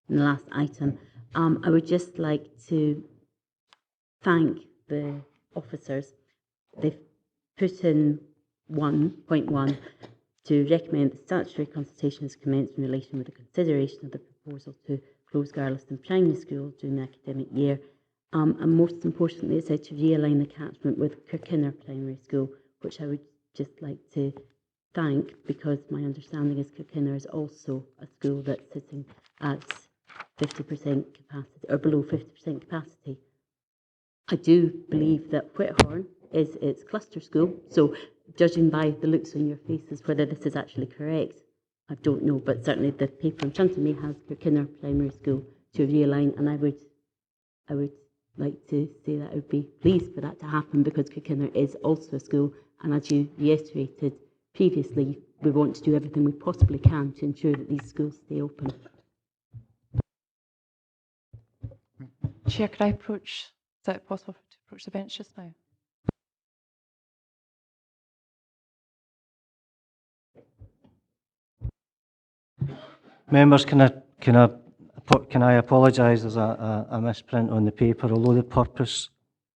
last item. I would just like to thank the officers. They've put in 1.1 to recommend the statutory consultation is commenced in relation with the consideration of the proposal to close Garliston Primary School during the academic year. And most importantly, it said to realign the catchment with Kirkbean Primary School, which I would just like to thank, because my understanding is Kirkbean is also a school that's sitting at 50% capacity or below 50% capacity. I do believe that Whithorn is its cluster school, so judging by the looks on your faces whether this is actually correct, I don't know, but certainly the paper in front of me has Kirkbean Primary School to realign, and I would like to say that I would be pleased for that to happen, because Kirkbean is also a school, and as you reiterated previously, we want to do everything we possibly can to ensure that these schools stay open. Chair, could I approach, is that possible to approach the bench just now? Members, can I apologise? There's a misprint on the paper. Although the purpose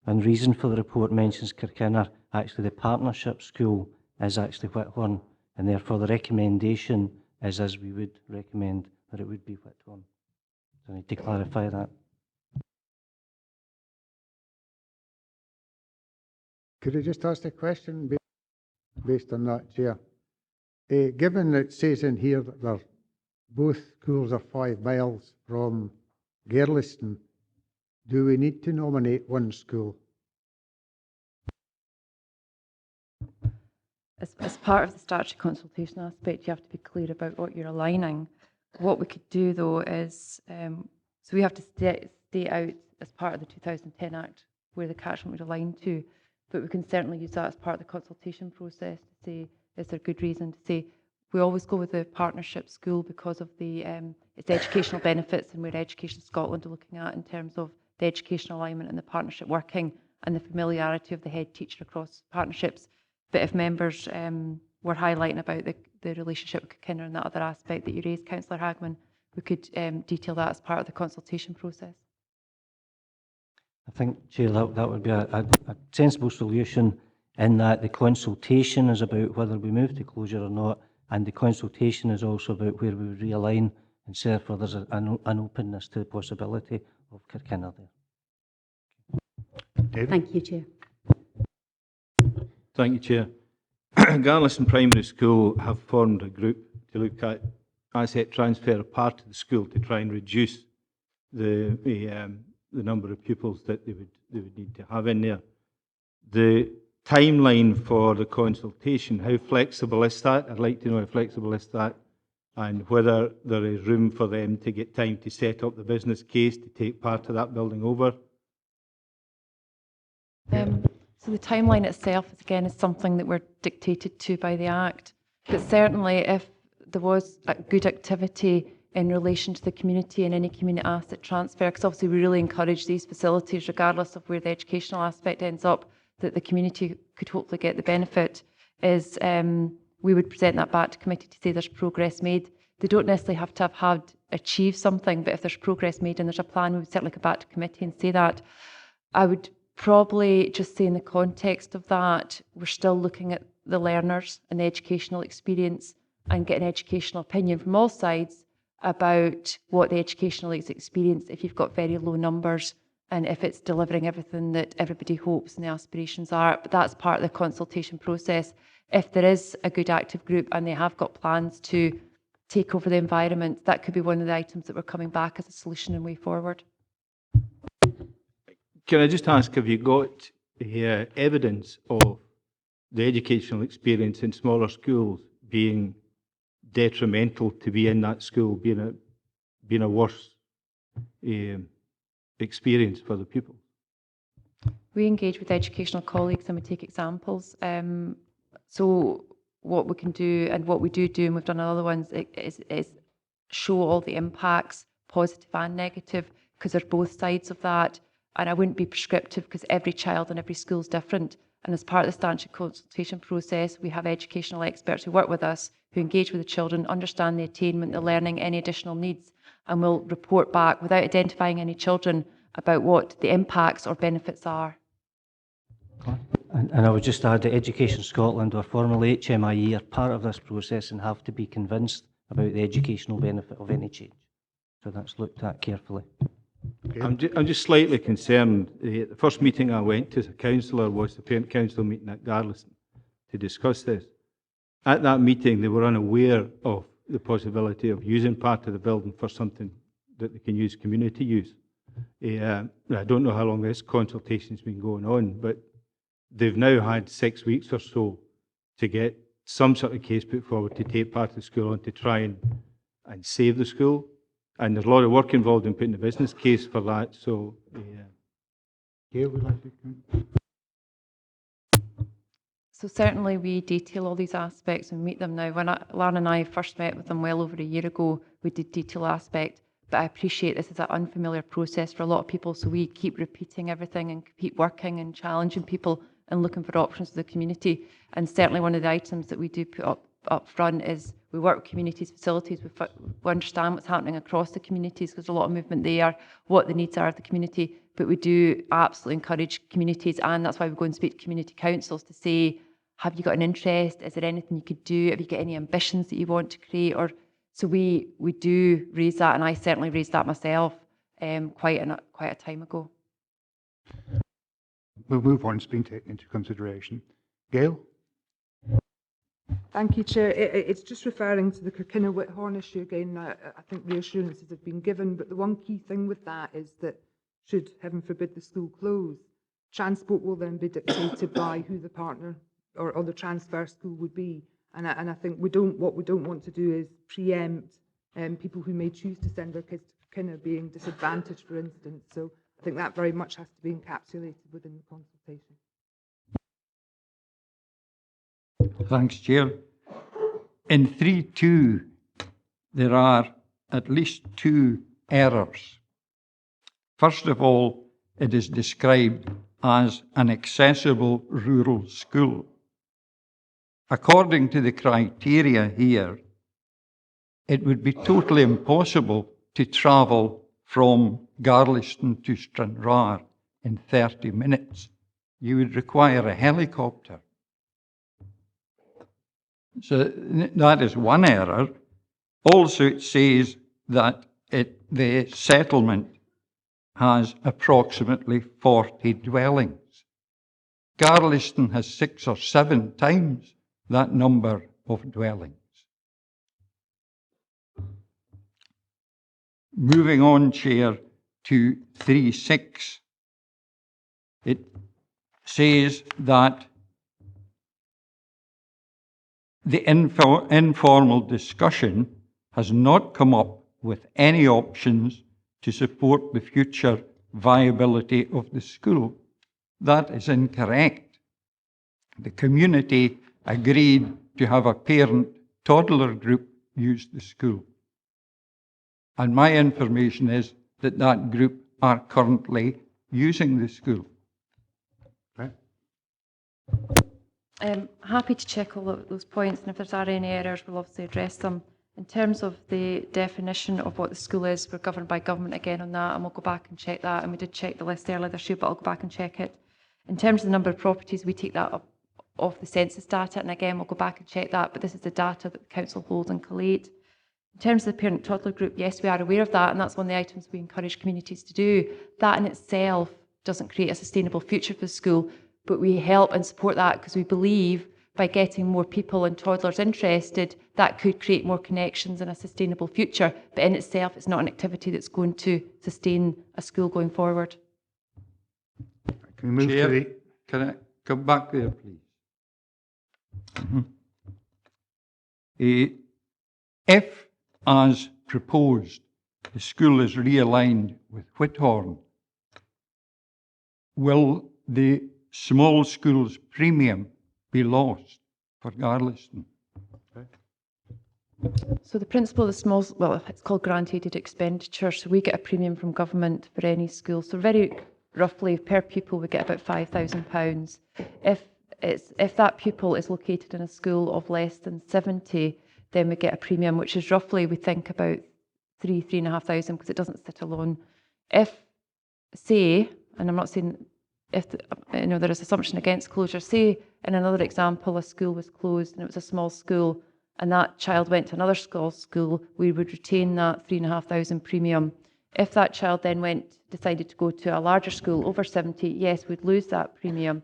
and reason for the report mentions Kirkbean, actually the partnership school is actually Whithorn, and therefore the recommendation is as we would recommend that it would be Whithorn. So I need to clarify that. Could I just ask a question based on that, Chair? Given that it says in here that both schools are 5 miles from Garliston, do we need to nominate one school? As part of the statutory consultation aspect, you have to be clear about what you're aligning. What we could do, though, is, so we have to state out as part of the 2010 Act where the catchment would align to, but we can certainly use that as part of the consultation process to say, is there good reason to say, we always go with the partnership school because of the its educational benefits and where Education Scotland are looking at in terms of the educational alignment and the partnership working and the familiarity of the head teacher across partnerships. But if members were highlighting about the relationship with Kirkbean and that other aspect that you raised, Councillor Hagman, we could detail that as part of the consultation process. I think, Chair, that would be a sensible solution in that the consultation is about whether we move to closure or not, and the consultation is also about where we realign, and therefore there's an openness to the possibility of Kirkbean there. Thank you, Chair. Thank you, Chair. Garliston Primary School have formed a group to look at asset transfer of part of the school to try and reduce the number of pupils that they would need to have in there. The timeline for the consultation, how flexible is that? I'd like to know how flexible is that, and whether there is room for them to get time to set up the business case to take part of that building over. So the timeline itself, is something that we're dictated to by the Act. But certainly if there was a good activity in relation to the community and any community asset transfer, because obviously we really encourage these facilities, regardless of where the educational aspect ends up, that the community could hopefully get the benefit, is we would present that back to committee to say there's progress made. They don't necessarily have to have achieved something, but if there's progress made and there's a plan, we would certainly go back to committee and say that. I would probably just say in the context of that, we're still looking at the learners and the educational experience and getting educational opinion from all sides about what the educational experience, if you've got very low numbers and if it's delivering everything that everybody hopes and the aspirations are. But that's part of the consultation process. If there is a good active group and they have got plans to take over the environment, that could be one of the items that we're coming back as a solution and way forward. Can I just ask, have you got evidence of the educational experience in smaller schools being detrimental to be in that school, being a worse experience for the pupils? We engage with educational colleagues and we take examples. So what we can do and what we do, and we've done other ones, is show all the impacts, positive and negative, because there's both sides of that. And I wouldn't be prescriptive because every child and every school is different. And as part of the statutory consultation process, we have educational experts who work with us, who engage with the children, understand the attainment, the learning, any additional needs, and will report back without identifying any children about what the impacts or benefits are. And I would just add that Education Scotland, or formerly HMIE, are part of this process and have to be convinced about the educational benefit of any change. So that's looked at carefully. I'm just slightly concerned. The first meeting I went to as a councillor was the Parent Council meeting at Garliston to discuss this. At that meeting, they were unaware of the possibility of using part of the building for something that they can use community use. I don't know how long this consultation's been going on, but they've now had 6 weeks or so to get some sort of case put forward to take part of the school on to try and save the school. And there's a lot of work involved in putting a business case for that. So, Gail, would like to comment? So certainly we detail all these aspects and meet them now. When Lauren and I first met with them well over a year ago, we did detail aspect, but I appreciate this is an unfamiliar process for a lot of people, so we keep repeating everything and keep working and challenging people and looking for options for the community. And certainly one of the items that we do put up front is we work with communities, facilities, we understand what's happening across the communities because there's a lot of movement there, what the needs are of the community, but we do absolutely encourage communities, and that's why we go and speak to community councils to say, have you got an interest? Is there anything you could do? Have you got any ambitions that you want to create? Or so we do raise that, and I certainly raised that myself quite a time ago. We'll move on. It's been taken into consideration. Gail? Thank you, Chair. It's just referring to the Kirkinner-Whithorn issue again. I think reassurances have been given, but the one key thing with that is that should, heaven forbid, the school close, transport will then be dictated by who the partner or the transfer school would be. And I think what we don't want to do is preempt people who may choose to send their kids to Kirkinner being disadvantaged, for instance. So I think that very much has to be encapsulated within the consultation. Thanks, Chair. In 3.2, there are at least 2 errors. First of all, it is described as an accessible rural school. According to the criteria here, it would be totally impossible to travel from Garliston to Stranraer in 30 minutes. You would require a helicopter. So that is one error. Also, it says that the settlement has approximately 40 dwellings. Garliston has 6 or 7 times that number of dwellings. Moving on, Chair, to 3.6. It says that the informal discussion has not come up with any options to support the future viability of the school. That is incorrect. The community agreed to have a parent-toddler group use the school. And my information is that that group are currently using the school. Happy to check all of those points, and if there's any errors, we'll obviously address them. In terms of the definition of what the school is, we're governed by government again on that, and we'll go back and check that. And we did check the list earlier this year, but I'll go back and check it. In terms of the number of properties, we take that up off the census data, and again, we'll go back and check that, but this is the data that the council holds and collate. In terms of the parent-toddler group, yes, we are aware of that, and that's one of the items we encourage communities to do. That in itself doesn't create a sustainable future for the school, but we help and support that because we believe by getting more people and toddlers interested, that could create more connections and a sustainable future. But in itself, it's not an activity that's going to sustain a school going forward. Can we move Chair, to the... can I come back there, please? If, as proposed, the school is realigned with Whithorn, will the small school's premium be lost for Garliston? So the principle of the small, well, it's called grant-aided expenditure, so we get a premium from government for any school. So very roughly, per pupil, we get about £5,000. If that pupil is located in a school of less than 70, then we get a premium, which is roughly, we think, about £3,500, because it doesn't sit alone. If, say, and I'm not saying if there is assumption against closure, say in another example, a school was closed and it was a small school, and that child went to another school, we would retain that £3,500 premium. If that child then decided to go to a larger school over 70, yes, we'd lose that premium.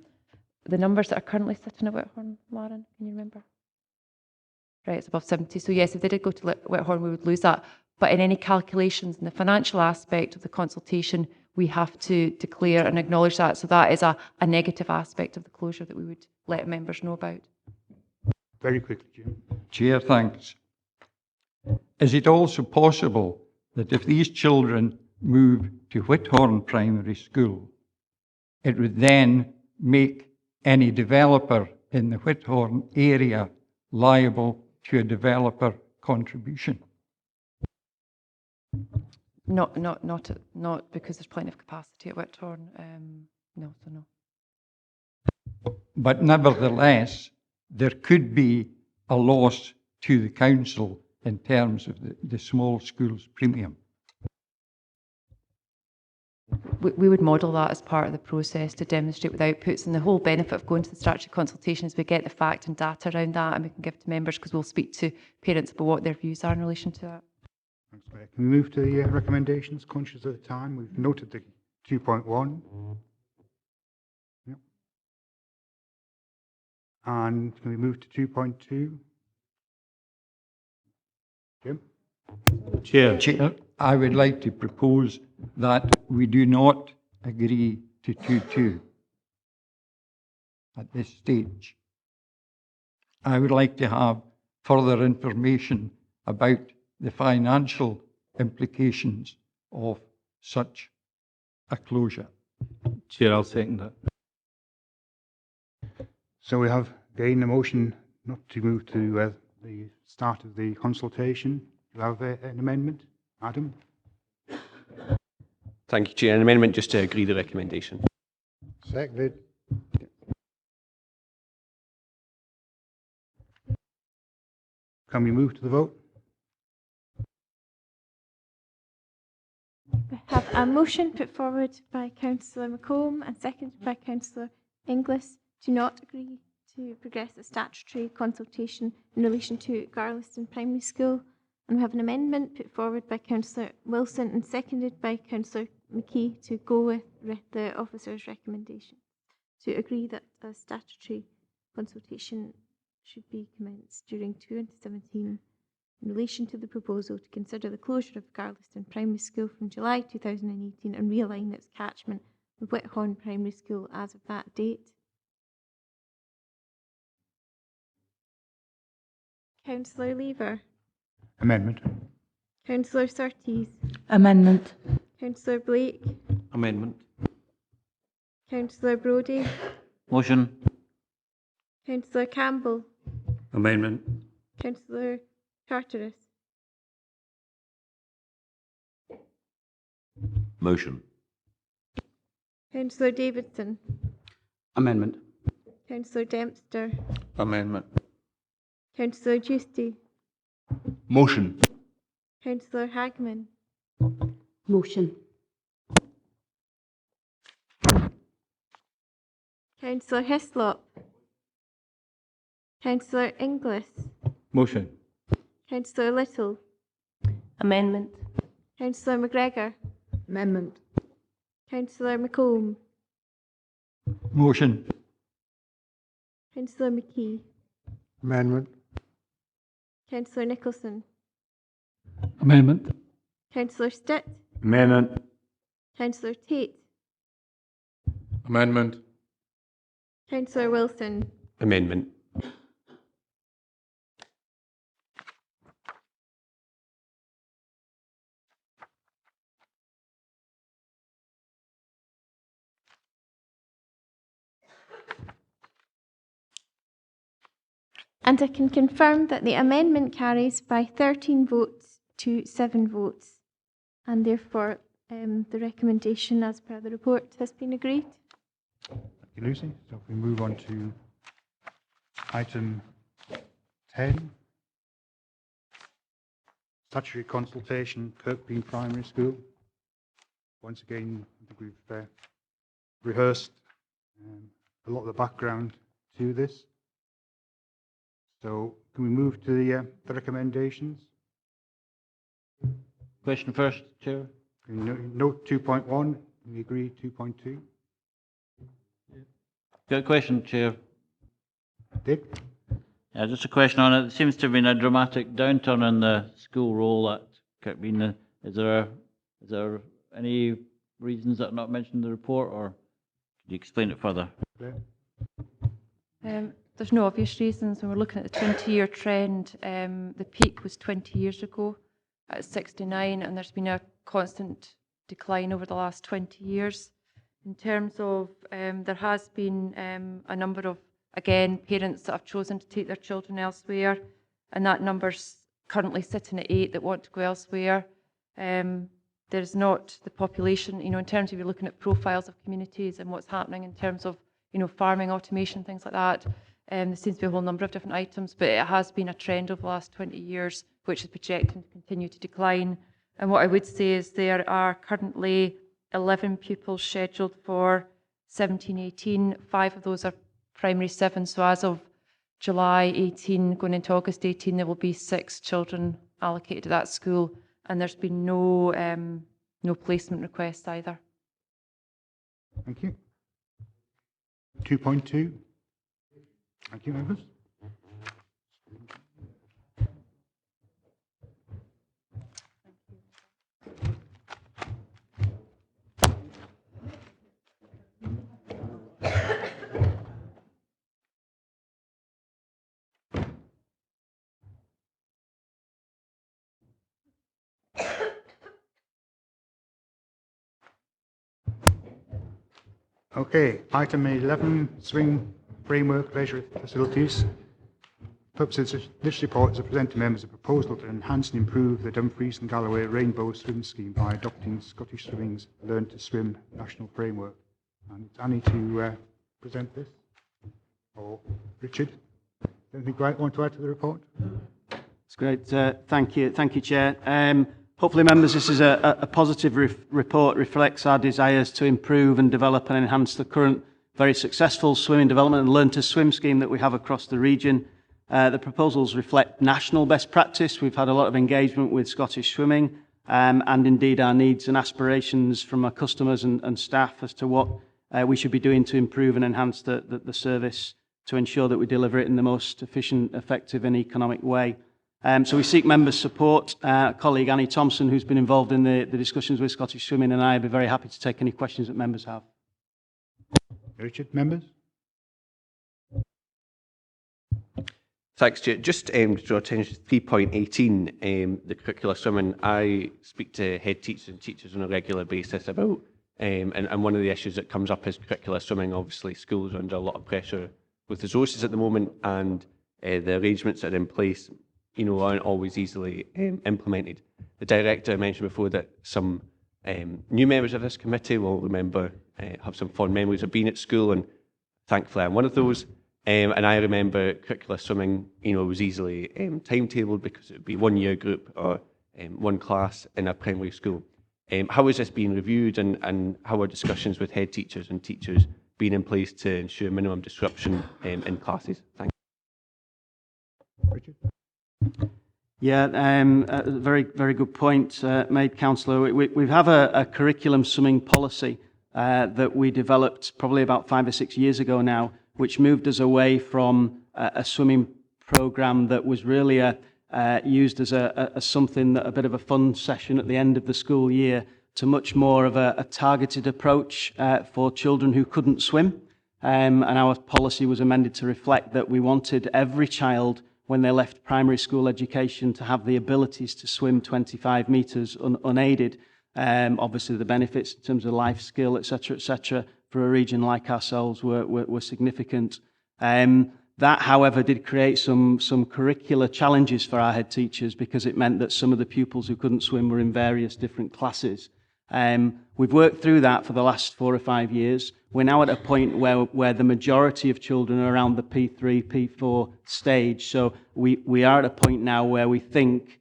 The numbers that are currently sitting at Whithorn, Lauren, can you remember? Right, it's above 70. So yes, if they did go to Whithorn, we would lose that. But in any calculations in the financial aspect of the consultation, we have to declare and acknowledge that. So that is a negative aspect of the closure that we would let members know about. Very quickly, Jim. Chair, thanks. Is it also possible that if these children move to Whithorn Primary School, it would then make any developer in the Whithorn area liable to a developer contribution? Not because there's plenty of capacity at Whithorn. No, so no. But nevertheless, there could be a loss to the council in terms of the small schools premium. We would model that as part of the process to demonstrate with outputs, and the whole benefit of going to the statutory consultation is we get the fact and data around that, and we can give to members because we'll speak to parents about what their views are in relation to that. Thanks, Claire. Can we move to the recommendations? Conscious of the time, we've noted the 2.1. Yep. And can we move to 2.2? Jim? Chair, I would like to propose that we do not agree to 2.2 at this stage. I would like to have further information about the financial implications of such a closure. Chair, I'll second that. So we have again a motion not to move to the start of the consultation. Do you have an amendment, Adam? Thank you, Chair. An amendment just to agree the recommendation. Seconded. Can we move to the vote? We have a motion put forward by Councillor McComb and seconded by Councillor Inglis to not agree to progress a statutory consultation in relation to Garliston Primary School. And we have an amendment put forward by Councillor Wilson and seconded by Councillor McKee to go with the officer's recommendation to agree that a statutory consultation should be commenced during 2017 in relation to the proposal to consider the closure of Garliston Primary School from July 2018 and realign its catchment with Whithorn Primary School as of that date. Councillor Lever. Amendment. Councillor Surtees. Amendment. Councillor Blake. Amendment. Councillor Brodie. Motion. Councillor Campbell. Amendment. Councillor Charteris. Motion. Councillor Davidson. Amendment. Councillor Dempster. Amendment. Councillor Giusti. Motion. Councillor Hagman. Motion. Councillor Hislop. Councillor Inglis. Motion. Councillor Little. Amendment. Councillor McGregor. Amendment. Councillor McComb. Motion. Councillor McKee. Amendment. Councillor Nicholson. Amendment. Councillor Stitt. Amendment. Councillor Tate. Amendment. Councillor Wilson. Amendment. And I can confirm that the amendment carries by 13 votes to 7 votes, and therefore the recommendation as per the report has been agreed. Thank you, Lucy. So if we move on to item 10, statutory consultation, Kirkbean Primary School. Once again, I think we've rehearsed a lot of the background to this. So can we move to the recommendations? Question first, Chair. Note 2.1, we agree 2.2. Got a question, Chair. Dick? Yeah, just a question on it. There seems to have been a dramatic downturn in the school roll at Kirkbean. Is there any reasons that are not mentioned in the report, or could you explain it further? There's no obvious reasons. When we're looking at the 20-year trend, the peak was 20 years ago at 69, and there's been a constant decline over the last 20 years. In terms of, there has been a number of again, parents that have chosen to take their children elsewhere, and that number's currently sitting at 8 that want to go elsewhere. There's not the population, in terms of you're looking at profiles of communities and what's happening in terms of, farming automation, things like that. There seems to be a whole number of different items, but it has been a trend over the last 20 years, which is projecting to continue to decline. And what I would say is there are currently 11 pupils scheduled for 17-18. 5 of those are primary 7, so as of July 18 going into August 18, there will be 6 children allocated to that school, and there's been no placement requests either. Thank you. 2.2. Thank you, members. Okay, item 11, swing framework leisure facilities. The purpose of this report is to present to members a proposal to enhance and improve the Dumfries and Galloway Rainbow Swim Scheme by adopting Scottish Swimming's Learn to Swim national framework. And it's Annie to present this, or Richard. Anything you want to add to the report? That's great. Thank you, Chair. Hopefully, members, this is a positive report, reflects our desires to improve and develop and enhance the current very successful swimming development and Learn to Swim scheme that we have across the region. The proposals reflect national best practice. We've had a lot of engagement with Scottish Swimming and indeed our needs and aspirations from our customers and staff as to what we should be doing to improve and enhance the service to ensure that we deliver it in the most efficient, effective and economic way. So we seek members' support. Colleague Annie Thompson, who's been involved in the discussions with Scottish Swimming, and I will be very happy to take any questions that members have. Richard, members? Thanks, Chair. Just to draw attention to 3.18, the curricular swimming. I speak to head teachers and teachers on a regular basis about, and one of the issues that comes up is curricular swimming. Obviously, schools are under a lot of pressure with resources at the moment, and the arrangements that are in place aren't always easily implemented. The director mentioned before that some new members of this committee will remember, have some fond memories of being at school, and thankfully I'm one of those. And I remember curricular swimming, was easily timetabled because it would be 1 year group or one class in a primary school. How is this being reviewed, and how are discussions with head teachers and teachers being in place to ensure minimum disruption in classes? Thank you. Richard? Yeah, very, very good point made, Councillor. We have a curriculum swimming policy that we developed probably about 5 or 6 years ago now, which moved us away from a swimming programme that was really used as something, a bit of a fun session at the end of the school year, to much more of a targeted approach for children who couldn't swim. And our policy was amended to reflect that we wanted every child, when they left primary school education, to have the abilities to swim 25 metres unaided. Obviously, the benefits in terms of life skill, etc., for a region like ourselves were significant. That, however, did create some curricular challenges for our head teachers, because it meant that some of the pupils who couldn't swim were in various different classes. We've worked through that for the last 4 or 5 years. We're now at a point where the majority of children are around the P3, P4 stage. So we are at a point now where we think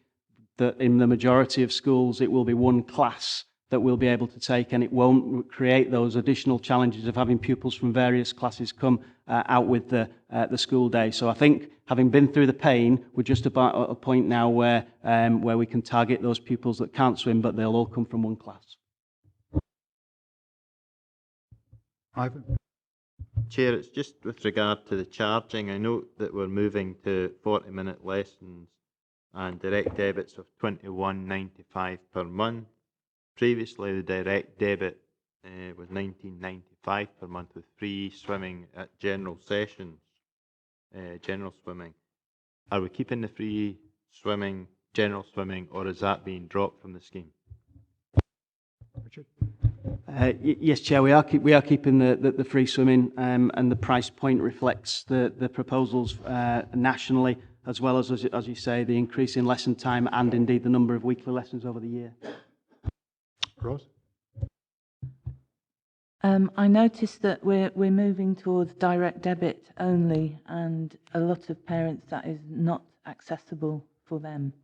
that in the majority of schools it will be one class that we'll be able to take, and it won't create those additional challenges of having pupils from various classes come out with the school day. So I think, having been through the pain, we're just about at a point now where we can target those pupils that can't swim, but they'll all come from one class. Ivan? Chair, it's just with regard to the charging. I note that we're moving to 40-minute lessons and direct debits of £21.95 per month. Previously, the direct debit was £19.95 per month with free swimming at general sessions, general swimming. Are we keeping the free swimming, general swimming, or is that being dropped from the scheme? Richard? Yes, Chair, we are keeping the free swimming, and the price point reflects the proposals nationally, as well as you say, the increase in lesson time and indeed the number of weekly lessons over the year. Rose? I noticed that we're moving towards direct debit only, and a lot of parents that is not accessible for them.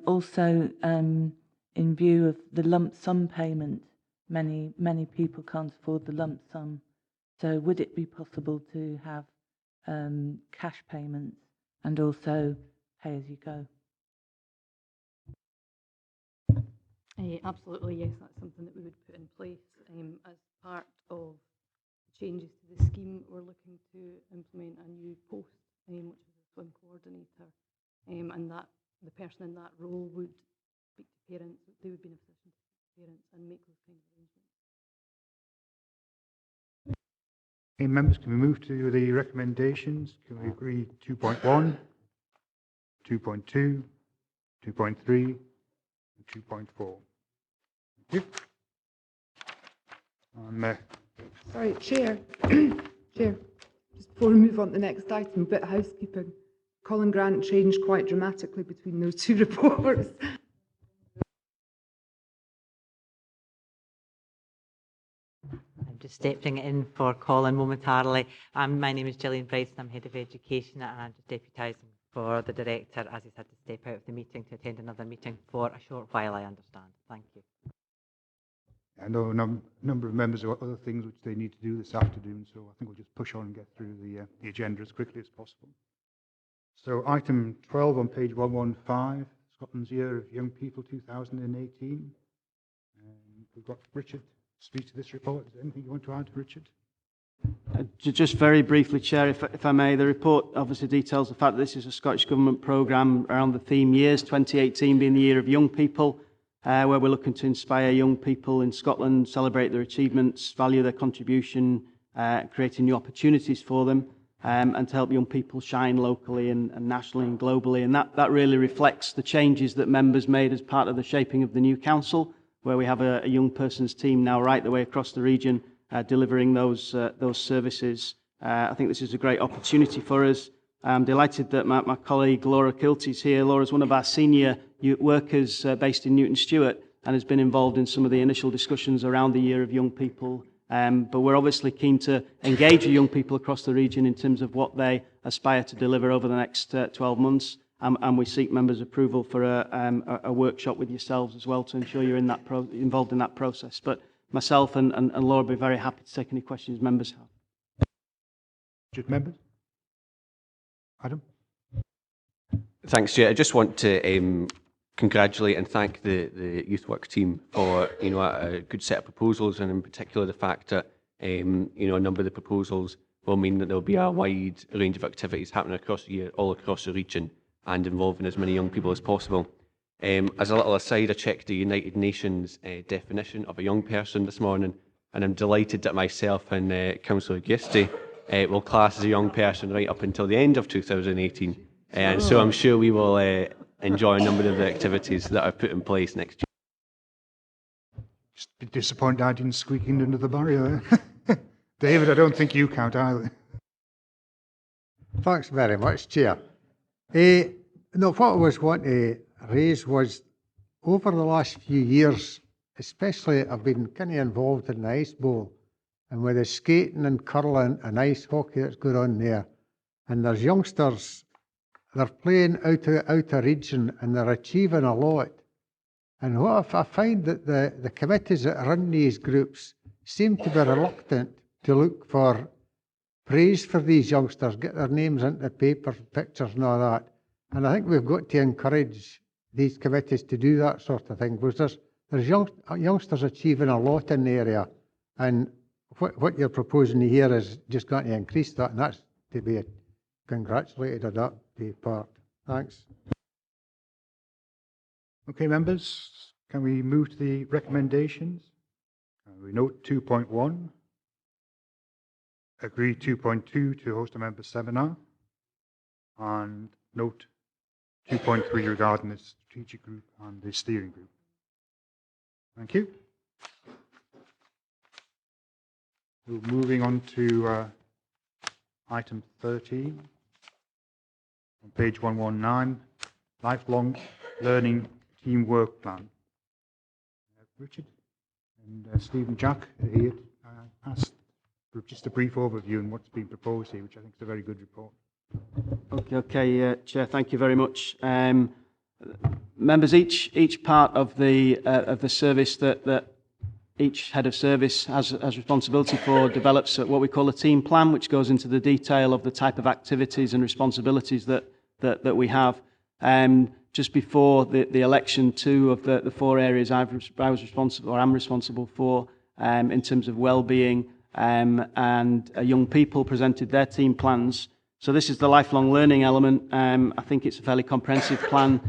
Also, in view of the lump sum payment, many people can't afford the lump sum. So would it be possible to have cash payments and also pay as you go? Absolutely, yes, that's something that we would put in place as part of changes to the scheme. We're looking to implement a new post, which is a swim coordinator, and that the person in that role would speak to parents. They would be in a position to speak to parents and make those kinds of arrangements. Okay, members, can we move to the recommendations? Can we agree 2.1, 2.2, 2.3, and 2.4? Thank you. Sorry, Chair. Chair, just before we move on to the next item, a bit of housekeeping. Colin Grant changed quite dramatically between those two reports. I'm just stepping in for Colin momentarily. My name is Gillian Bryson, I'm Head of Education, and I'm just deputising for the Director as he's had to step out of the meeting to attend another meeting for a short while, I understand. Thank you. I know a number of members have got other things which they need to do this afternoon, so I think we'll just push on and get through the agenda as quickly as possible. So item 12 on page 115, Scotland's Year of Young People 2018. We've got Richard to speak to this report. Is there anything you want to add, Richard? Just very briefly, Chair, if I may, the report obviously details the fact that this is a Scottish Government programme around the theme years, 2018 being the Year of Young People, where we're looking to inspire young people in Scotland, celebrate their achievements, value their contribution, creating new opportunities for them, and to help young people shine locally and nationally and globally. And that really reflects the changes that members made as part of the shaping of the new council, where we have a young person's team now right the way across the region, delivering those services. I think this is a great opportunity for us. I'm delighted that my colleague Laura Kilty is here. Laura's one of our senior workers based in Newton Stewart and has been involved in some of the initial discussions around the Year of Young People. But we're obviously keen to engage with young people across the region in terms of what they aspire to deliver over the next 12 months. And we seek members' approval for a workshop with yourselves as well to ensure you're involved in that process. But myself and Laura will be very happy to take any questions members have. Just members? Adam? Thanks, Chair. I just want to congratulate and thank the Youth Work team for a good set of proposals, and in particular the fact that a number of the proposals will mean that there will be a wide range of activities happening across the year, all across the region, and involving as many young people as possible. As a little aside, I checked the United Nations definition of a young person this morning, and I'm delighted that myself and Councillor Gisti will class as a young person right up until the end of 2018. And so I'm sure we will enjoy a number of the activities that are put in place next year. Just a bit disappointed I didn't squeak in under the barrier there. David, I don't think you count either. Thanks very much, Chair. No, what I was wanting to raise was, over the last few years, especially I've been kind of involved in the ice bowl, and with the skating and curling and ice hockey that's going on there, and there's youngsters, they're playing out of region and they're achieving a lot. And what I find that the committees that run these groups seem to be reluctant to look for praise for these youngsters, get their names into the paper, pictures and all that. And I think we've got to encourage these committees to do that sort of thing, because there's youngsters achieving a lot in the area, and what you're proposing here is just going to increase that, and that's to be congratulated on that part. Thanks. Okay, members, can we move to the recommendations? We note 2.1, agree 2.2 to host a member seminar, and note 2.3 regarding the strategic group and the steering group. Thank you. So moving on to item 13 on page 119, lifelong learning teamwork plan. Richard and Stephen Jack are here. Asked for just a brief overview on what's been proposed here, which I think is a very good report. Okay, Chair, thank you very much. Members, each part of the service that each head of service has responsibility for develops what we call a team plan, which goes into the detail of the type of activities and responsibilities that we have. Just before the election, two of the four areas I was responsible, or am responsible for, in terms of well-being and young people, presented their team plans. So this is the lifelong learning element. I think it's a fairly comprehensive plan.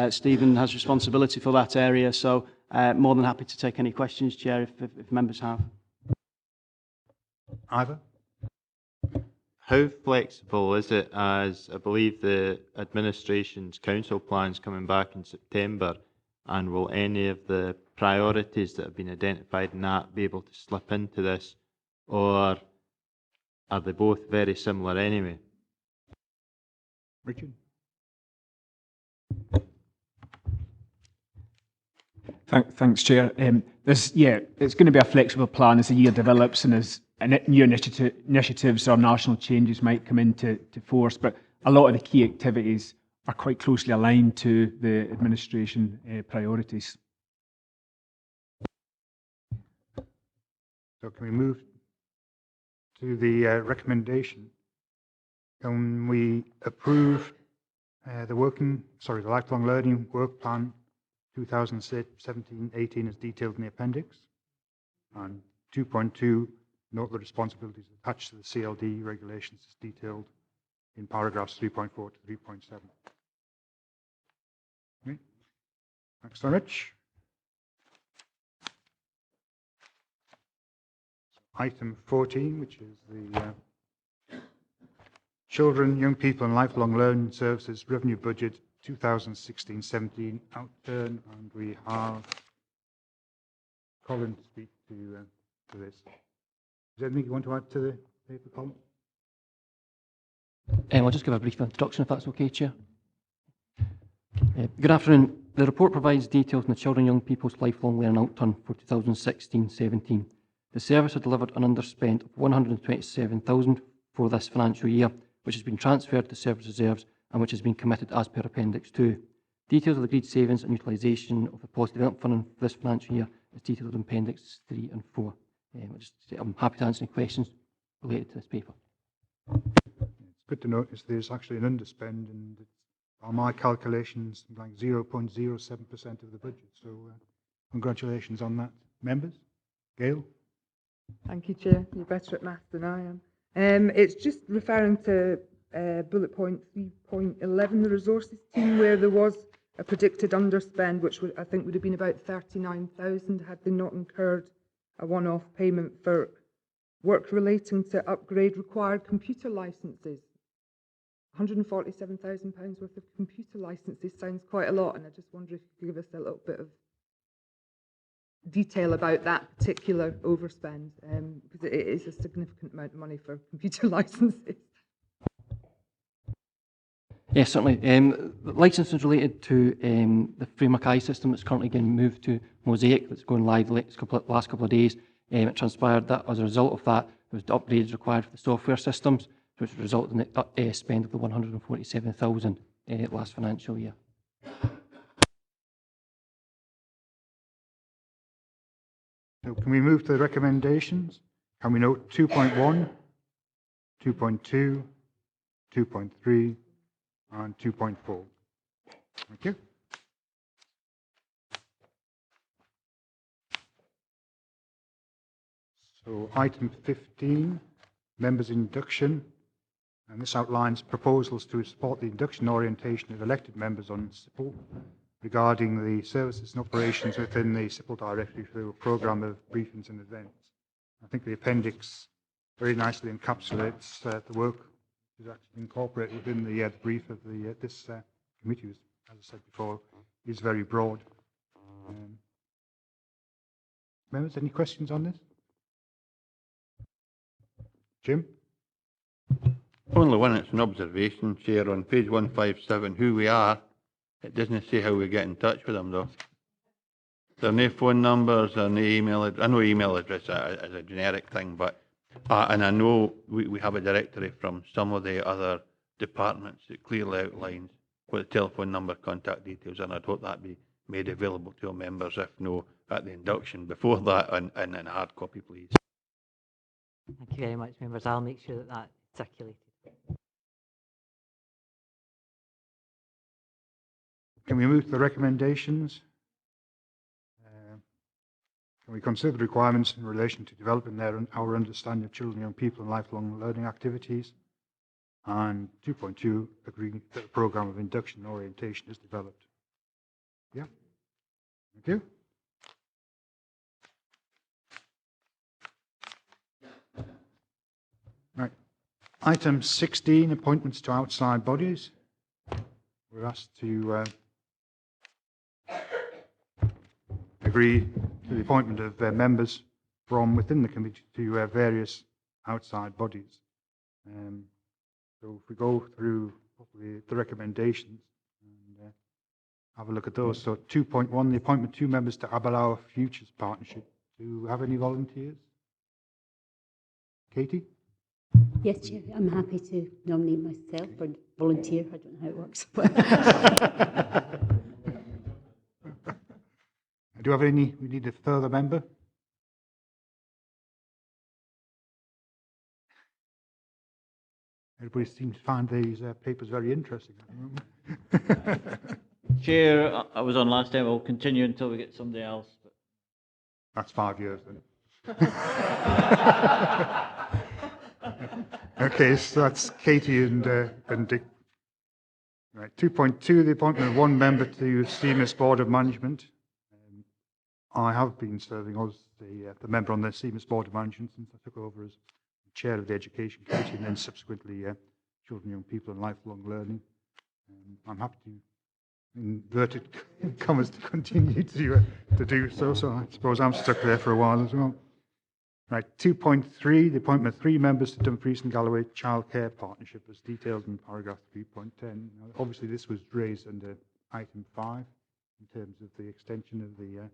Stephen has responsibility for that area, so more than happy to take any questions, Chair, if members have. Ivor? How flexible is it, as I believe the administration's council plan's coming back in September, and will any of the priorities that have been identified in that be able to slip into this, or are they both very similar anyway? Richard? Thanks, Chair. It's going to be a flexible plan as the year develops and as new initiatives or national changes might come into force, but a lot of the key activities are quite closely aligned to the administration priorities. So can we move to the recommendation? Can we approve the lifelong learning work plan 2017-18 as detailed in the appendix? And 2.2, note the responsibilities attached to the CLD regulations as detailed in paragraphs 3.4 to 3.7. Okay. Thanks so much. Item 14, which is the Children, Young People and Lifelong Learning Services Revenue Budget 2016-17 Outturn, and we have Colin to speak to this. Is there anything you want to add to the paper, Colin? I'll just give a brief introduction, if that's okay, Chair. Good afternoon. The report provides details on the Children and Young People's Lifelong Learning Outturn for 2016-17. The service had delivered an underspend of £127,000 for this financial year, which has been transferred to service reserves and which has been committed as per Appendix 2. Details of the agreed savings and utilisation of the Policy Development Fund for this financial year is detailed in Appendix 3 and 4. I'm happy to answer any questions related to this paper. It's good to notice there's actually an underspend, and on my calculations, like 0.07% of the budget. So congratulations on that. Members? Gail? Thank you, Chair. You're better at maths than I am. It's just referring to bullet point 3.11, the resources team, where there was a predicted underspend, which I think would have been about 39,000 had they not incurred a one-off payment for work relating to upgrade required computer licences. £147,000 worth of computer licences sounds quite a lot, and I just wonder if you could give us a little bit of detail about that particular overspend, because it is a significant amount of money for computer licences. Yes, certainly. The licence is related to the Framework I system that's currently getting moved to Mosaic, that's going live the last couple of days. It transpired that as a result of that, there was upgrades required for the software systems, which resulted in a spend of the £147,000 last financial year. So can we move to the recommendations? Can we note 2.1, 2.2, 2.3, and 2.4? Thank you. So item 15, members' induction, and this outlines proposals to support the induction orientation of elected members on SIPL regarding the services and operations within the SIPL directory through a programme of briefings and events. I think the appendix very nicely encapsulates the work which is actually incorporated within the brief of this committee, as I said before, is very broad. Members, any questions on this? Jim? Only one, it's an observation, Chair, on page 157, who we are. It doesn't say how we get in touch with them, though. There are no phone numbers, there are no email address. I know email address is a generic thing, but, and I know we have a directory from some of the other departments that clearly outlines what the telephone number, contact details, and I'd hope that be made available to our members, if no, at the induction before that, and in a hard copy, please. Thank you very much, members. I'll make sure that that's circulated. Can we move to the recommendations? Can we consider the requirements in relation to developing our understanding of children, young people and lifelong learning activities? And 2.2, agree that a programme of induction and orientation is developed. Yeah, thank you. Right. Item 16, appointments to outside bodies. We're asked to agree to the appointment of members from within the committee to various outside bodies. So if we go through the recommendations and have a look at those. So 2.1, the appointment of 2 members to Aberlour Futures Partnership. Do you have any volunteers? Katie? Yes, Chair, I'm happy to nominate myself or volunteer. I don't know how it works. Do you have any? We need a further member. Everybody seems to find these papers very interesting. Chair, I was on last time. I'll continue until we get somebody else. But... That's 5 years then. Okay, so that's Katie and Dick. Right, 2.2, the appointment of 1 member to CMIS Board of Management. I have been serving as the member on the CMIS Board of Management since I took over as chair of the Education Committee and then subsequently Children, Young People and Lifelong Learning. I'm happy to, in inverted commas, to continue to do so, so I suppose I'm stuck there for a while as well. Right, 2.3, the appointment of 3 members to Dumfries and Galloway Childcare Partnership as detailed in paragraph 3.10. Now, obviously this was raised under item 5 in terms of the extension of the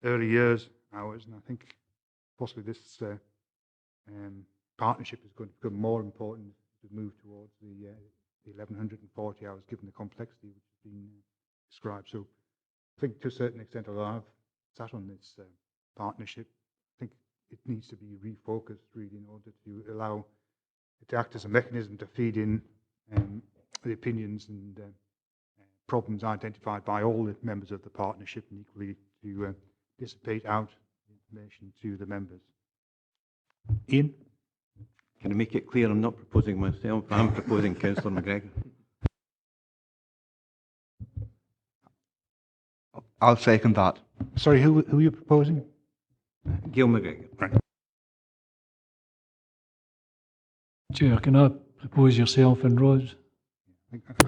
early years hours, and I think possibly this partnership is going to become more important to move towards the 1140 hours, given the complexity which has been described. So I think to a certain extent, although I've sat on this partnership, I think it needs to be refocused really in order to allow it to act as a mechanism to feed in the opinions and problems identified by all the members of the partnership, and equally to dissipate out information to the members. Ian? Can I make it clear I'm not proposing myself, I'm proposing Councillor McGregor. I'll second that. Sorry, who are you proposing? Gail McGregor. Right. Chair, can I propose yourself and Rose?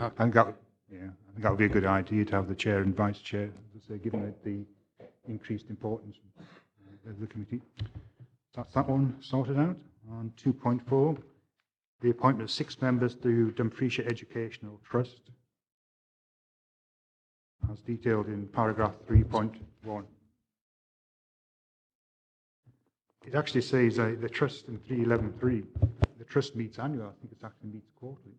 I think that would be a good idea to have the chair and vice chair, as I say, given the increased importance of the committee. That's that one sorted out. On 2.4, the appointment of 6 members to Dumfries Educational Trust, as detailed in paragraph 3.1. It actually says the trust in 311.3. The trust meets annually. I think it actually meets quarterly.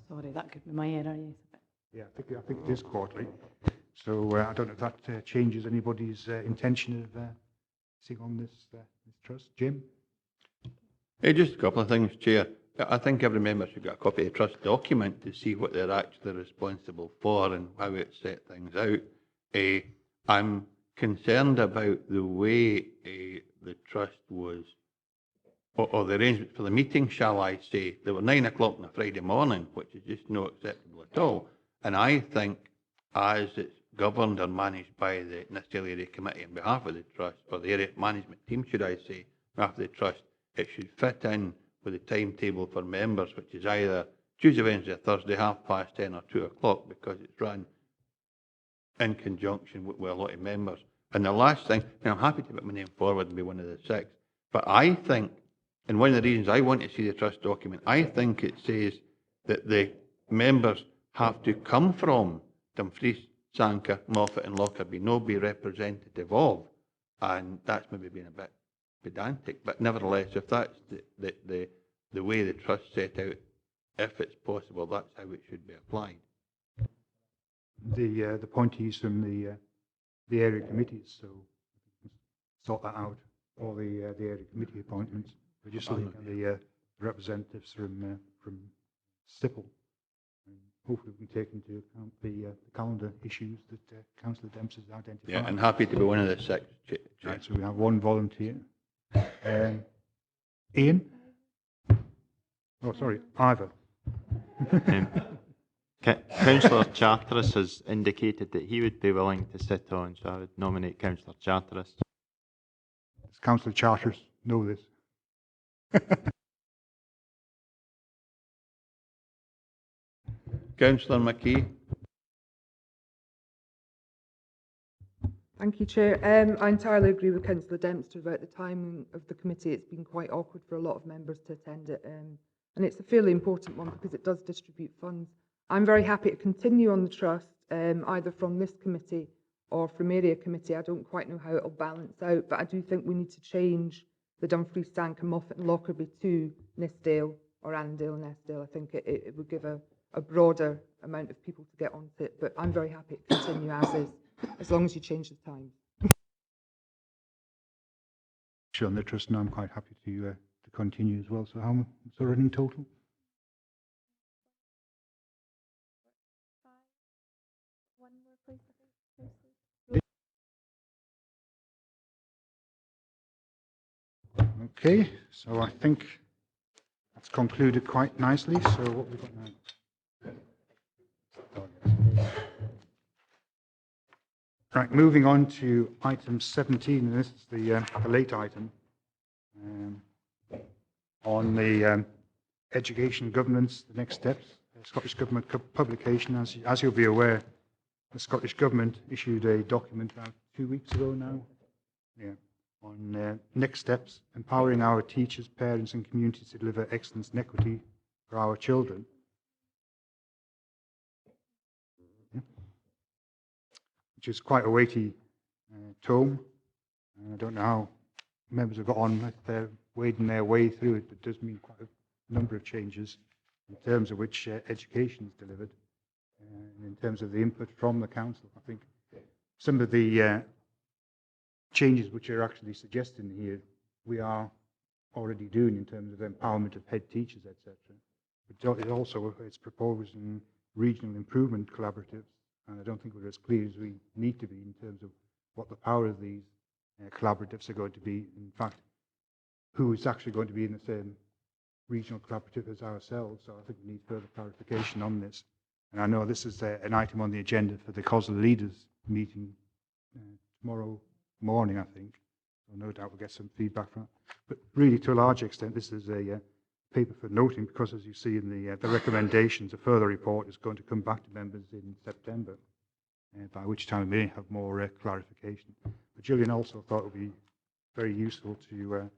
Sorry, that could be my error, yes. Yeah, I think it is quarterly. So I don't know if that changes anybody's intention of sitting on this trust. Jim? Hey, just a couple of things, Chair. I think every member should get a copy of the trust document to see what they're actually responsible for and how it set things out. I'm concerned about the way the trust was, or the arrangement for the meeting, shall I say. They were 9 o'clock on a Friday morning, which is just not acceptable at all. And I think, as it's governed or managed by the Necessary Area Committee on behalf of the trust, or the area management team, should I say, on behalf of the trust, it should fit in with the timetable for members, which is either Tuesday, Wednesday, or Thursday, 10:30 or 2 o'clock, because it's run in conjunction with a lot of members. And the last thing, and I'm happy to put my name forward and be one of the 6, but I think, and one of the reasons I want to see the trust document, I think it says that the members have to come from Dumfries, Sanquhar, Moffat and Lockerbie, no be representative of, and that's maybe being a bit pedantic, but nevertheless, if that's the way the trust set out, if it's possible, that's how it should be applied. The appointees from the area committees, so sort that out, all the area committee appointments. We're just looking at the representatives from Stipple. And hopefully we can take into account the calendar issues that Councillor Dempsey has identified. Yeah, I'm happy to be one of the 6. Right, so we have one volunteer. Ian? Oh, sorry, Ivor. Councillor Charteris has indicated that he would be willing to sit on, so I would nominate Councillor Charteris. Does Councillor Charteris know this? Councillor McKee. Thank you, Chair. I entirely agree with Councillor Dempster about the timing of the committee. It's been quite awkward for a lot of members to attend it, and it's a fairly important one because it does distribute funds. I'm very happy to continue on the trust, either from this committee or from area committee. I don't quite know how it'll balance out, but I do think we need to change the Dumfries, Sanquhar, Moffat and Lockerbie to Nithsdale or Annandale and Eskdale. I think it would give a broader amount of people to get onto it, but I'm very happy to continue as is, as long as you change the time. Sure, on the trust, now I'm quite happy to continue as well. So how much is there in total? Okay, so I think that's concluded quite nicely. So what we've got now. Right, moving on to item 17, and this is the late item on the education governance, the next steps. The Scottish Government publication, as you'll be aware, the Scottish Government issued a document about 2 weeks ago now, on next steps, empowering our teachers, parents and communities to deliver excellence and equity for our children. Which is quite a weighty tome. I don't know how members have got on if they're wading their way through it, but it does mean quite a number of changes in terms of which education is delivered, and in terms of the input from the council. I think some of the changes which are actually suggested here, we are already doing in terms of empowerment of head teachers, etc. But it also it's proposing regional improvement collaboratives. And I don't think we're as clear as we need to be in terms of what the power of these collaboratives are going to be. In fact, who is actually going to be in the same regional collaborative as ourselves. So I think we need further clarification on this. And I know this is an item on the agenda for the COSLA leaders meeting tomorrow morning, I think. So no doubt we'll get some feedback from it. But really, to a large extent, this is a paper for noting, because as you see in the recommendations, a further report is going to come back to members in September, by which time we may have more clarification. But Gillian also thought it would be very useful to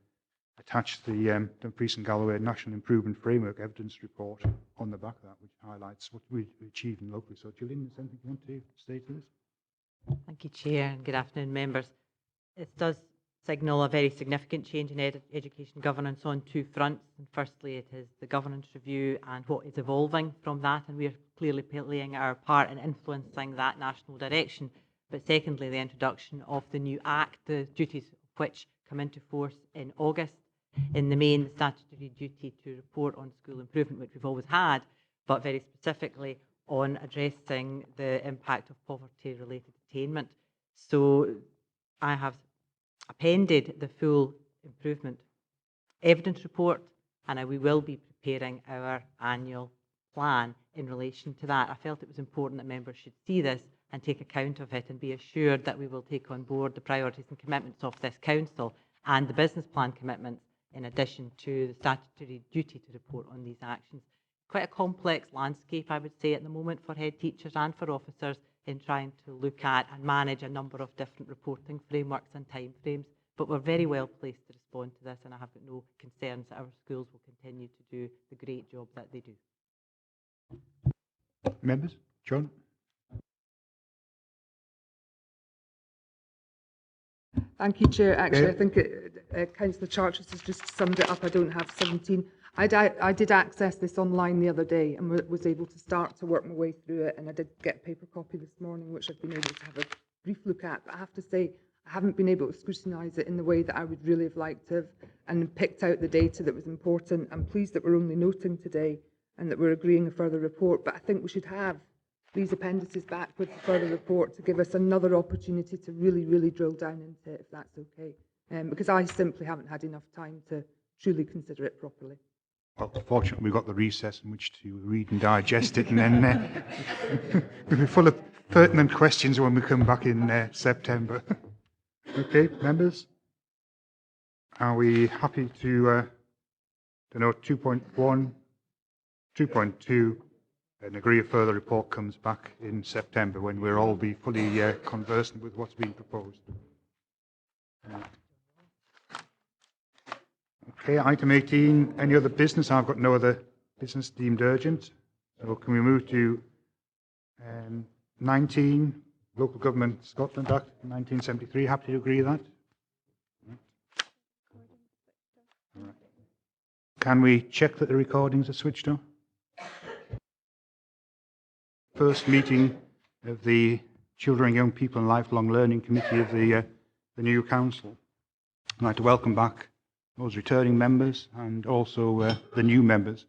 attach the Dumfries and Galloway National Improvement Framework Evidence Report on the back of that, which highlights what we achieved locally. So Gillian, is there anything you want to say to this? Thank you, Chair, and good afternoon, members. It does signal a very significant change in education governance on 2 fronts. And firstly, it is the governance review and what is evolving from that, and we're clearly playing our part in influencing that national direction. But secondly, the introduction of the new Act, the duties of which come into force in August. In the main, the statutory duty to report on school improvement, which we've always had, but very specifically on addressing the impact of poverty-related attainment. So I have appended the full improvement evidence report, and we will be preparing our annual plan in relation to that. I felt it was important that members should see this and take account of it and be assured that we will take on board the priorities and commitments of this council and the business plan commitments in addition to the statutory duty to report on these actions. Quite a complex landscape, I would say, at the moment for head teachers and for officers in trying to look at and manage a number of different reporting frameworks and timeframes. But we're very well placed to respond to this, and I have got no concerns that our schools will continue to do the great job that they do. Members? John? Thank you, Chair. Actually, I think Councillor Chartres has just summed it up. I don't have 17. I did access this online the other day and was able to start to work my way through it, and I did get a paper copy this morning, which I've been able to have a brief look at. But I have to say, I haven't been able to scrutinise it in the way that I would really have liked to have, and picked out the data that was important. I'm pleased that we're only noting today and that we're agreeing a further report, but I think we should have these appendices back with the further report to give us another opportunity to really drill down into it, if that's okay. Because I simply haven't had enough time to truly consider it properly. Well, fortunately, we've got the recess in which to read and digest it, and then we'll be full of pertinent questions when we come back in September. Okay, members? Are we happy to note 2.1, 2.2, and agree a further report comes back in September when we'll all be fully conversant with what's being proposed? Okay, item 18, any other business? I've got no other business deemed urgent. So can we move to 19, Local Government Scotland Act 1973? Happy to agree with that? All right. Can we check that the recordings are switched on? First meeting of the Children and Young People and Lifelong Learning Committee of the new council. I'd like to welcome back those returning members and also the new members.